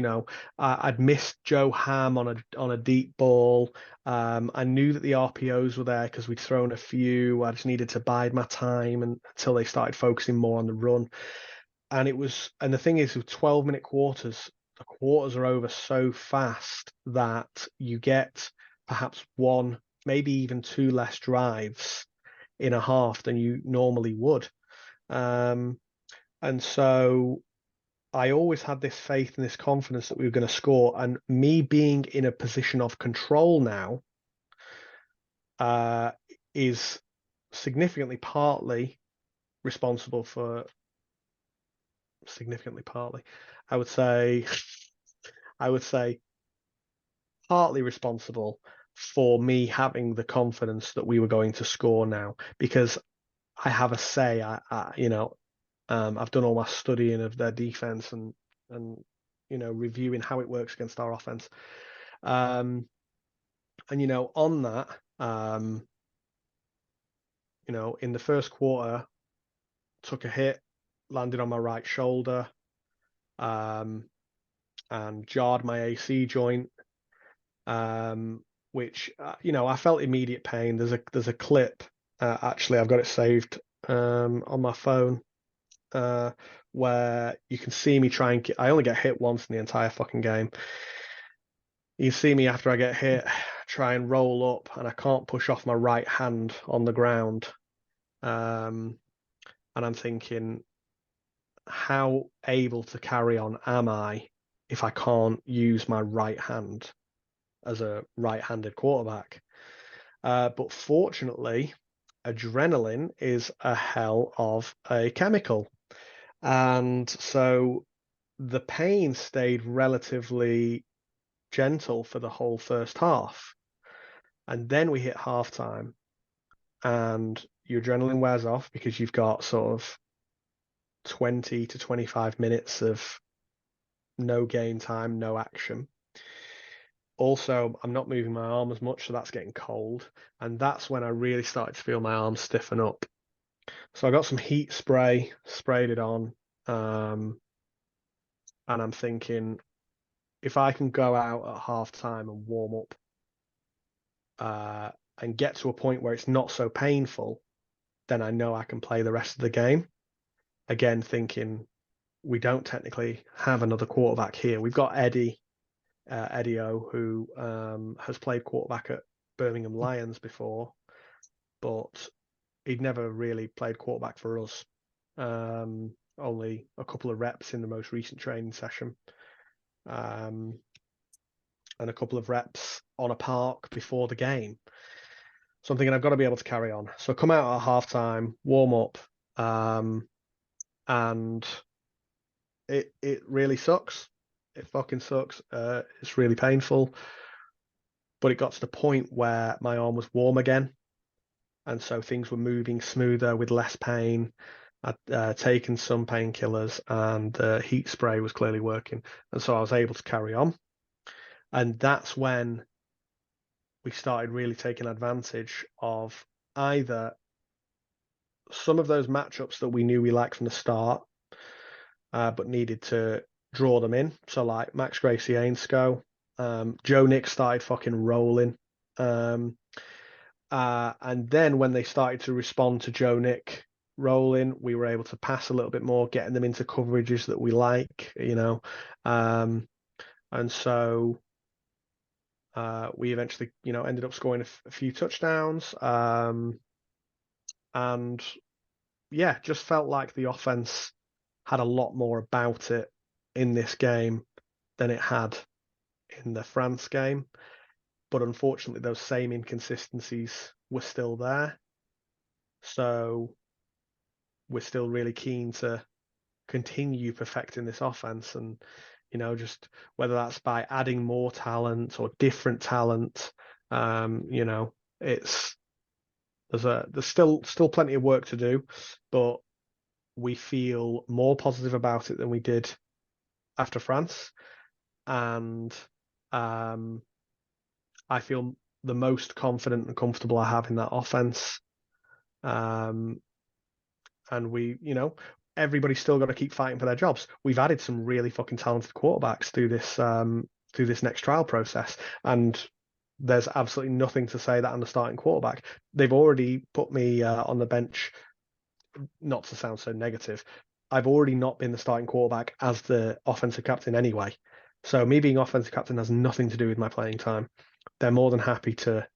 I'd missed Joe Ham on a deep ball. I knew that the RPOs were there because we'd thrown a few. I just needed to bide my time until they started focusing more on the run. And the thing is, with 12-minute quarters, the quarters are over so fast that you get perhaps one, maybe even two less drives in a half than you normally would. Um, and so I always had this faith and this confidence that we were going to score. And me being in a position of control now is responsible for significantly partly, I would say, I would say partly responsible for me having the confidence that we were going to score now because I have a say. I've done all my studying of their defense and reviewing how it works against our offense. And on that, in the first quarter, took a hit, landed on my right shoulder, and jarred my AC joint. Which I felt immediate pain. There's a clip. Actually, I've got it saved on my phone where you can see me try and I only get hit once in the entire fucking game. You see me after I get hit, try and roll up, and I can't push off my right hand on the ground. And I'm thinking, how able to carry on am I if I can't use my right hand as a right-handed quarterback? But fortunately, adrenaline is a hell of a chemical. And so the pain stayed relatively gentle for the whole first half. And then we hit halftime and your adrenaline wears off because you've got sort of 20 to 25 minutes of no game time, no action. Also, I'm not moving my arm as much, so that's getting cold. And that's when I really started to feel my arms stiffen up. So I got some heat spray, sprayed it on. And I'm thinking, if I can go out at half time and warm up and get to a point where it's not so painful, then I know I can play the rest of the game. Again, thinking we don't technically have another quarterback here. We've got Eddie O, who has played quarterback at Birmingham Lions before, but he'd never really played quarterback for us. Only a couple of reps in the most recent training session. And a couple of reps on a park before the game. So I'm thinking I've got to be able to carry on. So I come out at halftime, warm up, and it really sucks. It fucking sucks. It's really painful. But it got to the point where my arm was warm again. And so things were moving smoother with less pain. I'd taken some painkillers and the heat spray was clearly working. And so I was able to carry on. And that's when we started really taking advantage of either some of those matchups that we knew we liked from the start, but needed to draw them in. So like Max Gracie Ainscow, Joe Nick started fucking rolling. And then when they started to respond to Joe Nick rolling, we were able to pass a little bit more, getting them into coverages that we like, and so we eventually, ended up scoring a few touchdowns. And yeah, just felt like the offense had a lot more about it in this game than it had in the France game. But unfortunately, those same inconsistencies were still there. So we're still really keen to continue perfecting this offense and, just whether that's by adding more talent or different talent, it's there's still plenty of work to do, but we feel more positive about it than we did after France, and I feel the most confident and comfortable I have in that offense. And everybody's still got to keep fighting for their jobs. We've added some really fucking talented quarterbacks through this next trial process, and there's absolutely nothing to say that I'm the starting quarterback. They've already put me on the bench. Not to sound so negative, I've already not been the starting quarterback as the offensive captain anyway. So me being offensive captain has nothing to do with my playing time. They're more than happy to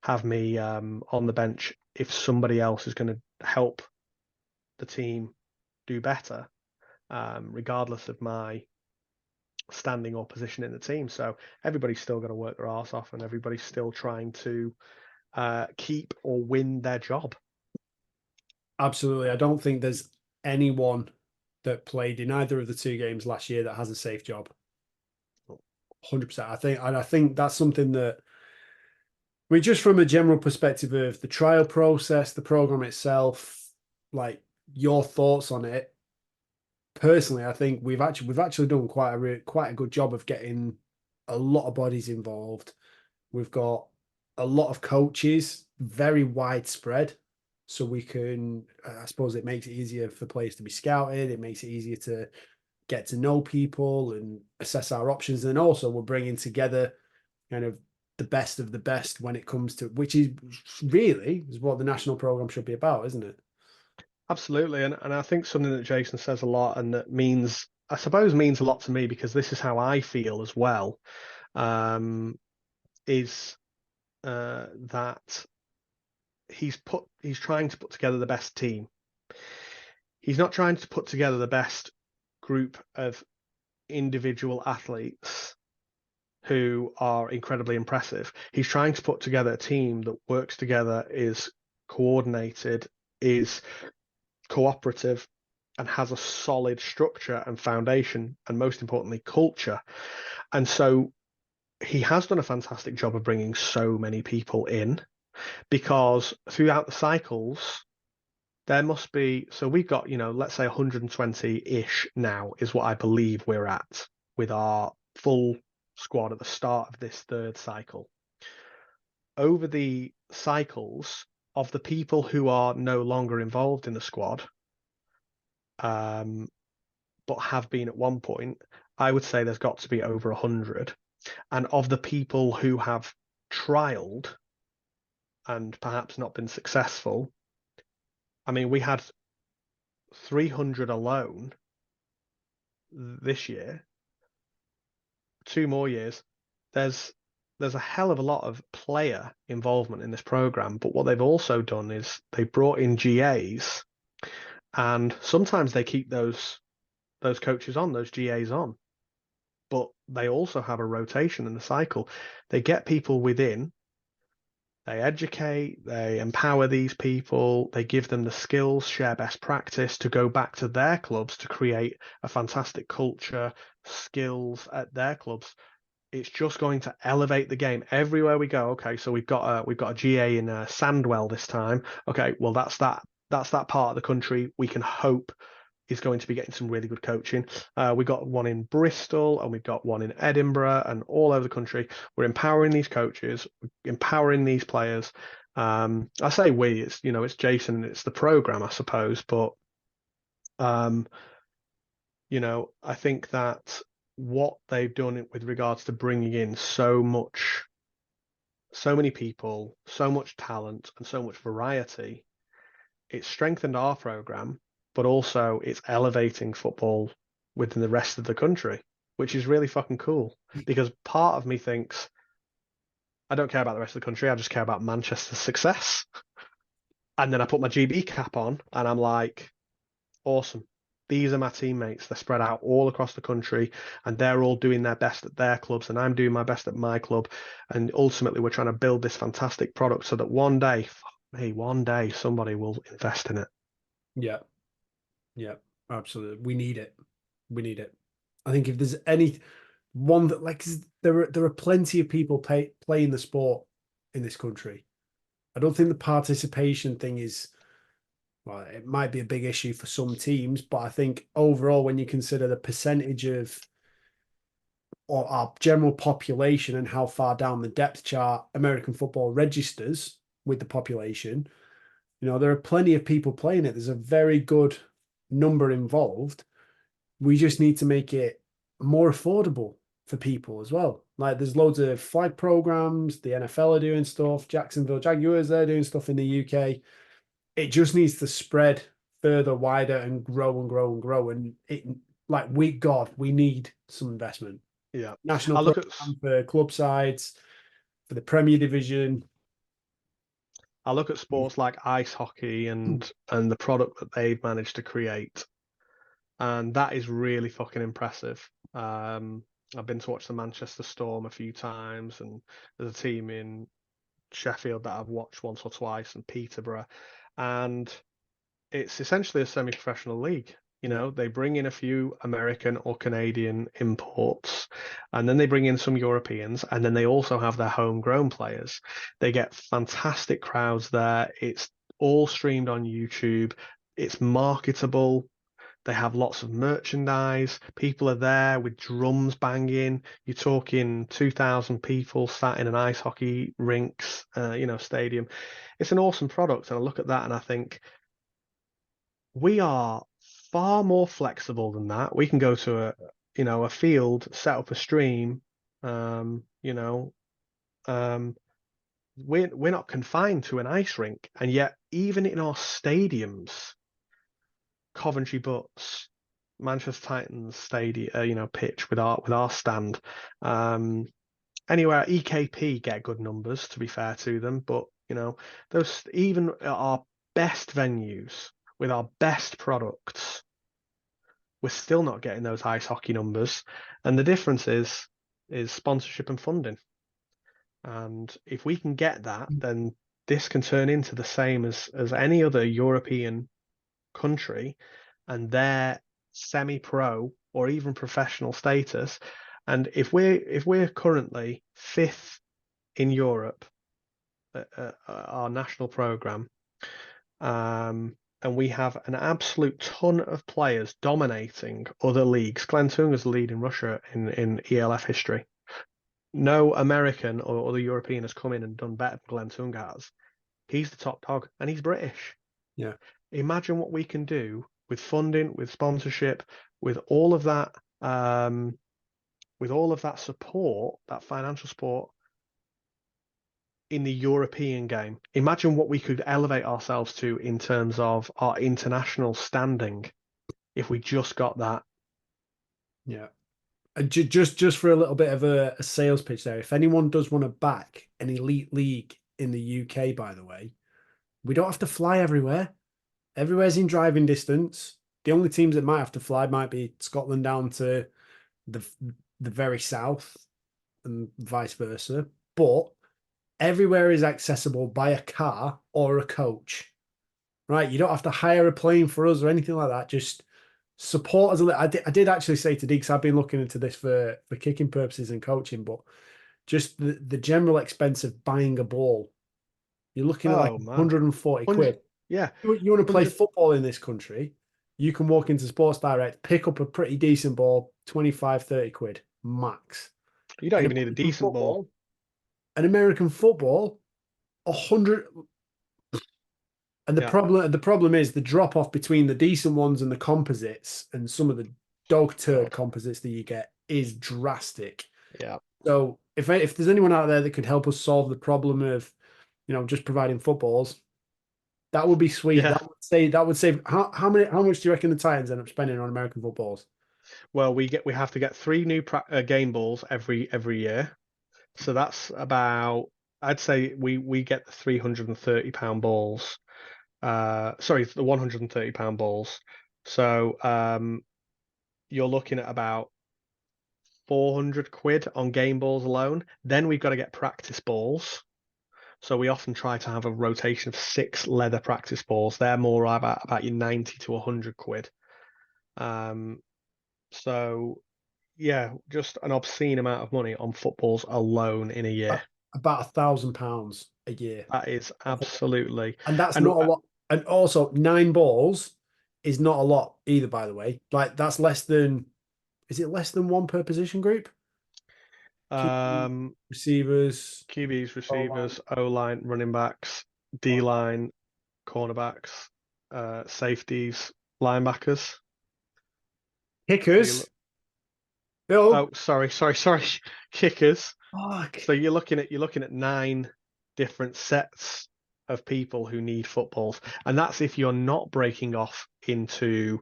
have me on the bench if somebody else is going to help the team do better, regardless of my standing or position in the team. So everybody's still going to work their arse off, and everybody's still trying to keep or win their job. Absolutely. I don't think there's anyone that played in either of the 2 games last year that has a safe job. 100%. I think that's something that, I mean, just from a general perspective of the trial process, the program itself, like your thoughts on it. Personally, I think we've actually done quite a good job of getting a lot of bodies involved. We've got a lot of coaches, very widespread, so we can. I suppose it makes it easier for players to be scouted. It makes it easier to get to know people and assess our options. And also, we're bringing together kind of the best of the best when it comes to, which is really is what the national program should be about, isn't it? Absolutely. And I think something that Jason says a lot and that I suppose means a lot to me, because this is how I feel as well, is that he's trying to put together the best team. He's not trying to put together the best group of individual athletes who are incredibly impressive. He's trying to put together a team that works together, is coordinated, is cooperative, and has a solid structure and foundation, and most importantly, culture. And so he has done a fantastic job of bringing so many people in, because throughout the cycles, there must be, so we've got, let's say 120-ish now is what I believe we're at with our full squad at the start of this 3rd cycle. Over the cycles of the people who are no longer involved in the squad, but have been at one point, I would say there's got to be over 100. And of the people who have trialed and perhaps not been successful, I mean, we had 300 alone this year, 2 more years. There's a hell of a lot of player involvement in this program, but what they've also done is they brought in GAs, and sometimes they keep those coaches on, those GAs on, but they also have a rotation in the cycle. They get people within, they educate, they empower these people, they give them the skills, share best practice to go back to their clubs to create a fantastic culture, skills at their clubs. It's just going to elevate the game everywhere we go. Okay, so we've got a GA in Sandwell this time. Okay, well that's that part of the country we can hope is going to be getting some really good coaching. We got one in Bristol, and we've got one in Edinburgh, and all over the country. We're empowering these coaches, empowering these players. I say we, it's Jason and it's the program, I suppose, but I think that what they've done with regards to bringing in so many people, so much talent, and so much variety, it's strengthened our program, but also it's elevating football within the rest of the country, which is really fucking cool. Because part of me thinks, I don't care about the rest of the country, I just care about Manchester's success. And then I put my GB cap on and I'm like, awesome. These are my teammates. They're spread out all across the country, and they're all doing their best at their clubs, and I'm doing my best at my club. And ultimately, we're trying to build this fantastic product so that one day somebody will invest in it. Yeah. Yeah, absolutely. We need it. We need it. I think if there's any one that, like, there are plenty of people playing the sport in this country. I don't think the participation thing is well, it might be a big issue for some teams, but I think overall, when you consider the percentage of or our general population and how far down the depth chart American football registers with the population, there are plenty of people playing it. There's a very good number involved. We just need to make it more affordable for people as well. Like there's loads of flag programs, the NFL are doing stuff, Jacksonville Jaguars, they're doing stuff in the UK. It just needs to spread further, wider, and grow and grow and grow. And we need some investment. Yeah, National I look at program for club sides, for the Premier Division. I look at sports like ice hockey and the product that they've managed to create, and that is really fucking impressive. I've been to watch the Manchester Storm a few times, and there's a team in Sheffield that I've watched once or twice, and Peterborough, and it's essentially a semi-professional league. They bring in a few American or Canadian imports, and then they bring in some Europeans, and then they also have their homegrown players. They get fantastic crowds there. It's all streamed on YouTube. It's marketable. They have lots of merchandise. People are there with drums banging. You're talking 2,000 people sat in an ice hockey rinks, stadium. It's an awesome product. And I look at that and I think we are far more flexible than that. We can go to a field, set up a stream. We're not confined to an ice rink, and yet even in our stadiums, Coventry Butts, Manchester Titans stadium, pitch with our stand. Anywhere EKP get good numbers, to be fair to them, but those even our best venues with our best products, we're still not getting those ice hockey numbers. And the difference is sponsorship and funding. And if we can get that, then this can turn into the same as any other European country, and their semi-pro or even professional status. And if we're currently fifth in Europe at our national program, and we have an absolute ton of players dominating other leagues. Glenn Tunga's the lead in Russia in ELF history. No American or other European has come in and done better than Glenn Tunga has. He's the top dog, and he's British. Yeah. Imagine what we can do with funding, with sponsorship, with all of that, support, that financial support in the European game. Imagine what we could elevate ourselves to in terms of our international standing if we just got that. Yeah. Just for a little bit of a sales pitch there, if anyone does want to back an elite league in the UK, by the way, we don't have to fly everywhere. Everywhere's in driving distance. The only teams that might have to fly might be Scotland down to the very south and vice versa. But everywhere is accessible by a car or a coach, right? You don't have to hire a plane for us or anything like that. Just support us a little. I did actually say to Deeks, I've been looking into this for kicking purposes and coaching, but just the general expense of buying a ball, you're looking at like 140 quid. Yeah. You want to play football in this country, you can walk into Sports Direct, pick up a pretty decent ball, 25, 30 quid max. You don't even need a decent ball. An American football, 100. And the problem is the drop off between the decent ones and the composites and some of the dog turd composites that you get is drastic. Yeah. So if there's anyone out there that could help us solve the problem of, just providing footballs, that would be sweet. Yeah. That would save how much do you reckon the Titans end up spending on American footballs? Well, we have to get 3 new game balls every year. So that's about, I'd say we get the £330 balls. Sorry, the £130 balls. So you're looking at about 400 quid on game balls alone. Then we've got to get practice balls. So we often try to have a rotation of 6 leather practice balls. They're more about your 90 to 100 quid. So yeah, just an obscene amount of money on footballs alone in a year. About £1,000 a year. That is absolutely, and that's not a lot. And also 9 balls is not a lot either, by the way. Like that's less than, is it less than one per position group? QB, Um, receivers, QBs, O-line. receivers, O line, running backs, D line, cornerbacks, safeties, linebackers. So you Kickers. look. Bill. Oh, sorry, kickers. Fuck. So you're looking at 9 different sets of people who need footballs, and that's if you're not breaking off into,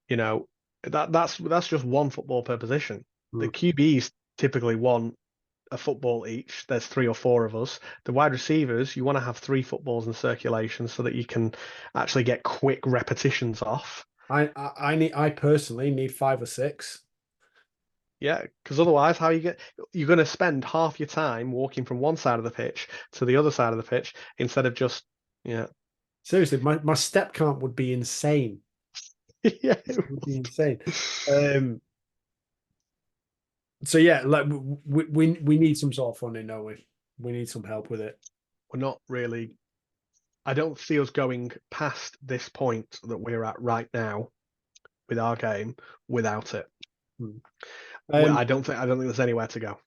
you know, that's just one football per position. The Mm. QBs typically want a football each. There's 3 or 4 of us. The wide receivers, you want to have 3 footballs in circulation so that you can actually get quick repetitions off. I personally need 5 or 6. Yeah, because otherwise, you're going to spend half your time walking from one side of the pitch to the other side of the pitch instead of just, yeah. Seriously, my step count would be insane. Yeah. It would be insane. Um, so yeah, like we need some sort of funding, don't we? We need some help with it. We're not really. I don't see us going past this point that we're at right now with our game without it. Hmm. I don't think there's anywhere to go.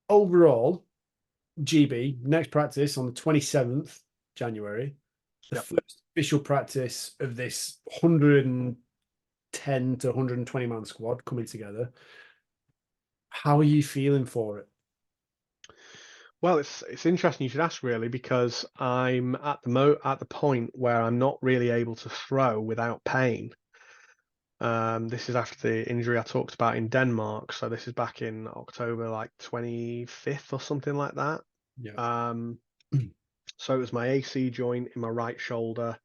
Overall, GB next practice on the 27th January, the Yep. first official practice of this 110 to 120 man squad coming together. How are you feeling for it? Well, it's interesting you should ask really because I'm at the point where I'm not really able to throw without pain. This is after the injury I talked about in Denmark, so this is back in October, like 25th or something like that. Yeah. So it was my AC joint in my right shoulder,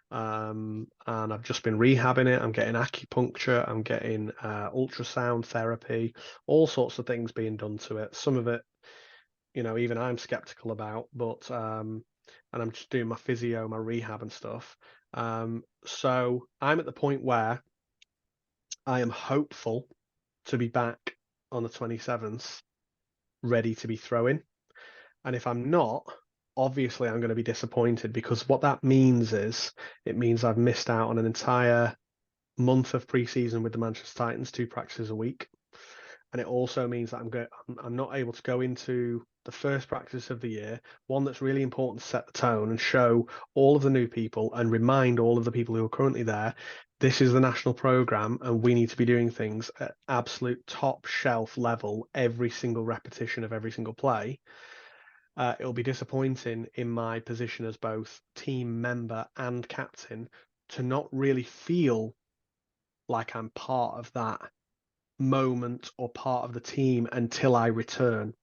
and I've just been rehabbing it. I'm getting acupuncture, I'm getting ultrasound therapy, all sorts of things being done to it. Some of it, even I'm skeptical about, but and I'm just doing my physio, my rehab and stuff. So I'm at the point where I am hopeful to be back on the 27th, ready to be throwing. And if I'm not, obviously I'm going to be disappointed because what that means is it means I've missed out on an entire month of preseason with the Manchester Titans, 2 practices a week. And it also means that I'm not able to go into the first practice of the year, one that's really important to set the tone and show all of the new people and remind all of the people who are currently there, this is the national program and we need to be doing things at absolute top shelf level every single repetition of every single play. It'll be disappointing in my position as both team member and captain to not really feel like I'm part of that moment or part of the team until I return.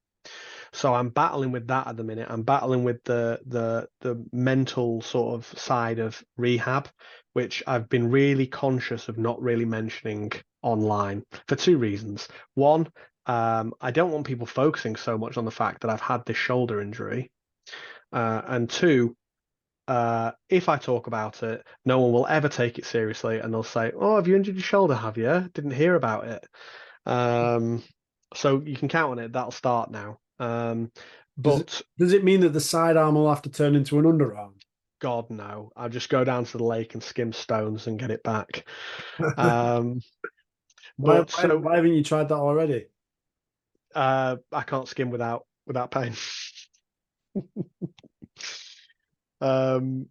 So I'm battling with that at the minute. I'm battling with the mental sort of side of rehab, which I've been really conscious of not really mentioning online for 2 reasons. One, I don't want people focusing so much on the fact that I've had this shoulder injury. And two, if I talk about it, no one will ever take it seriously and they'll say, "Oh, have you injured your shoulder? Have you? Didn't hear about it." Um, so you can count on it. That'll start now. Does it But does it mean that the sidearm will have to turn into an underarm? God, no. I'll just go down to the lake and skim stones and get it back. Um, Why, but why, so why haven't you tried that already? I can't skim without pain. Um,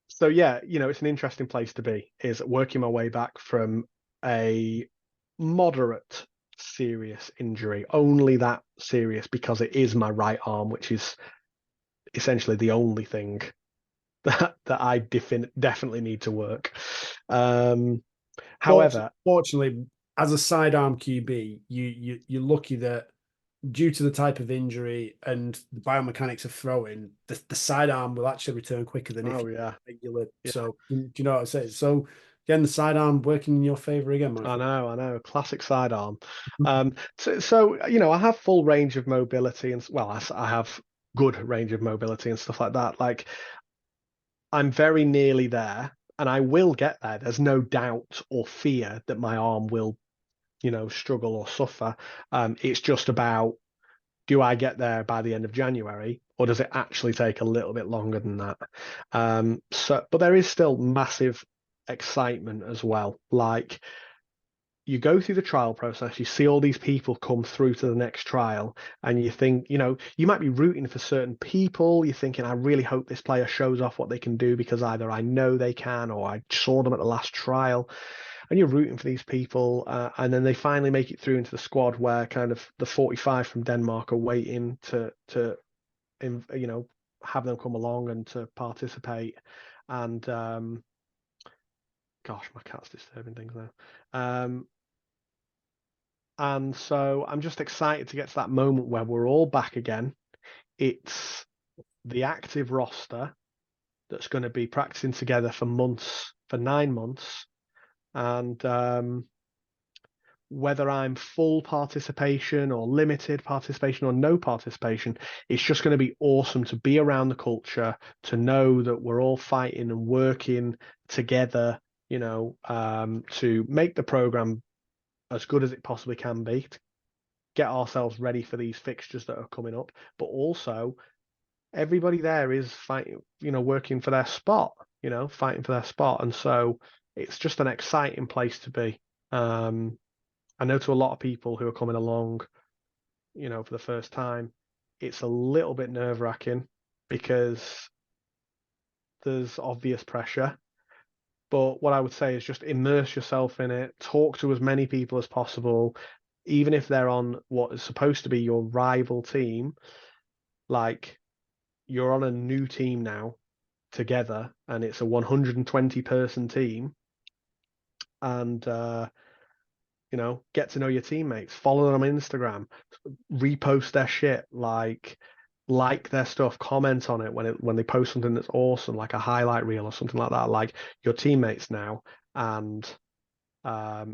so yeah, it's an interesting place to be, is working my way back from a moderate serious injury, only that serious because it is my right arm, which is essentially the only thing that I definitely need to work. However, Fortunately, as a sidearm QB, you're lucky that due to the type of injury and the biomechanics of throwing, the sidearm will actually return quicker than if oh you yeah, regular. yeah, So do you know what I say? So again, the sidearm working in your favor again, my friend. I know, classic sidearm. So I have full range of mobility and well, I have good range of mobility and stuff like that. Like I'm very nearly there, and I will get there. There's no doubt or fear that my arm will, struggle or suffer. It's just about do I get there by the end of January, or does it actually take a little bit longer than that? But there is still massive excitement as well. Like, you go through the trial process, you see all these people come through to the next trial, and you think, you might be rooting for certain people. You're thinking, I really hope this player shows off what they can do because either I know they can or I saw them at the last trial. And you're rooting for these people, and then they finally make it through into the squad where kind of the 45 from Denmark are waiting to have them come along and to participate. And gosh, my cat's disturbing things now. And so I'm just excited to get to that moment where we're all back again. It's the active roster that's going to be practicing together for 9 months. And whether I'm full participation or limited participation or no participation, it's just going to be awesome to be around the culture, to know that we're all fighting and working together, to make the program as good as it possibly can be, to get ourselves ready for these fixtures that are coming up. But also, everybody there is fighting, working for their spot, fighting for their spot. And so it's just an exciting place to be. I know to a lot of people who are coming along, for the first time, it's a little bit nerve-wracking because there's obvious pressure. But what I would say is just immerse yourself in it, talk to as many people as possible, even if they're on what is supposed to be your rival team. Like, you're on a new team now together, and it's a 120-person team. And get to know your teammates, follow them on Instagram, repost their shit, like their stuff, comment on it when they post something that's awesome, like a highlight reel or something like that, like your teammates now. And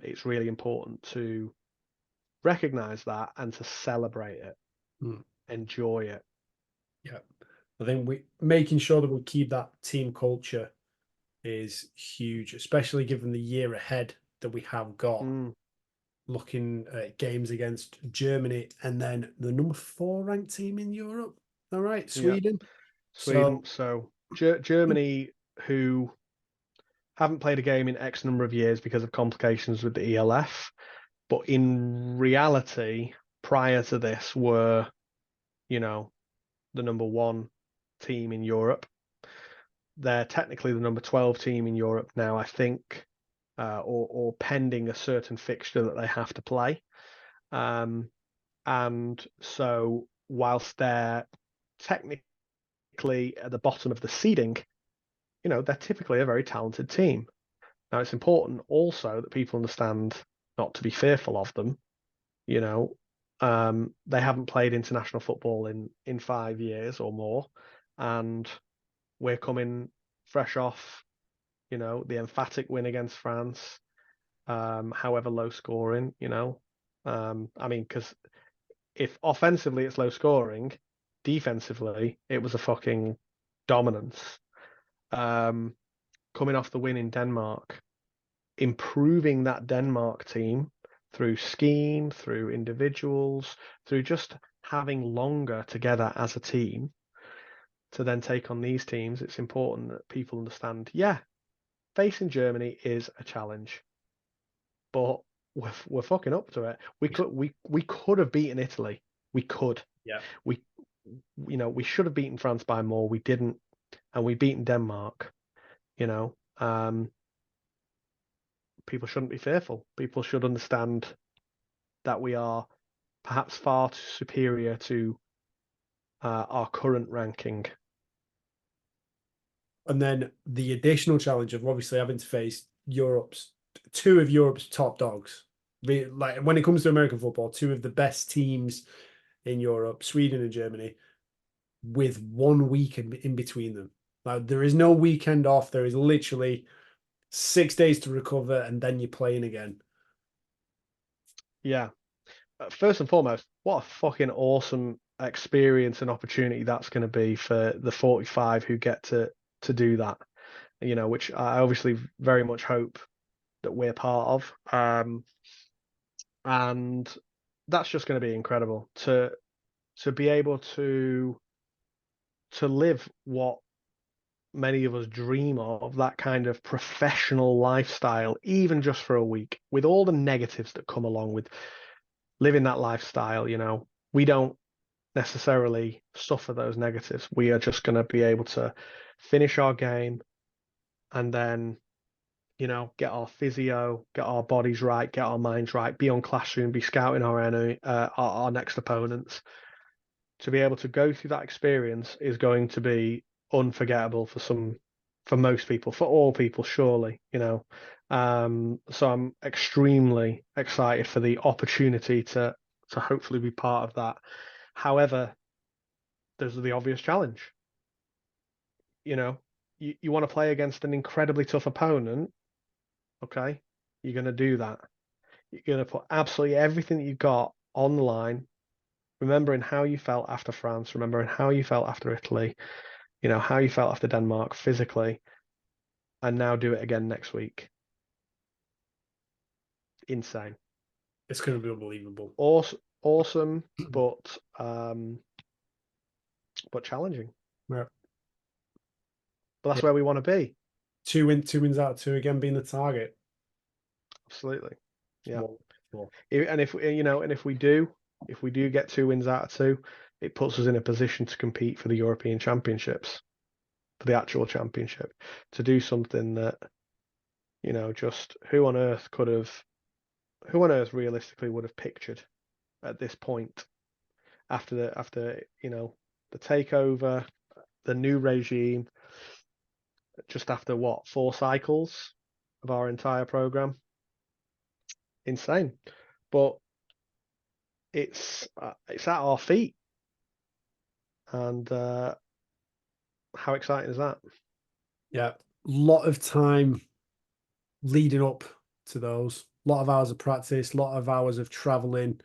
it's really important to recognize that and to celebrate it, enjoy it. Yeah, I think making sure that we keep that team culture is huge, especially given the year ahead that we have got. Looking at games against Germany and then the number 4 ranked team in Europe. All right, Sweden. Yeah. Sweden. So Germany, who haven't played a game in X number of years because of complications with the ELF, but in reality, prior to this, were, the number 1 team in Europe. They're technically the number 12 team in Europe now, I think, or pending a certain fixture that they have to play. And so whilst they're technically at the bottom of the seeding, they're typically a very talented team. Now, it's important also that people understand not to be fearful of them. They haven't played international football in 5 years or more, and we're coming fresh off, the emphatic win against France, however low scoring, because if offensively it's low scoring, defensively it was a fucking dominance. Coming off the win in Denmark, improving that Denmark team through scheme, through individuals, through just having longer together as a team to then take on these teams. It's important that people understand, facing Germany is a challenge, but we're fucking up to it. We could have beaten Italy. We could. Yeah. We should have beaten France by more. We didn't, and we beaten Denmark. People shouldn't be fearful. People should understand that we are perhaps far too superior to our current ranking. And then the additional challenge of obviously having to face two of Europe's top dogs. Like, when it comes to American football, 2 of the best teams in Europe, Sweden and Germany, with 1 week in between them. Like, there is no weekend off. There is literally 6 days to recover, and then you're playing again. Yeah. First and foremost, what a fucking awesome experience and opportunity that's going to be for the 45 who get to do that, which I obviously very much hope that we're part of. And that's just going to be incredible to to be able to live what many of us dream of, that kind of professional lifestyle, even just for a week, with all the negatives that come along with living that lifestyle. We don't necessarily suffer those negatives. We are just going to be able to finish our game and then, get our physio, get our bodies right, get our minds right, be on Classroom, be scouting our enemy, our next opponents. To be able to go through that experience is going to be unforgettable for most people, for all people, surely. So I'm extremely excited for the opportunity to hopefully be part of that. However, there's the obvious challenge. You want to play against an incredibly tough opponent. Okay, you're going to do that. You're going to put absolutely everything that you got on the line, remembering how you felt after France, remembering how you felt after Italy, how you felt after Denmark physically, and now do it again next week. Insane. It's going to be unbelievable. Awesome, but challenging. Yeah. But that's where we want to be. Two wins out of two again being the target. Absolutely. Yeah. Well. And if we do get 2 wins out of 2, it puts us in a position to compete for the European Championships, for the actual championship, to do something that, just who on earth realistically would have pictured at this point after the takeover, the new regime, just after 4 cycles of our entire program. Insane. But it's at our feet. And how exciting is that? Yeah, a lot of time leading up to those. A lot of hours of practice, a lot of hours of traveling,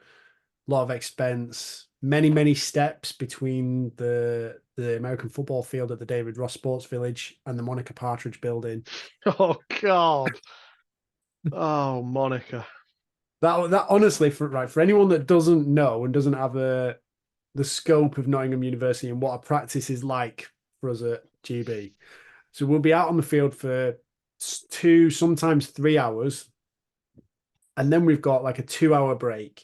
a lot of expense, many steps between the American football field at the David Ross Sports Village and the Monica Partridge building. Oh God. Oh, Monica. That honestly, for anyone that doesn't know and doesn't have the scope of Nottingham University and what a practice is like for us at GB. So we'll be out on the field for 2, sometimes 3 hours, and then we've got like a 2-hour break.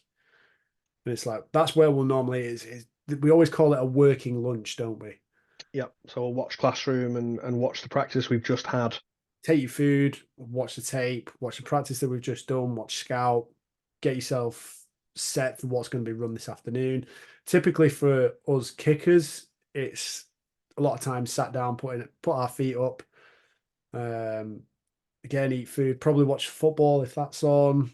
And it's like that's where we'll normally is we always call it a working lunch, don't we? Yep. So we'll watch Classroom and watch the practice we've just had. Take your food, watch the tape, watch the practice that we've just done, watch scout, get yourself set for what's going to be run this afternoon. Typically for us kickers, it's a lot of time sat down, put our feet up, again, eat food, probably watch football if that's on.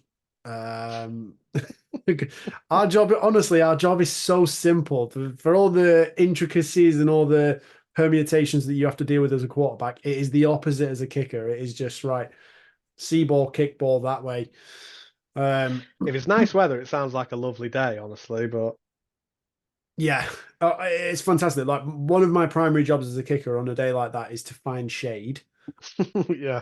Our job is so simple for all the intricacies and all the permutations that you have to deal with as a quarterback. It is the opposite as a kicker. It is just right, see ball, kick ball that way. If it's nice weather, it sounds like a lovely day, honestly. But yeah, it's fantastic. Like one of my primary jobs as a kicker on a day like that is to find shade. yeah.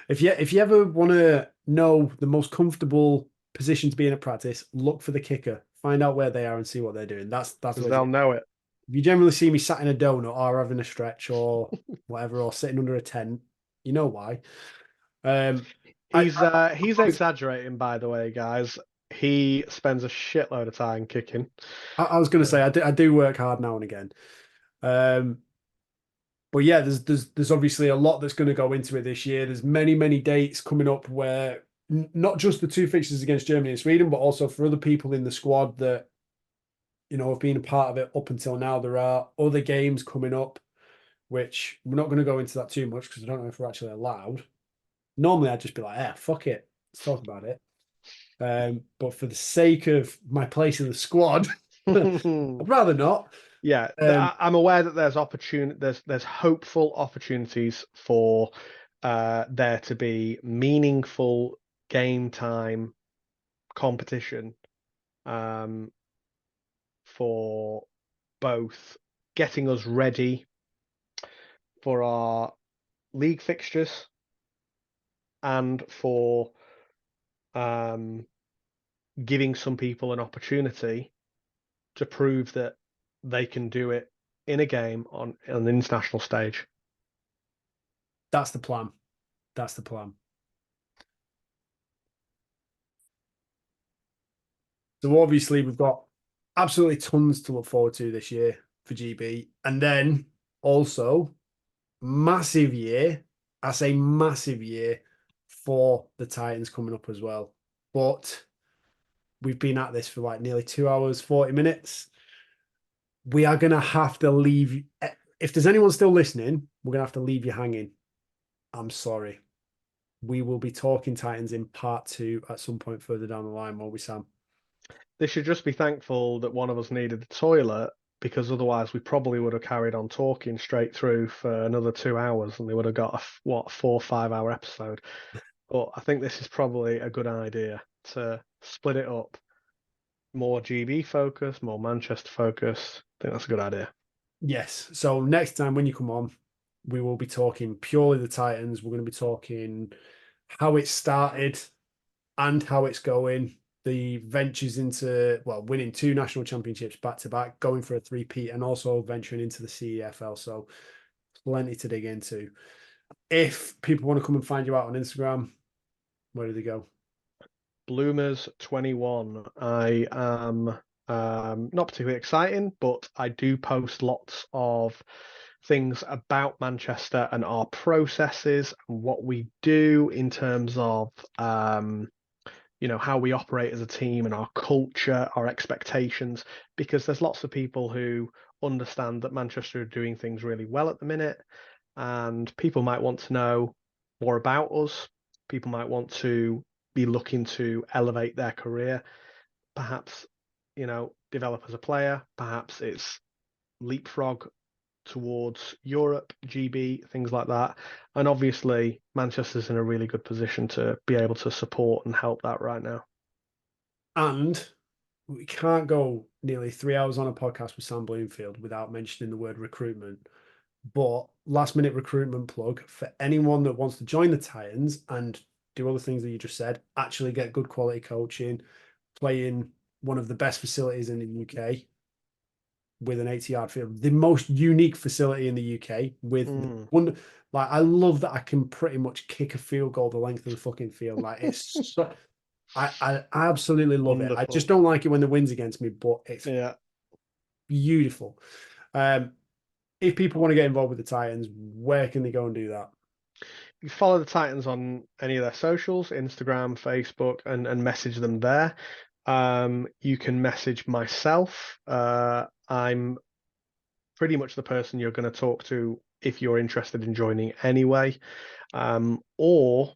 If you ever want to know the most comfortable position to be in at practice, look for the kicker. Find out where they are and see what they're doing. That's Because they'll know it. If you generally see me sat in a donut or having a stretch or whatever, or sitting under a tent, you know why. He's exaggerating, by the way, guys. He spends a shitload of time kicking. I was going to say I do work hard now and again. But yeah, there's obviously a lot that's going to go into it this year. There's many dates coming up where not just the 2 fixtures against Germany and Sweden, but also for other people in the squad that have been a part of it up until now. There are other games coming up, which we're not going to go into that too much because I don't know if we're actually allowed. Normally, I'd just be like, fuck it, let's talk about it. But for the sake of my place in the squad, I'd rather not. Yeah, I'm aware that there's opportunity. There's hopeful opportunities for there to be meaningful game time competition for both getting us ready for our league fixtures and for giving some people an opportunity to prove that they can do it in a game on an international stage. That's the plan. That's the plan. So obviously we've got absolutely tons to look forward to this year for GB. And then also massive year. I say massive year for the Titans coming up as well. But we've been at this for like nearly 2 hours, 40 minutes. We are going to have to leave. If there's anyone still listening, we're going to have to leave you hanging. I'm sorry. We will be talking Titans in part 2 at some point further down the line, won't we, Sam? They should just be thankful that one of us needed the toilet, because otherwise we probably would have carried on talking straight through for another 2 hours and they would have got a 4 or 5 hour episode. But I think this is probably a good idea to split it up. More GB focus, more Manchester focus. I think that's a good idea. Yes. So next time when you come on, we will be talking purely the Titans. We're going to be talking how it started and how it's going. The ventures into, well, winning 2 national championships back to back, going for a three-peat, and also venturing into the CEFL. So plenty to dig into. If people want to come and find you out on Instagram, where do they go? Bloomers21. I am not particularly exciting, but I do post lots of things about Manchester and our processes and what we do in terms of how we operate as a team and our culture, our expectations, because there's lots of people who understand that Manchester are doing things really well at the minute, and people might want to know more about us. People might want to be looking to elevate their career, perhaps, develop as a player, perhaps it's leapfrog towards Europe, GB, things like that. And obviously, Manchester's in a really good position to be able to support and help that right now. And we can't go nearly 3 hours on a podcast with Sam Bloomfield without mentioning the word recruitment. But last minute recruitment plug for anyone that wants to join the Titans and do all the things that you just said, actually get good quality coaching, play in one of the best facilities in the UK with an 80-yard field, the most unique facility in the UK with one. Like, I love that I can pretty much kick a field goal the length of the fucking field. Like, it's so, I absolutely love it. I just don't like it when the wind's against me, but it's beautiful. If people want to get involved with the Titans, where can they go and do that? You follow the Titans on any of their socials, Instagram, Facebook, and message them there. You can message myself. I'm pretty much the person you're going to talk to if you're interested in joining anyway. Or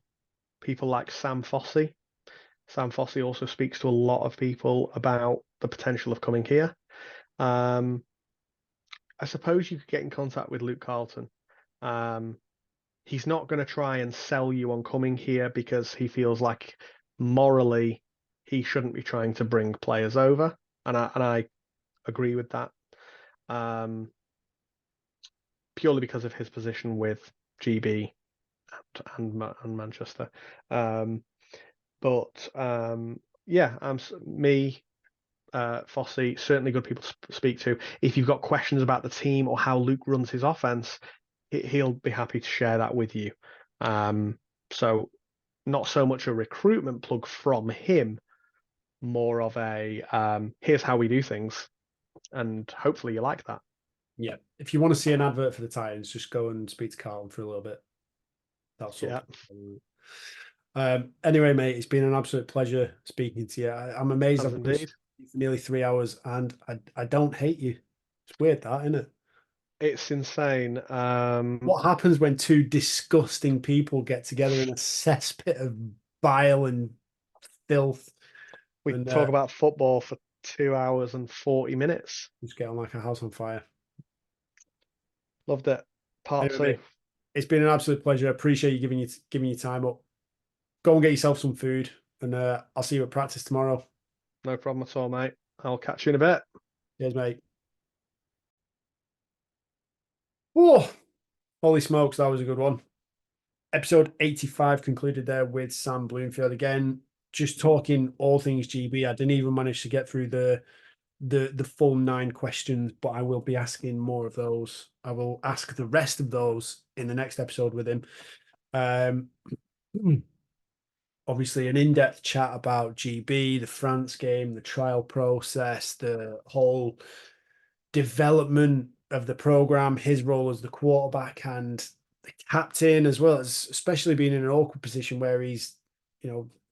people like Sam Fossey. Sam Fossey also speaks to a lot of people about the potential of coming here. I suppose you could get in contact with Luke Carlton. He's not going to try and sell you on coming here because he feels like morally he shouldn't be trying to bring players over, and I agree with that. Purely because of his position with GB and Manchester. Fossey, certainly good people to speak to. If you've got questions about the team or how Luke runs his offense, he'll be happy to share that with you. So not so much a recruitment plug from him, more of a here's how we do things, and hopefully you like that. Yeah. If you want to see an advert for the Titans, just go and speak to Carlton for a little bit. That's all. Anyway, mate, it's been an absolute pleasure speaking to you. I'm amazed I've been for nearly 3 hours and I don't hate you. It's weird, that, isn't it? It's insane. What happens when 2 disgusting people get together in a cesspit of bile and filth? We talk about football for 2 hours and 40 minutes. Just get on like a house on fire. Loved it. Part 2. It's been an absolute pleasure. I appreciate you giving your time up. Go and get yourself some food, and I'll see you at practice tomorrow. No problem at all, mate. I'll catch you in a bit. Cheers, mate. Oh, holy smokes, that was a good one. Episode 85 concluded there with Sam Bloomfield again, just talking all things GB. I didn't even manage to get through the the full 9 questions, but I will be asking more of those. I will ask the rest of those in the next episode with him. Obviously, an in-depth chat about GB, the France game, the trial process, the whole development of the program, his role as the quarterback and the captain, as well as especially being in an awkward position where he's,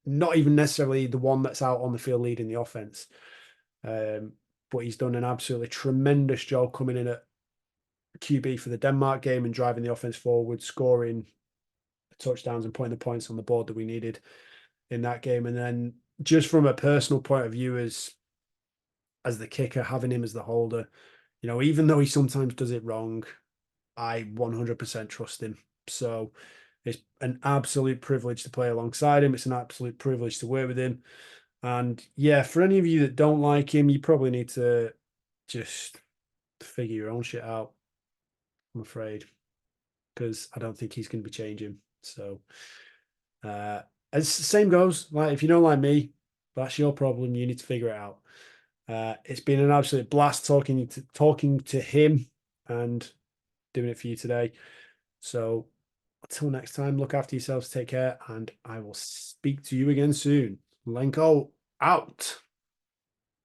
not even necessarily the one that's out on the field leading the offense. But he's done an absolutely tremendous job coming in at QB for the Denmark game and driving the offense forward, scoring touchdowns and putting the points on the board that we needed in that game. And then just from a personal point of view, as the kicker, having him as the holder, even though he sometimes does it wrong, I 100% trust him. So it's an absolute privilege to play alongside him. It's an absolute privilege to work with him. And yeah, for any of you that don't like him, you probably need to just figure your own shit out, I'm afraid, because I don't think he's going to be changing. So as the same goes, like if you don't like me, that's your problem. You need to figure it out. It's been an absolute blast talking to him and doing it for you today. So until next time, look after yourselves, take care, and I will speak to you again soon. Lenko out.